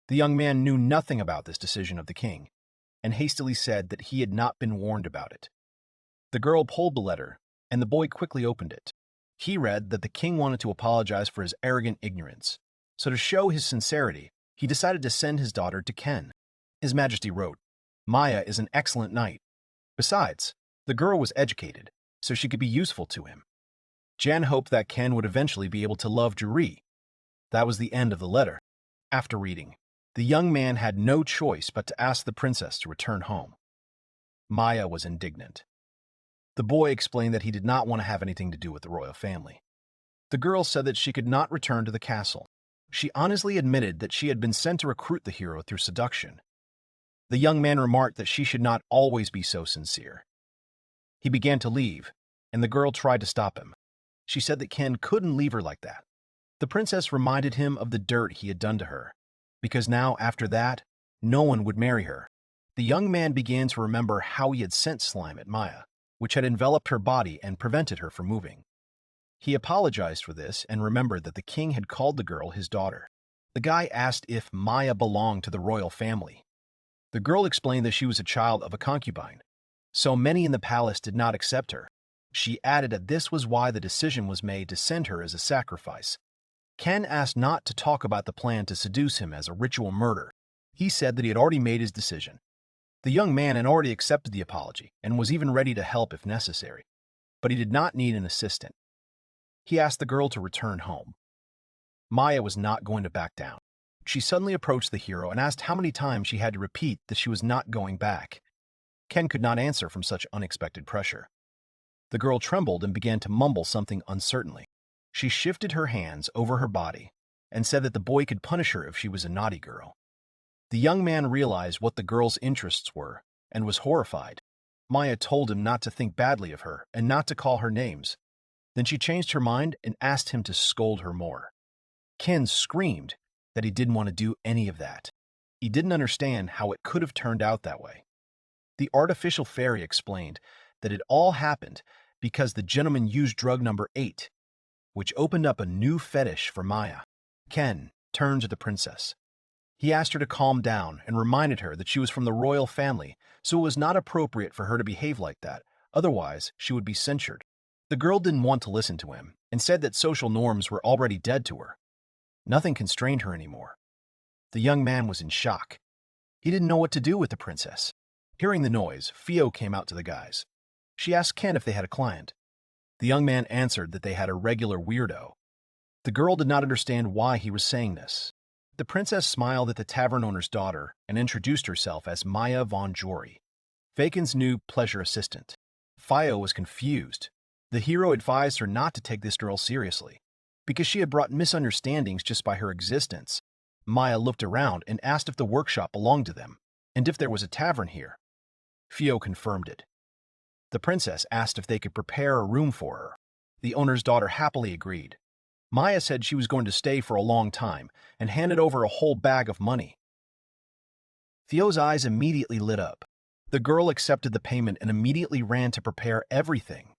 The young man knew nothing about this decision of the king, and hastily said that he had not been warned about it. The girl pulled the letter, and the boy quickly opened it. He read that the king wanted to apologize for his arrogant ignorance, so to show his sincerity, he decided to send his daughter to Ken. His Majesty wrote, "Maya is an excellent knight. Besides, the girl was educated, so she could be useful to him." Jan hoped that Ken would eventually be able to love Juri. That was the end of the letter. After reading, the young man had no choice but to ask the princess to return home. Maya was indignant. The boy explained that he did not want to have anything to do with the royal family. The girl said that she could not return to the castle. She honestly admitted that she had been sent to recruit the hero through seduction. The young man remarked that she should not always be so sincere. He began to leave, and the girl tried to stop him. She said that Ken couldn't leave her like that. The princess reminded him of the dirt he had done to her, because now, after that, no one would marry her. The young man began to remember how he had sent slime at Maya, which had enveloped her body and prevented her from moving. He apologized for this and remembered that the king had called the girl his daughter. The guy asked if Maya belonged to the royal family. The girl explained that she was a child of a concubine, so many in the palace did not accept her. She added that this was why the decision was made to send her as a sacrifice. Ken asked not to talk about the plan to seduce him as a ritual murder. He said that he had already made his decision. The young man had already accepted the apology and was even ready to help if necessary, but he did not need an assistant. He asked the girl to return home. Maya was not going to back down. She suddenly approached the hero and asked how many times she had to repeat that she was not going back. Ken could not answer from such unexpected pressure. The girl trembled and began to mumble something uncertainly. She shifted her hands over her body and said that the boy could punish her if she was a naughty girl. The young man realized what the girl's interests were and was horrified. Maya told him not to think badly of her and not to call her names. Then she changed her mind and asked him to scold her more. Ken screamed that he didn't want to do any of that. He didn't understand how it could have turned out that way. The artificial fairy explained that it all happened because the gentleman used drug number 8, which opened up a new fetish for Maya. Ken turned to the princess. He asked her to calm down and reminded her that she was from the royal family, so it was not appropriate for her to behave like that, otherwise she would be censured. The girl didn't want to listen to him and said that social norms were already dead to her. Nothing constrained her anymore. The young man was in shock. He didn't know what to do with the princess. Hearing the noise, Fio came out to the guys. She asked Ken if they had a client. The young man answered that they had a regular weirdo. The girl did not understand why he was saying this. The princess smiled at the tavern owner's daughter and introduced herself as Maya von Jory, Vaiken's new pleasure assistant. Fio was confused. The hero advised her not to take this girl seriously, because she had brought misunderstandings just by her existence. Maya looked around and asked if the workshop belonged to them, and if there was a tavern here. Fio confirmed it. The princess asked if they could prepare a room for her. The owner's daughter happily agreed. Maya said she was going to stay for a long time and handed over a whole bag of money. Fio's eyes immediately lit up. The girl accepted the payment and immediately ran to prepare everything,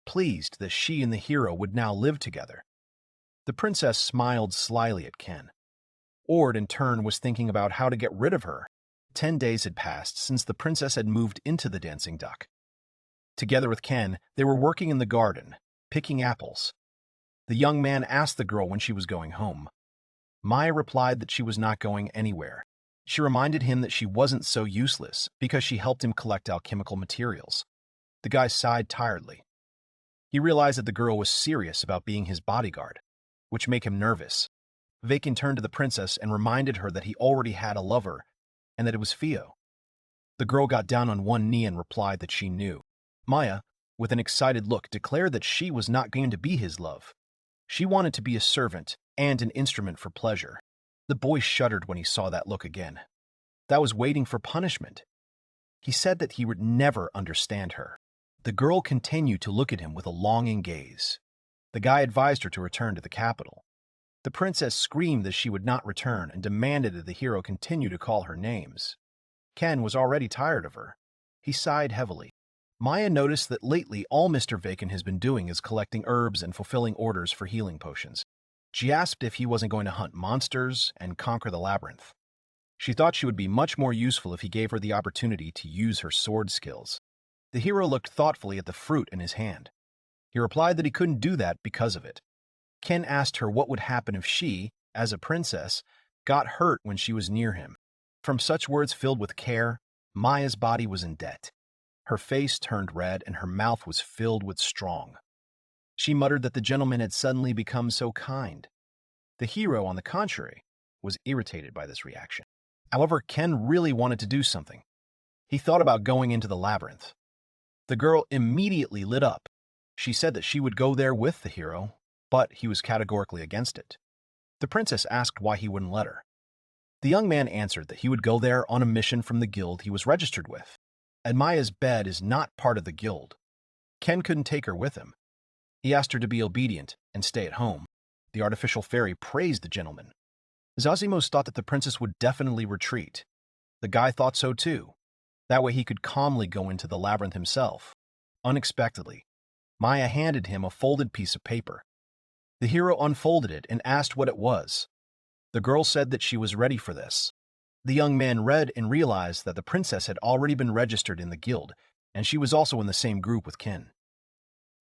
pleased that she and the hero would now live together. The princess smiled slyly at Ken. Ord, in turn, was thinking about how to get rid of her. 10 days had passed since the princess had moved into the dancing duck. Together with Ken, they were working in the garden, picking apples. The young man asked the girl when she was going home. Maya replied that she was not going anywhere. She reminded him that she wasn't so useless because she helped him collect alchemical materials. The guy sighed tiredly. He realized that the girl was serious about being his bodyguard, which made him nervous. Vaiken turned to the princess and reminded her that he already had a lover and that it was Fio. The girl got down on one knee and replied that she knew. Maya, with an excited look, declared that she was not going to be his love. She wanted to be a servant and an instrument for pleasure. The boy shuddered when he saw that look again. That was waiting for punishment. He said that he would never understand her. The girl continued to look at him with a longing gaze. The guy advised her to return to the capital. The princess screamed that she would not return and demanded that the hero continue to call her names. Ken was already tired of her. He sighed heavily. Maya noticed that lately all Mr. Vaiken has been doing is collecting herbs and fulfilling orders for healing potions. She asked if he wasn't going to hunt monsters and conquer the labyrinth. She thought she would be much more useful if he gave her the opportunity to use her sword skills. The hero looked thoughtfully at the fruit in his hand. He replied that he couldn't do that because of it. Ken asked her what would happen if she, as a princess, got hurt when she was near him. From such words filled with care, Maya's body was in debt. Her face turned red and her mouth was filled with strong. She muttered that the gentleman had suddenly become so kind. The hero, on the contrary, was irritated by this reaction. However, Ken really wanted to do something. He thought about going into the labyrinth. The girl immediately lit up. She said that she would go there with the hero, but he was categorically against it. The princess asked why he wouldn't let her. The young man answered that he would go there on a mission from the guild he was registered with, and Maya's bed is not part of the guild. Ken couldn't take her with him. He asked her to be obedient and stay at home. The artificial fairy praised the gentleman. Zazimos thought that the princess would definitely retreat. The guy thought so too. That way he could calmly go into the labyrinth himself. Unexpectedly, Maya handed him a folded piece of paper. The hero unfolded it and asked what it was. The girl said that she was ready for this. The young man read and realized that the princess had already been registered in the guild, and she was also in the same group with Ken.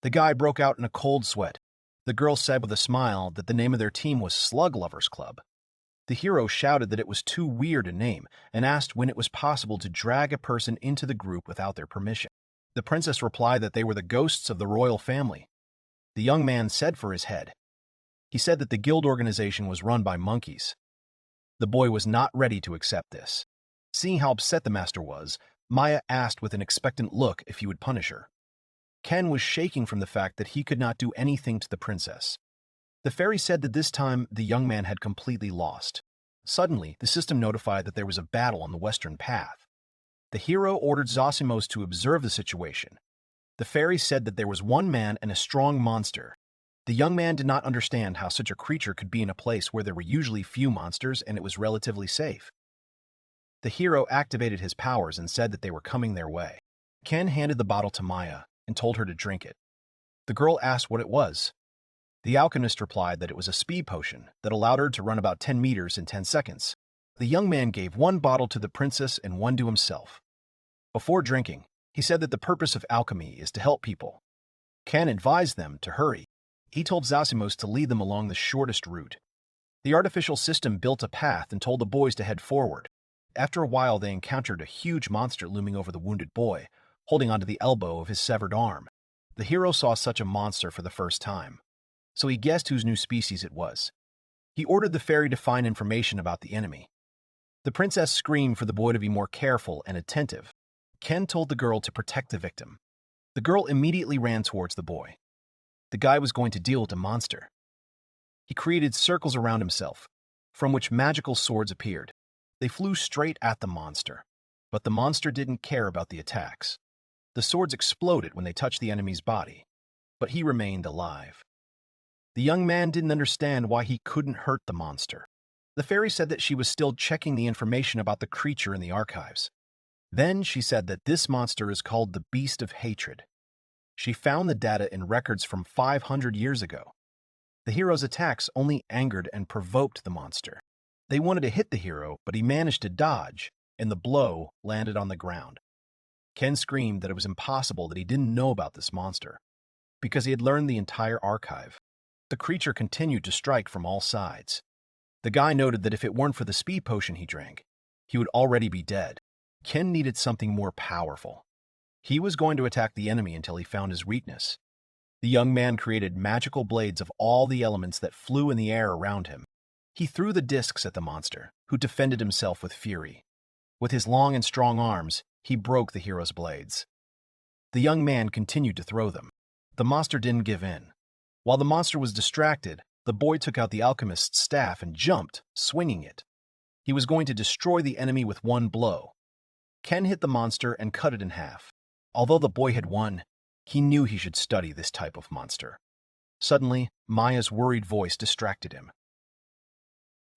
The guy broke out in a cold sweat. The girl said with a smile that the name of their team was Slug Lovers Club. The hero shouted that it was too weird a name and asked when it was possible to drag a person into the group without their permission. The princess replied that they were the ghosts of the royal family. The young man said for his head. He said that the guild organization was run by monkeys. The boy was not ready to accept this. Seeing how upset the master was, Maya asked with an expectant look if he would punish her. Ken was shaking from the fact that he could not do anything to the princess. The fairy said that this time the young man had completely lost. Suddenly, the system notified that there was a battle on the western path. The hero ordered Zosimos to observe the situation. The fairy said that there was one man and a strong monster. The young man did not understand how such a creature could be in a place where there were usually few monsters and it was relatively safe. The hero activated his powers and said that they were coming their way. Ken handed the bottle to Maya and told her to drink it. The girl asked what it was. The alchemist replied that it was a speed potion that allowed her to run about 10 meters in 10 seconds. The young man gave one bottle to the princess and one to himself. Before drinking, he said that the purpose of alchemy is to help people. Ken advised them to hurry. He told Zosimos to lead them along the shortest route. The artificial system built a path and told the boys to head forward. After a while, they encountered a huge monster looming over the wounded boy, holding onto the elbow of his severed arm. The hero saw such a monster for the first time, so he guessed whose new species it was. He ordered the fairy to find information about the enemy. The princess screamed for the boy to be more careful and attentive. Ken told the girl to protect the victim. The girl immediately ran towards the boy. The guy was going to deal with the monster. He created circles around himself, from which magical swords appeared. They flew straight at the monster, but the monster didn't care about the attacks. The swords exploded when they touched the enemy's body, but he remained alive. The young man didn't understand why he couldn't hurt the monster. The fairy said that she was still checking the information about the creature in the archives. Then she said that this monster is called the Beast of Hatred. She found the data in records from 500 years ago. The hero's attacks only angered and provoked the monster. They wanted to hit the hero, but he managed to dodge, and the blow landed on the ground. Ken screamed that it was impossible that he didn't know about this monster, because he had learned the entire archive. The creature continued to strike from all sides. The guy noted that if it weren't for the speed potion he drank, he would already be dead. Ken needed something more powerful. He was going to attack the enemy until he found his weakness. The young man created magical blades of all the elements that flew in the air around him. He threw the discs at the monster, who defended himself with fury. With his long and strong arms, he broke the hero's blades. The young man continued to throw them. The monster didn't give in. While the monster was distracted, the boy took out the alchemist's staff and jumped, swinging it. He was going to destroy the enemy with one blow. Ken hit the monster and cut it in half. Although the boy had won, he knew he should study this type of monster. Suddenly, Maya's worried voice distracted him.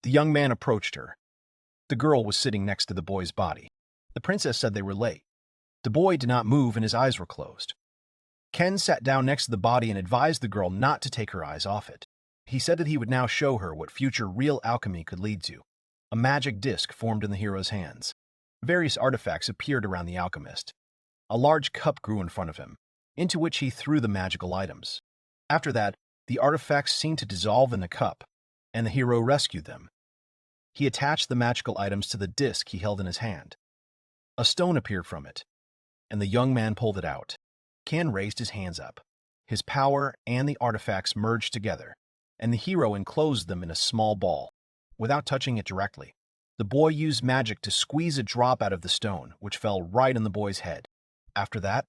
The young man approached her. The girl was sitting next to the boy's body. The princess said they were late. The boy did not move and his eyes were closed. Ken sat down next to the body and advised the girl not to take her eyes off it. He said that he would now show her what future real alchemy could lead to. A magic disc formed in the hero's hands. Various artifacts appeared around the alchemist. A large cup grew in front of him, into which he threw the magical items. After that, the artifacts seemed to dissolve in the cup, and the hero rescued them. He attached the magical items to the disc he held in his hand. A stone appeared from it, and the young man pulled it out. Ken raised his hands up. His power and the artifacts merged together, and the hero enclosed them in a small ball, without touching it directly. The boy used magic to squeeze a drop out of the stone, which fell right on the boy's head. After that,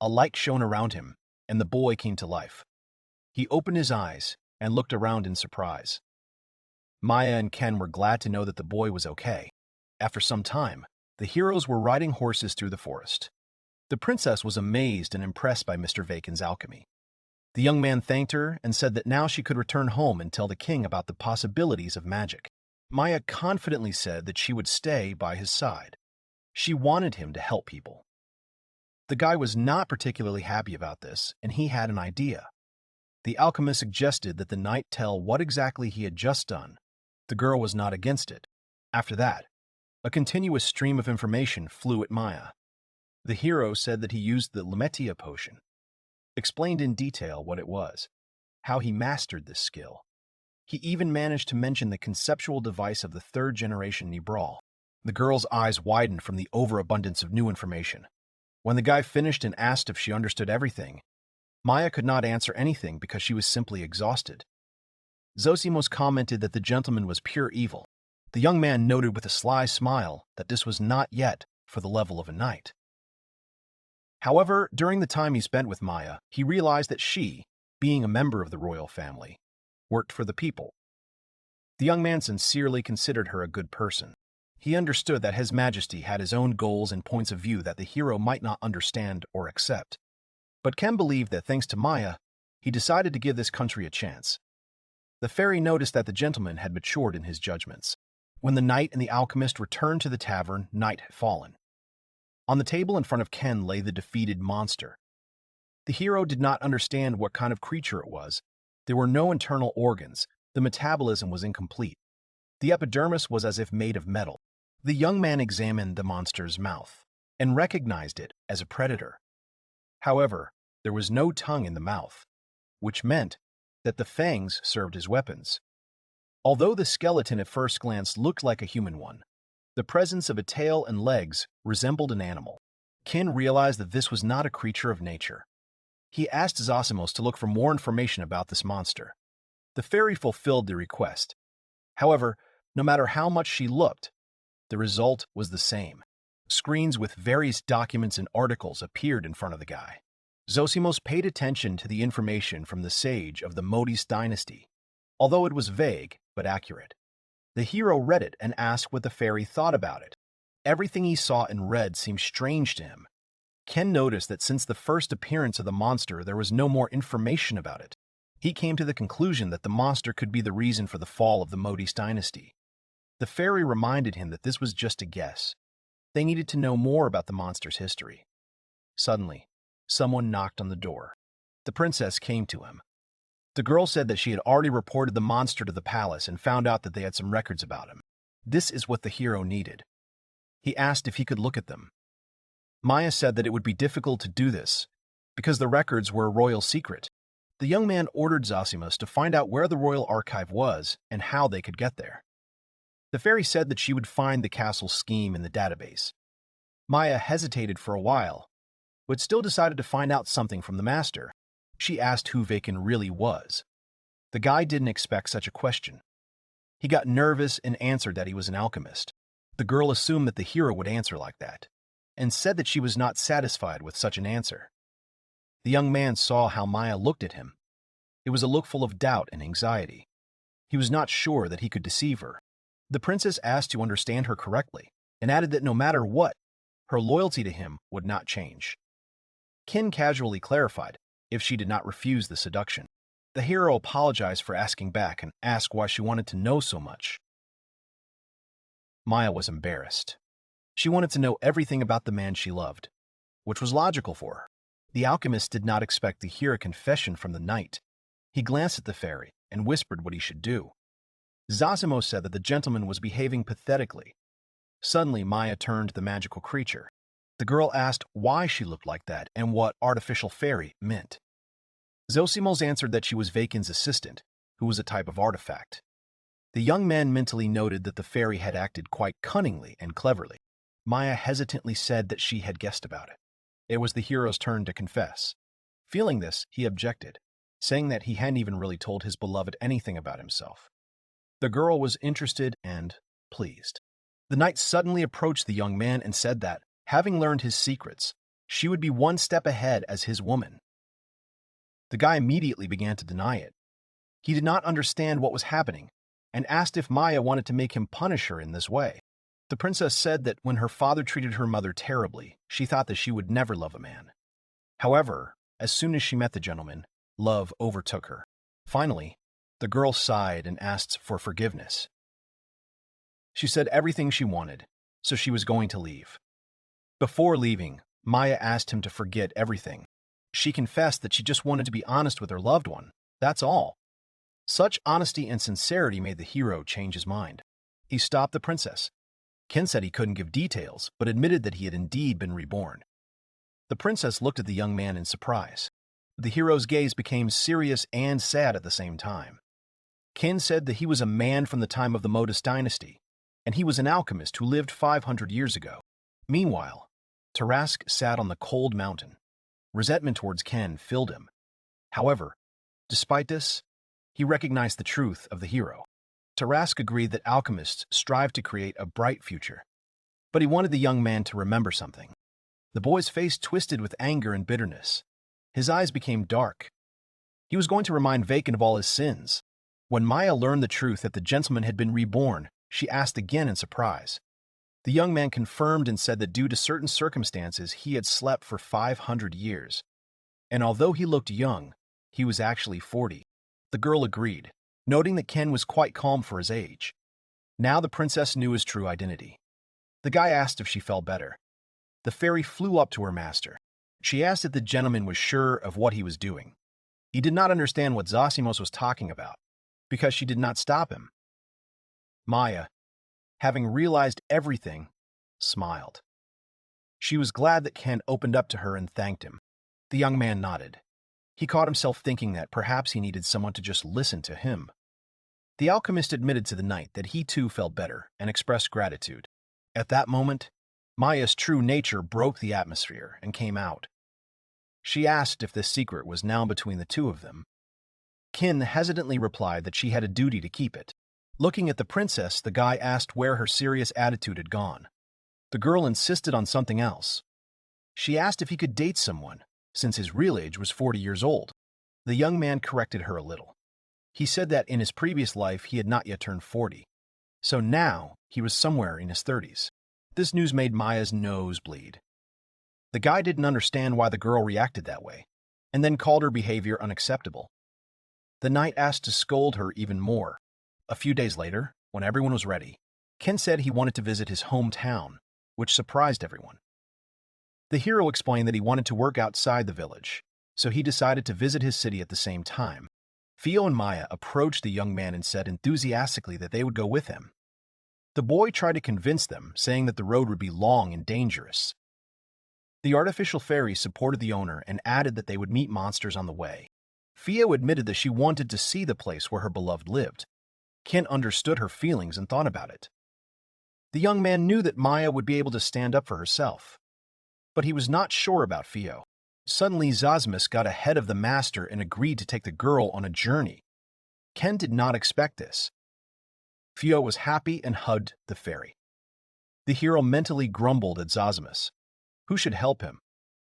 a light shone around him, and the boy came to life. He opened his eyes and looked around in surprise. Maya and Ken were glad to know that the boy was okay. After some time, the heroes were riding horses through the forest. The princess was amazed and impressed by Mr. Vaiken's alchemy. The young man thanked her and said that now she could return home and tell the king about the possibilities of magic. Maya confidently said that she would stay by his side. She wanted him to help people. The guy was not particularly happy about this, and he had an idea. The alchemist suggested that the knight tell what exactly he had just done. The girl was not against it. After that, a continuous stream of information flew at Maya. The hero said that he used the Lemetia potion, explained in detail what it was, how he mastered this skill. He even managed to mention the conceptual device of the third-generation Nibral. The girl's eyes widened from the overabundance of new information. When the guy finished and asked if she understood everything, Maya could not answer anything because she was simply exhausted. Zosimos commented that the gentleman was pure evil. The young man noted with a sly smile that this was not yet for the level of a knight. However, during the time he spent with Maya, he realized that she, being a member of the royal family, worked for the people. The young man sincerely considered her a good person. He understood that His Majesty had his own goals and points of view that the hero might not understand or accept. But Ken believed that thanks to Maya, he decided to give this country a chance. The fairy noticed that the gentleman had matured in his judgments. When the knight and the alchemist returned to the tavern, night had fallen. On the table in front of Ken lay the defeated monster. The hero did not understand what kind of creature it was. There were no internal organs. The metabolism was incomplete. The epidermis was as if made of metal. The young man examined the monster's mouth and recognized it as a predator. However, there was no tongue in the mouth, which meant that the fangs served as weapons. Although the skeleton at first glance looked like a human one, The presence of a tail and legs resembled an animal. Ken realized that this was not a creature of nature. He asked Zosimos to look for more information about this monster. The fairy fulfilled the request. However, no matter how much she looked, the result was the same. Screens with various documents and articles appeared in front of the guy. Zosimos paid attention to the information from the sage of the Modus dynasty, although it was vague but accurate. The hero read it and asked what the fairy thought about it. Everything he saw and read seemed strange to him. Ken noticed that since the first appearance of the monster, there was no more information about it. He came to the conclusion that the monster could be the reason for the fall of the Modus dynasty. The fairy reminded him that this was just a guess. They needed to know more about the monster's history. Suddenly, someone knocked on the door. The princess came to him. The girl said that she had already reported the monster to the palace and found out that they had some records about him. This is what the hero needed. He asked if he could look at them. Maya said that it would be difficult to do this, because the records were a royal secret. The young man ordered Zosimos to find out where the royal archive was and how they could get there. The fairy said that she would find the castle scheme in the database. Maya hesitated for a while, but still decided to find out something from the master. She asked who Vaiken really was. The guy didn't expect such a question. He got nervous and answered that he was an alchemist. The girl assumed that the hero would answer like that, and said that she was not satisfied with such an answer. The young man saw how Maya looked at him. It was a look full of doubt and anxiety. He was not sure that he could deceive her. The princess asked to understand her correctly, and added that no matter what, her loyalty to him would not change. Ken casually clarified if she did not refuse the seduction. The hero apologized for asking back and asked why she wanted to know so much. Maya was embarrassed. She wanted to know everything about the man she loved, which was logical for her. The alchemist did not expect to hear a confession from the knight. He glanced at the fairy and whispered what he should do. Zosimos said that the gentleman was behaving pathetically. Suddenly, Maya turned to the magical creature. The girl asked why she looked like that and what artificial fairy meant. Zosimos answered that she was Vaiken's assistant, who was a type of artifact. The young man mentally noted that the fairy had acted quite cunningly and cleverly. Maya hesitantly said that she had guessed about it. It was the hero's turn to confess. Feeling this, he objected, saying that he hadn't even really told his beloved anything about himself. The girl was interested and pleased. The knight suddenly approached the young man and said that, having learned his secrets, she would be one step ahead as his woman. The guy immediately began to deny it. He did not understand what was happening and asked if Maya wanted to make him punish her in this way. The princess said that when her father treated her mother terribly, she thought that she would never love a man. However, as soon as she met the gentleman, love overtook her. Finally, the girl sighed and asked for forgiveness. She said everything she wanted, so she was going to leave. Before leaving, Maya asked him to forget everything. She confessed that she just wanted to be honest with her loved one. That's all. Such honesty and sincerity made the hero change his mind. He stopped the princess. Ken said he couldn't give details, but admitted that he had indeed been reborn. The princess looked at the young man in surprise. The hero's gaze became serious and sad at the same time. Ken said that he was a man from the time of the Modus dynasty, and he was an alchemist who lived 500 years ago. Meanwhile, Tarask sat on the cold mountain. Resentment towards Ken filled him. However, despite this, he recognized the truth of the hero. Tarask agreed that alchemists strive to create a bright future, but he wanted the young man to remember something. The boy's face twisted with anger and bitterness. His eyes became dark. He was going to remind Vaiken of all his sins. When Maya learned the truth that the gentleman had been reborn, she asked again in surprise. The young man confirmed and said that due to certain circumstances, he had slept for 500 years. And although he looked young, he was actually 40. The girl agreed, noting that Ken was quite calm for his age. Now the princess knew his true identity. The guy asked if she felt better. The fairy flew up to her master. She asked if the gentleman was sure of what he was doing. He did not understand what Zosimos was talking about, because she did not stop him. Maya, having realized everything, smiled. She was glad that Ken opened up to her and thanked him. The young man nodded. He caught himself thinking that perhaps he needed someone to just listen to him. The alchemist admitted to the knight that he too felt better and expressed gratitude. At that moment, Maya's true nature broke the atmosphere and came out. She asked if this secret was now between the two of them. Kin hesitantly replied that she had a duty to keep it. Looking at the princess, the guy asked where her serious attitude had gone. The girl insisted on something else. She asked if he could date someone, since his real age was 40 years old. The young man corrected her a little. He said that in his previous life he had not yet turned 40, so now he was somewhere in his 30s. This news made Maya's nose bleed. The guy didn't understand why the girl reacted that way, and then called her behavior unacceptable. The knight asked to scold her even more. A few days later, when everyone was ready, Ken said he wanted to visit his hometown, which surprised everyone. The hero explained that he wanted to work outside the village, so he decided to visit his city at the same time. Theo and Maya approached the young man and said enthusiastically that they would go with him. The boy tried to convince them, saying that the road would be long and dangerous. The artificial fairy supported the owner and added that they would meet monsters on the way. Theo admitted that she wanted to see the place where her beloved lived. Ken understood her feelings and thought about it. The young man knew that Maya would be able to stand up for herself, but he was not sure about Theo. Suddenly, Zosimus got ahead of the master and agreed to take the girl on a journey. Ken did not expect this. Theo was happy and hugged the fairy. The hero mentally grumbled at Zosimus, who should help him,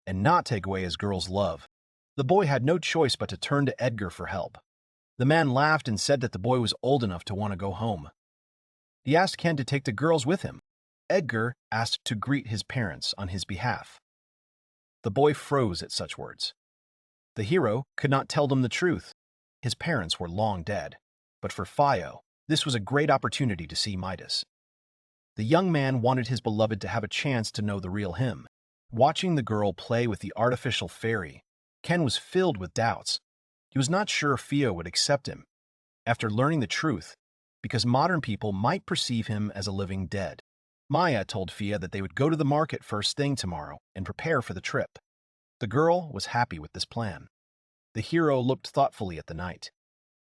and not take away his girl's love. The boy had no choice but to turn to Edgar for help. The man laughed and said that the boy was old enough to want to go home. He asked Ken to take the girls with him. Edgar asked to greet his parents on his behalf. The boy froze at such words. The hero could not tell them the truth. His parents were long dead, but for Theo, this was a great opportunity to see Modus. The young man wanted his beloved to have a chance to know the real him. Watching the girl play with the artificial fairy, Ken was filled with doubts. He was not sure Theo would accept him, after learning the truth, because modern people might perceive him as a living dead. Maya told Fia that they would go to the market first thing tomorrow and prepare for the trip. The girl was happy with this plan. The hero looked thoughtfully at the knight.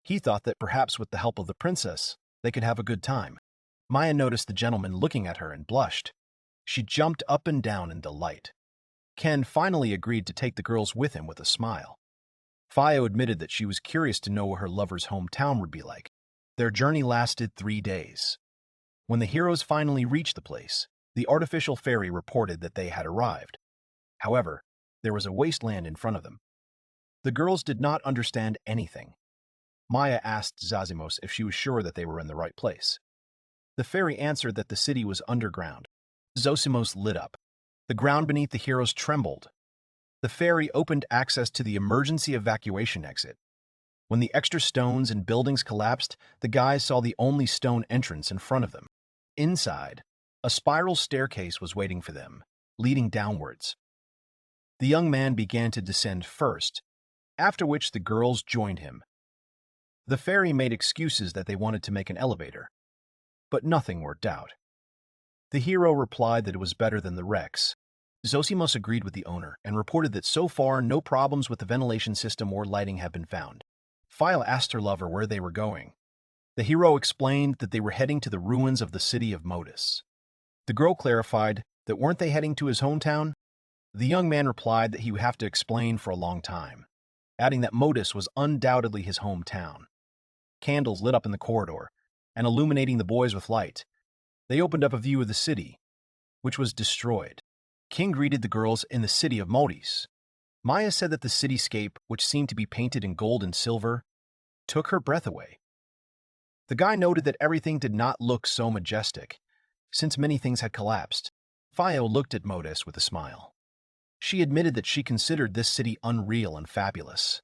He thought that perhaps with the help of the princess, they could have a good time. Maya noticed the gentleman looking at her and blushed. She jumped up and down in delight. Ken finally agreed to take the girls with him with a smile. Theo admitted that she was curious to know what her lover's hometown would be like. Their journey lasted 3 days. When the heroes finally reached the place, the artificial fairy reported that they had arrived. However, there was a wasteland in front of them. The girls did not understand anything. Maya asked Zosimus if she was sure that they were in the right place. The fairy answered that the city was underground. Zosimus lit up. The ground beneath the heroes trembled. The fairy opened access to the emergency evacuation exit. When the extra stones and buildings collapsed, the guys saw the only stone entrance in front of them. Inside, a spiral staircase was waiting for them, leading downwards. The young man began to descend first, after which the girls joined him. The fairy made excuses that they wanted to make an elevator, but nothing worked out. The hero replied that it was better than the Rex. Zosimus agreed with the owner and reported that so far no problems with the ventilation system or lighting have been found. Phila asked her lover where they were going. The hero explained that they were heading to the ruins of the city of Modus. The girl clarified that weren't they heading to his hometown? The young man replied that he would have to explain for a long time, adding that Modus was undoubtedly his hometown. Candles lit up in the corridor, and illuminating the boys with light. They opened up a view of the city, which was destroyed. King greeted the girls in the city of Modus. Maya said that the cityscape, which seemed to be painted in gold and silver, took her breath away. The guy noted that everything did not look so majestic, since many things had collapsed. Theo looked at Modus with a smile. She admitted that she considered this city unreal and fabulous.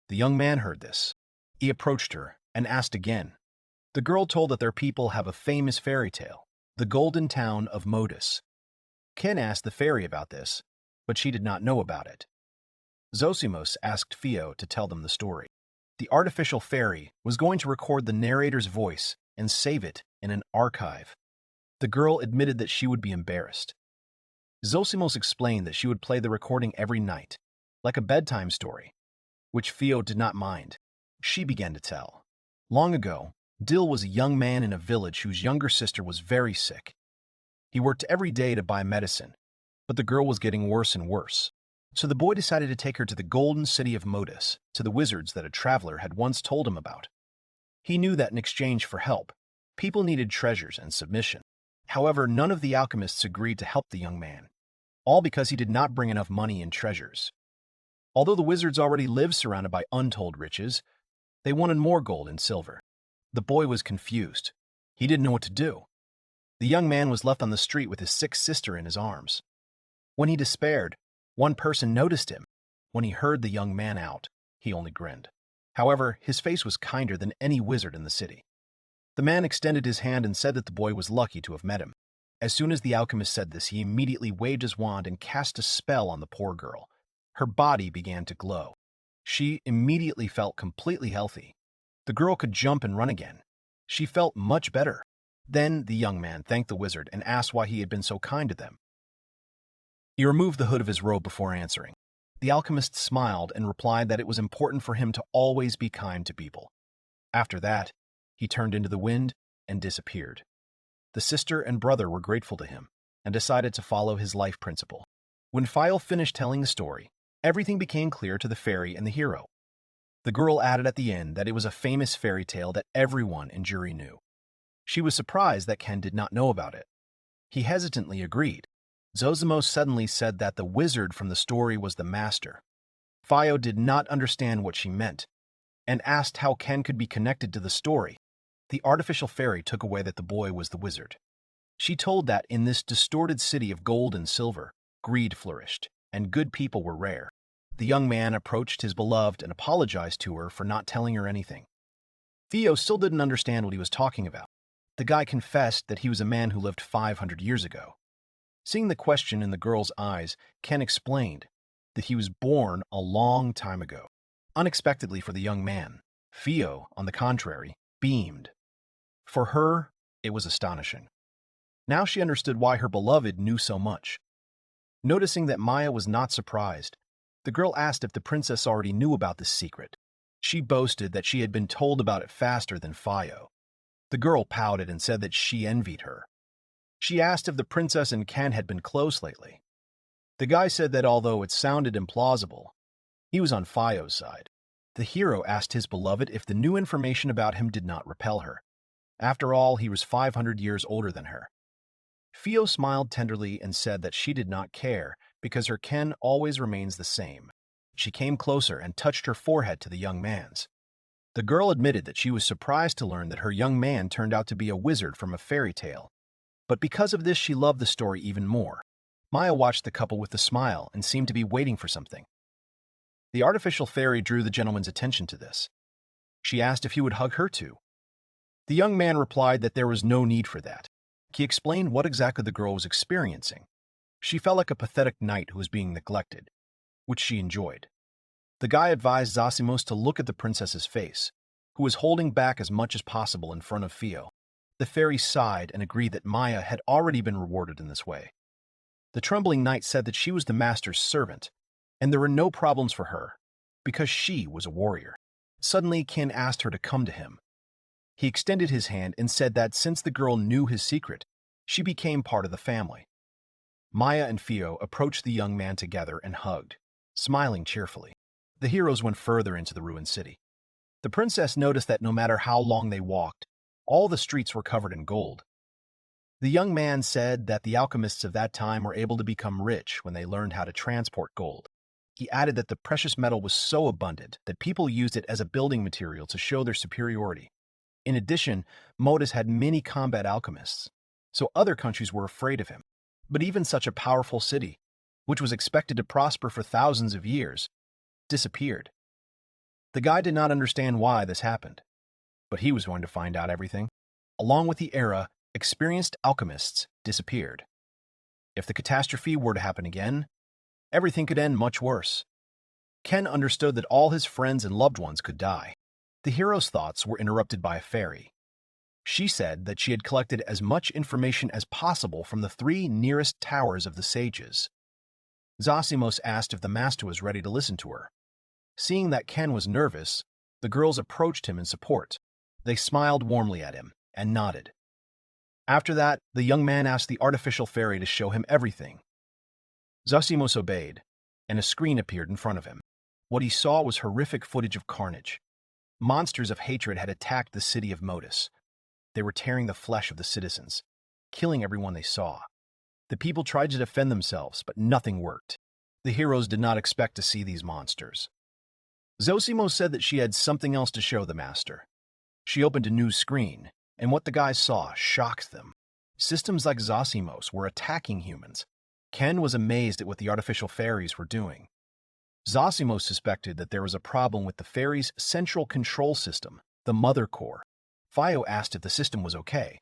The young man heard this. He approached her and asked again. The girl told that their people have a famous fairy tale, the golden town of Modus. Ken asked the fairy about this, but she did not know about it. Zosimus asked Theo to tell them the story. The artificial fairy was going to record the narrator's voice and save it in an archive. The girl admitted that she would be embarrassed. Zosimus explained that she would play the recording every night, like a bedtime story, which Theo did not mind. She began to tell. Long ago, Dill was a young man in a village whose younger sister was very sick. He worked every day to buy medicine, but the girl was getting worse and worse. So the boy decided to take her to the golden city of Modus, to the wizards that a traveler had once told him about. He knew that in exchange for help, people needed treasures and submission. However, none of the alchemists agreed to help the young man, all because he did not bring enough money and treasures. Although the wizards already lived surrounded by untold riches, they wanted more gold and silver. The boy was confused. He didn't know what to do. The young man was left on the street with his sick sister in his arms. When he despaired, one person noticed him. When he heard the young man out, he only grinned. However, his face was kinder than any wizard in the city. The man extended his hand and said that the boy was lucky to have met him. As soon as the alchemist said this, he immediately waved his wand and cast a spell on the poor girl. Her body began to glow. She immediately felt completely healthy. The girl could jump and run again. She felt much better. Then the young man thanked the wizard and asked why he had been so kind to them. He removed the hood of his robe before answering. The alchemist smiled and replied that it was important for him to always be kind to people. After that, he turned into the wind and disappeared. The sister and brother were grateful to him and decided to follow his life principle. When Phile finished telling the story, everything became clear to the fairy and the hero. The girl added at the end that it was a famous fairy tale that everyone in jury knew. She was surprised that Ken did not know about it. He hesitantly agreed. Zosimo suddenly said that the wizard from the story was the master. Phile did not understand what she meant and asked how Ken could be connected to the story. The artificial fairy took away that the boy was the wizard. She told that in this distorted city of gold and silver, greed flourished, and good people were rare. The young man approached his beloved and apologized to her for not telling her anything. Theo still didn't understand what he was talking about. The guy confessed that he was a man who lived 500 years ago. Seeing the question in the girl's eyes, Ken explained that he was born a long time ago. Unexpectedly for the young man, Theo, on the contrary, beamed. For her, it was astonishing. Now she understood why her beloved knew so much. Noticing that Maya was not surprised, the girl asked if the princess already knew about this secret. She boasted that she had been told about it faster than Phio. The girl pouted and said that she envied her. She asked if the princess and Ken had been close lately. The guy said that although it sounded implausible, he was on Phio's side. The hero asked his beloved if the new information about him did not repel her. After all, he was 500 years older than her. Phio smiled tenderly and said that she did not care because her Ken always remains the same. She came closer and touched her forehead to the young man's. The girl admitted that she was surprised to learn that her young man turned out to be a wizard from a fairy tale. But because of this, she loved the story even more. Maya watched the couple with a smile and seemed to be waiting for something. The artificial fairy drew the gentleman's attention to this. She asked if he would hug her too. The young man replied that there was no need for that. He explained what exactly the girl was experiencing. She felt like a pathetic knight who was being neglected, which she enjoyed. The guy advised Zosimos to look at the princess's face, who was holding back as much as possible in front of Phio. The fairy sighed and agreed that Maya had already been rewarded in this way. The trembling knight said that she was the master's servant, and there were no problems for her, because she was a warrior. Suddenly, Ken asked her to come to him. He extended his hand and said that since the girl knew his secret, she became part of the family. Maya and Phio approached the young man together and hugged, smiling cheerfully. The heroes went further into the ruined city. The princess noticed that no matter how long they walked, all the streets were covered in gold. The young man said that the alchemists of that time were able to become rich when they learned how to transport gold. He added that the precious metal was so abundant that people used it as a building material to show their superiority. In addition, Modus had many combat alchemists, so other countries were afraid of him. But even such a powerful city, which was expected to prosper for thousands of years, disappeared. The guy did not understand why this happened, but he was going to find out everything. Along with the era, experienced alchemists disappeared. If the catastrophe were to happen again, everything could end much worse. Ken understood that all his friends and loved ones could die. The hero's thoughts were interrupted by a fairy. She said that she had collected as much information as possible from the 3 nearest towers of the sages. Zosimos asked if the master was ready to listen to her. Seeing that Ken was nervous, the girls approached him in support. They smiled warmly at him and nodded. After that, the young man asked the artificial fairy to show him everything. Zosimos obeyed, and a screen appeared in front of him. What he saw was horrific footage of carnage. Monsters of hatred had attacked the city of Modus. They were tearing the flesh of the citizens, killing everyone they saw. The people tried to defend themselves, but nothing worked. The heroes did not expect to see these monsters. Zosimo said that she had something else to show the master. She opened a new screen, and what the guys saw shocked them. Systems like Zosimos were attacking humans. Ken was amazed at what the artificial fairies were doing. Zosimos suspected that there was a problem with the fairies' central control system, the mother core. Fio asked if the system was okay,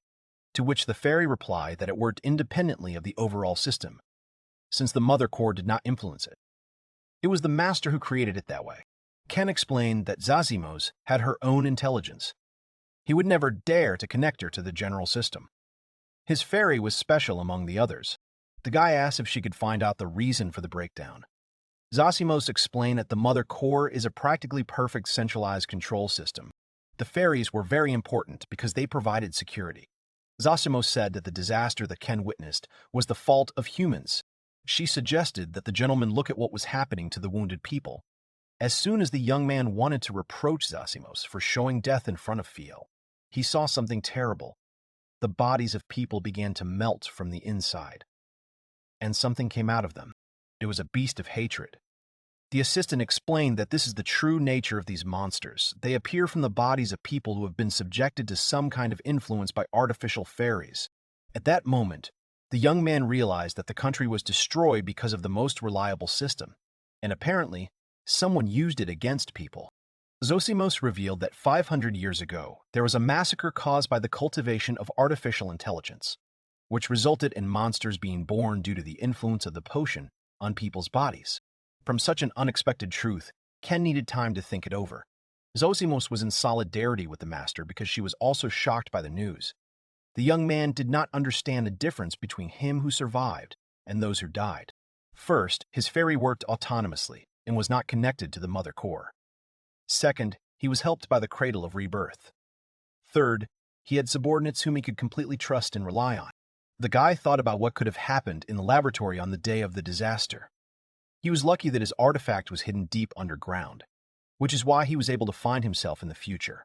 to which the fairy replied that it worked independently of the overall system, since the mother core did not influence it. It was the master who created it that way. Ken explained that Zosimos had her own intelligence. He would never dare to connect her to the general system. His fairy was special among the others. The guy asked if she could find out the reason for the breakdown. Zosimos explained that the mother core is a practically perfect centralized control system. The fairies were very important because they provided security. Zosimos said that the disaster that Ken witnessed was the fault of humans. She suggested that the gentleman look at what was happening to the wounded people. As soon as the young man wanted to reproach Zosimos for showing death in front of Fio, he saw something terrible. The bodies of people began to melt from the inside, and something came out of them. It was a beast of hatred. The assistant explained that this is the true nature of these monsters. They appear from the bodies of people who have been subjected to some kind of influence by artificial fairies. At that moment, the young man realized that the country was destroyed because of the most reliable system, and apparently, someone used it against people. Zosimos revealed that 500 years ago, there was a massacre caused by the cultivation of artificial intelligence, which resulted in monsters being born due to the influence of the potion on people's bodies. From such an unexpected truth, Ken needed time to think it over. Zosimos was in solidarity with the master because she was also shocked by the news. The young man did not understand the difference between him who survived and those who died. First, his fairy worked autonomously and was not connected to the mother core. Second, he was helped by the cradle of rebirth. Third, he had subordinates whom he could completely trust and rely on. The guy thought about what could have happened in the laboratory on the day of the disaster. He was lucky that his artifact was hidden deep underground, which is why he was able to find himself in the future.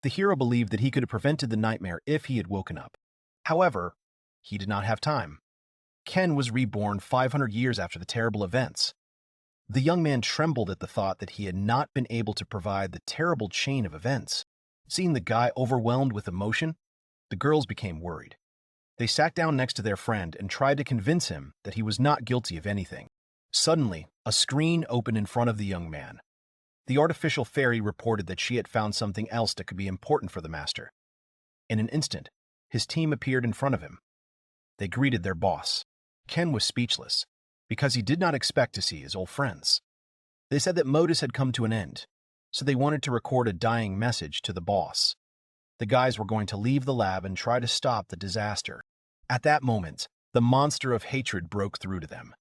The hero believed that he could have prevented the nightmare if he had woken up. However, he did not have time. Ken was reborn 500 years after the terrible events. The young man trembled at the thought that he had not been able to provide the terrible chain of events. Seeing the guy overwhelmed with emotion, the girls became worried. They sat down next to their friend and tried to convince him that he was not guilty of anything. Suddenly, a screen opened in front of the young man. The artificial fairy reported that she had found something else that could be important for the master. In an instant, his team appeared in front of him. They greeted their boss. Ken was speechless, because he did not expect to see his old friends. They said that Modus had come to an end, so they wanted to record a dying message to the boss. The guys were going to leave the lab and try to stop the disaster. At that moment, the monster of hatred broke through to them.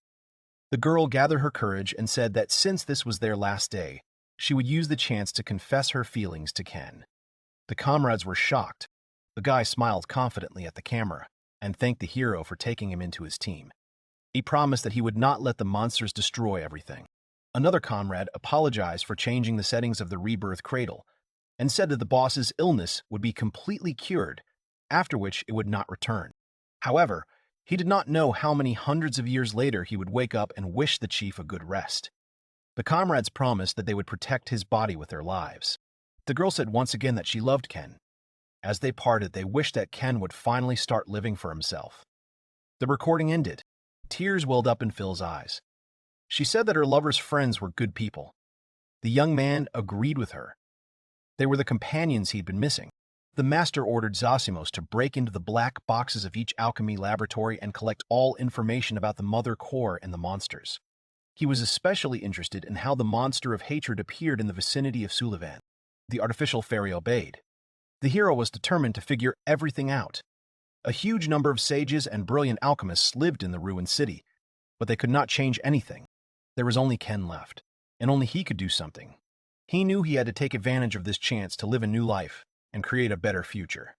The girl gathered her courage and said that since this was their last day, she would use the chance to confess her feelings to Ken. The comrades were shocked. The guy smiled confidently at the camera and thanked the hero for taking him into his team. He promised that he would not let the monsters destroy everything. Another comrade apologized for changing the settings of the rebirth cradle and said that the boss's illness would be completely cured, after which it would not return. However, he did not know how many hundreds of years later he would wake up and wish the chief a good rest. The comrades promised that they would protect his body with their lives. The girl said once again that she loved Ken. As they parted, they wished that Ken would finally start living for himself. The recording ended. Tears welled up in Phil's eyes. She said that her lover's friends were good people. The young man agreed with her. They were the companions he'd been missing. The master ordered Zosimos to break into the black boxes of each alchemy laboratory and collect all information about the mother core and the monsters. He was especially interested in how the monster of hatred appeared in the vicinity of Sullivan. The artificial fairy obeyed. The hero was determined to figure everything out. A huge number of sages and brilliant alchemists lived in the ruined city, but they could not change anything. There was only Ken left, and only he could do something. He knew he had to take advantage of this chance to live a new life and create a better future.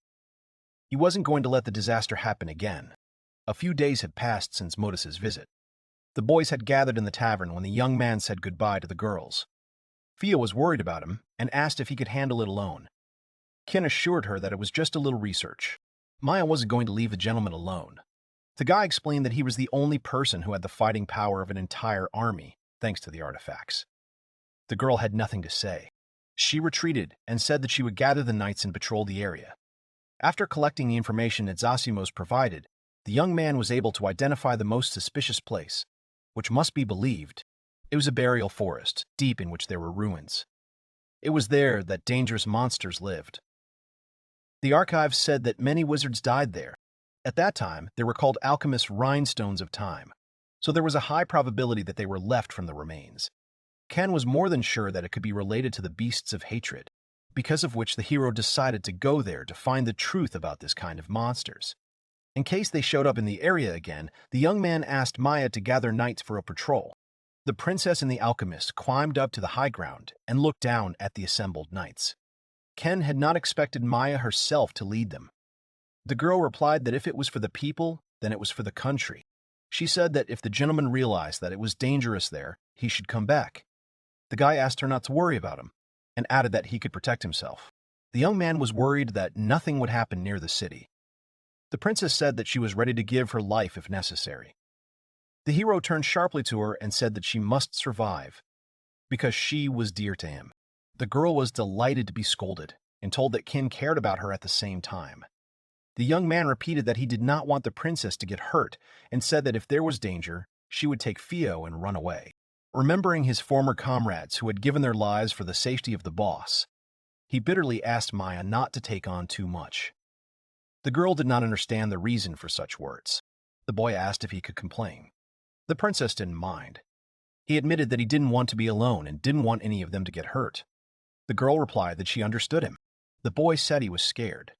He wasn't going to let the disaster happen again. A few days had passed since Modus's visit. The boys had gathered in the tavern when the young man said goodbye to the girls. Fia was worried about him and asked if he could handle it alone. Ken assured her that it was just a little research. Maya wasn't going to leave the gentleman alone. The guy explained that he was the only person who had the fighting power of an entire army, thanks to the artifacts. The girl had nothing to say. She retreated and said that she would gather the knights and patrol the area. After collecting the information that Zosimo's provided, the young man was able to identify the most suspicious place, which must be believed. It was a burial forest, deep in which there were ruins. It was there that dangerous monsters lived. The archives said that many wizards died there. At that time, they were called alchemists' rhinestones of time, so there was a high probability that they were left from the remains. Ken was more than sure that it could be related to the beasts of hatred, because of which the hero decided to go there to find the truth about this kind of monsters. In case they showed up in the area again, the young man asked Maya to gather knights for a patrol. The princess and the alchemist climbed up to the high ground and looked down at the assembled knights. Ken had not expected Maya herself to lead them. The girl replied that if it was for the people, then it was for the country. She said that if the gentleman realized that it was dangerous there, he should come back. The guy asked her not to worry about him, and added that he could protect himself. The young man was worried that nothing would happen near the city. The princess said that she was ready to give her life if necessary. The hero turned sharply to her and said that she must survive, because she was dear to him. The girl was delighted to be scolded, and told that Ken cared about her at the same time. The young man repeated that he did not want the princess to get hurt, and said that if there was danger, she would take Fio and run away. Remembering his former comrades who had given their lives for the safety of the boss, he bitterly asked Maya not to take on too much. The girl did not understand the reason for such words. The boy asked if he could complain. The princess didn't mind. He admitted that he didn't want to be alone and didn't want any of them to get hurt. The girl replied that she understood him. The boy said he was scared.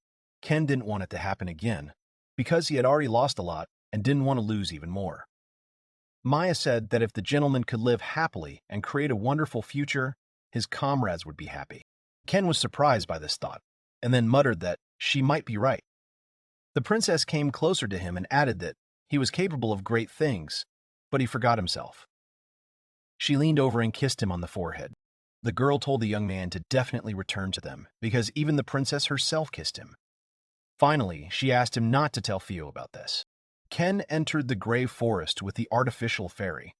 Ken didn't want it to happen again, because he had already lost a lot and didn't want to lose even more. Maya said that if the gentleman could live happily and create a wonderful future, his comrades would be happy. Ken was surprised by this thought, and then muttered that she might be right. The princess came closer to him and added that he was capable of great things, but he forgot himself. She leaned over and kissed him on the forehead. The girl told the young man to definitely return to them, because even the princess herself kissed him. Finally, she asked him not to tell Fio about this. Ken entered the grave forest with the artificial fairy.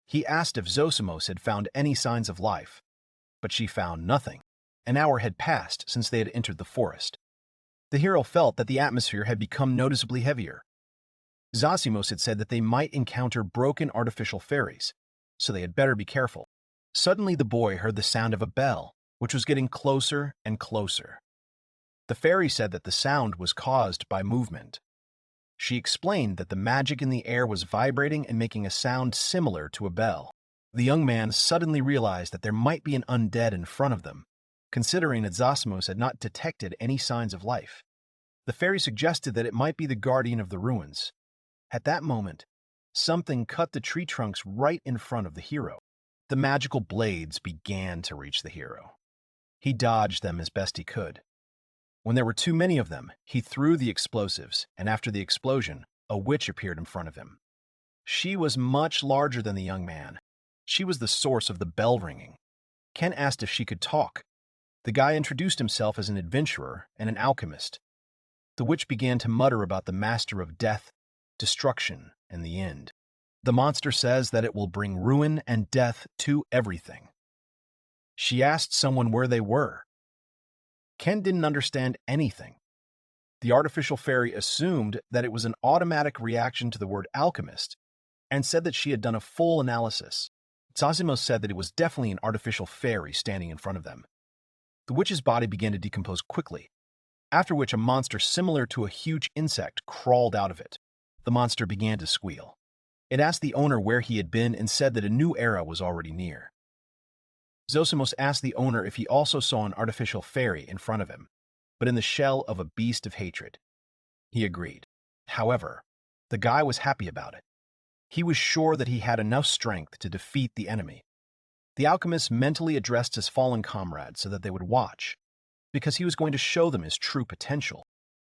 He asked if Zosimos had found any signs of life, but she found nothing. An hour had passed since they had entered the forest. The hero felt that the atmosphere had become noticeably heavier. Zosimos had said that they might encounter broken artificial fairies, so they had better be careful. Suddenly the boy heard the sound of a bell, which was getting closer and closer. The fairy said that the sound was caused by movement. She explained that the magic in the air was vibrating and making a sound similar to a bell. The young man suddenly realized that there might be an undead in front of them, considering that Zosimos had not detected any signs of life. The fairy suggested that it might be the guardian of the ruins. At that moment, something cut the tree trunks right in front of the hero. The magical blades began to reach the hero. He dodged them as best he could. When there were too many of them, he threw the explosives, and after the explosion, a witch appeared in front of him. She was much larger than the young man. She was the source of the bell ringing. Ken asked if she could talk. The guy introduced himself as an adventurer and an alchemist. The witch began to mutter about the master of death, destruction, and the end. The monster says that it will bring ruin and death to everything. She asked someone where they were. Ken didn't understand anything. The artificial fairy assumed that it was an automatic reaction to the word alchemist and said that she had done a full analysis. Zosimos said that it was definitely an artificial fairy standing in front of them. The witch's body began to decompose quickly, after which a monster similar to a huge insect crawled out of it. The monster began to squeal. It asked the owner where he had been and said that a new era was already near. Zosimos asked the owner if he also saw an artificial fairy in front of him, but in the shell of a beast of hatred. He agreed. However, the guy was happy about it. He was sure that he had enough strength to defeat the enemy. The alchemist mentally addressed his fallen comrades so that they would watch, because he was going to show them his true potential.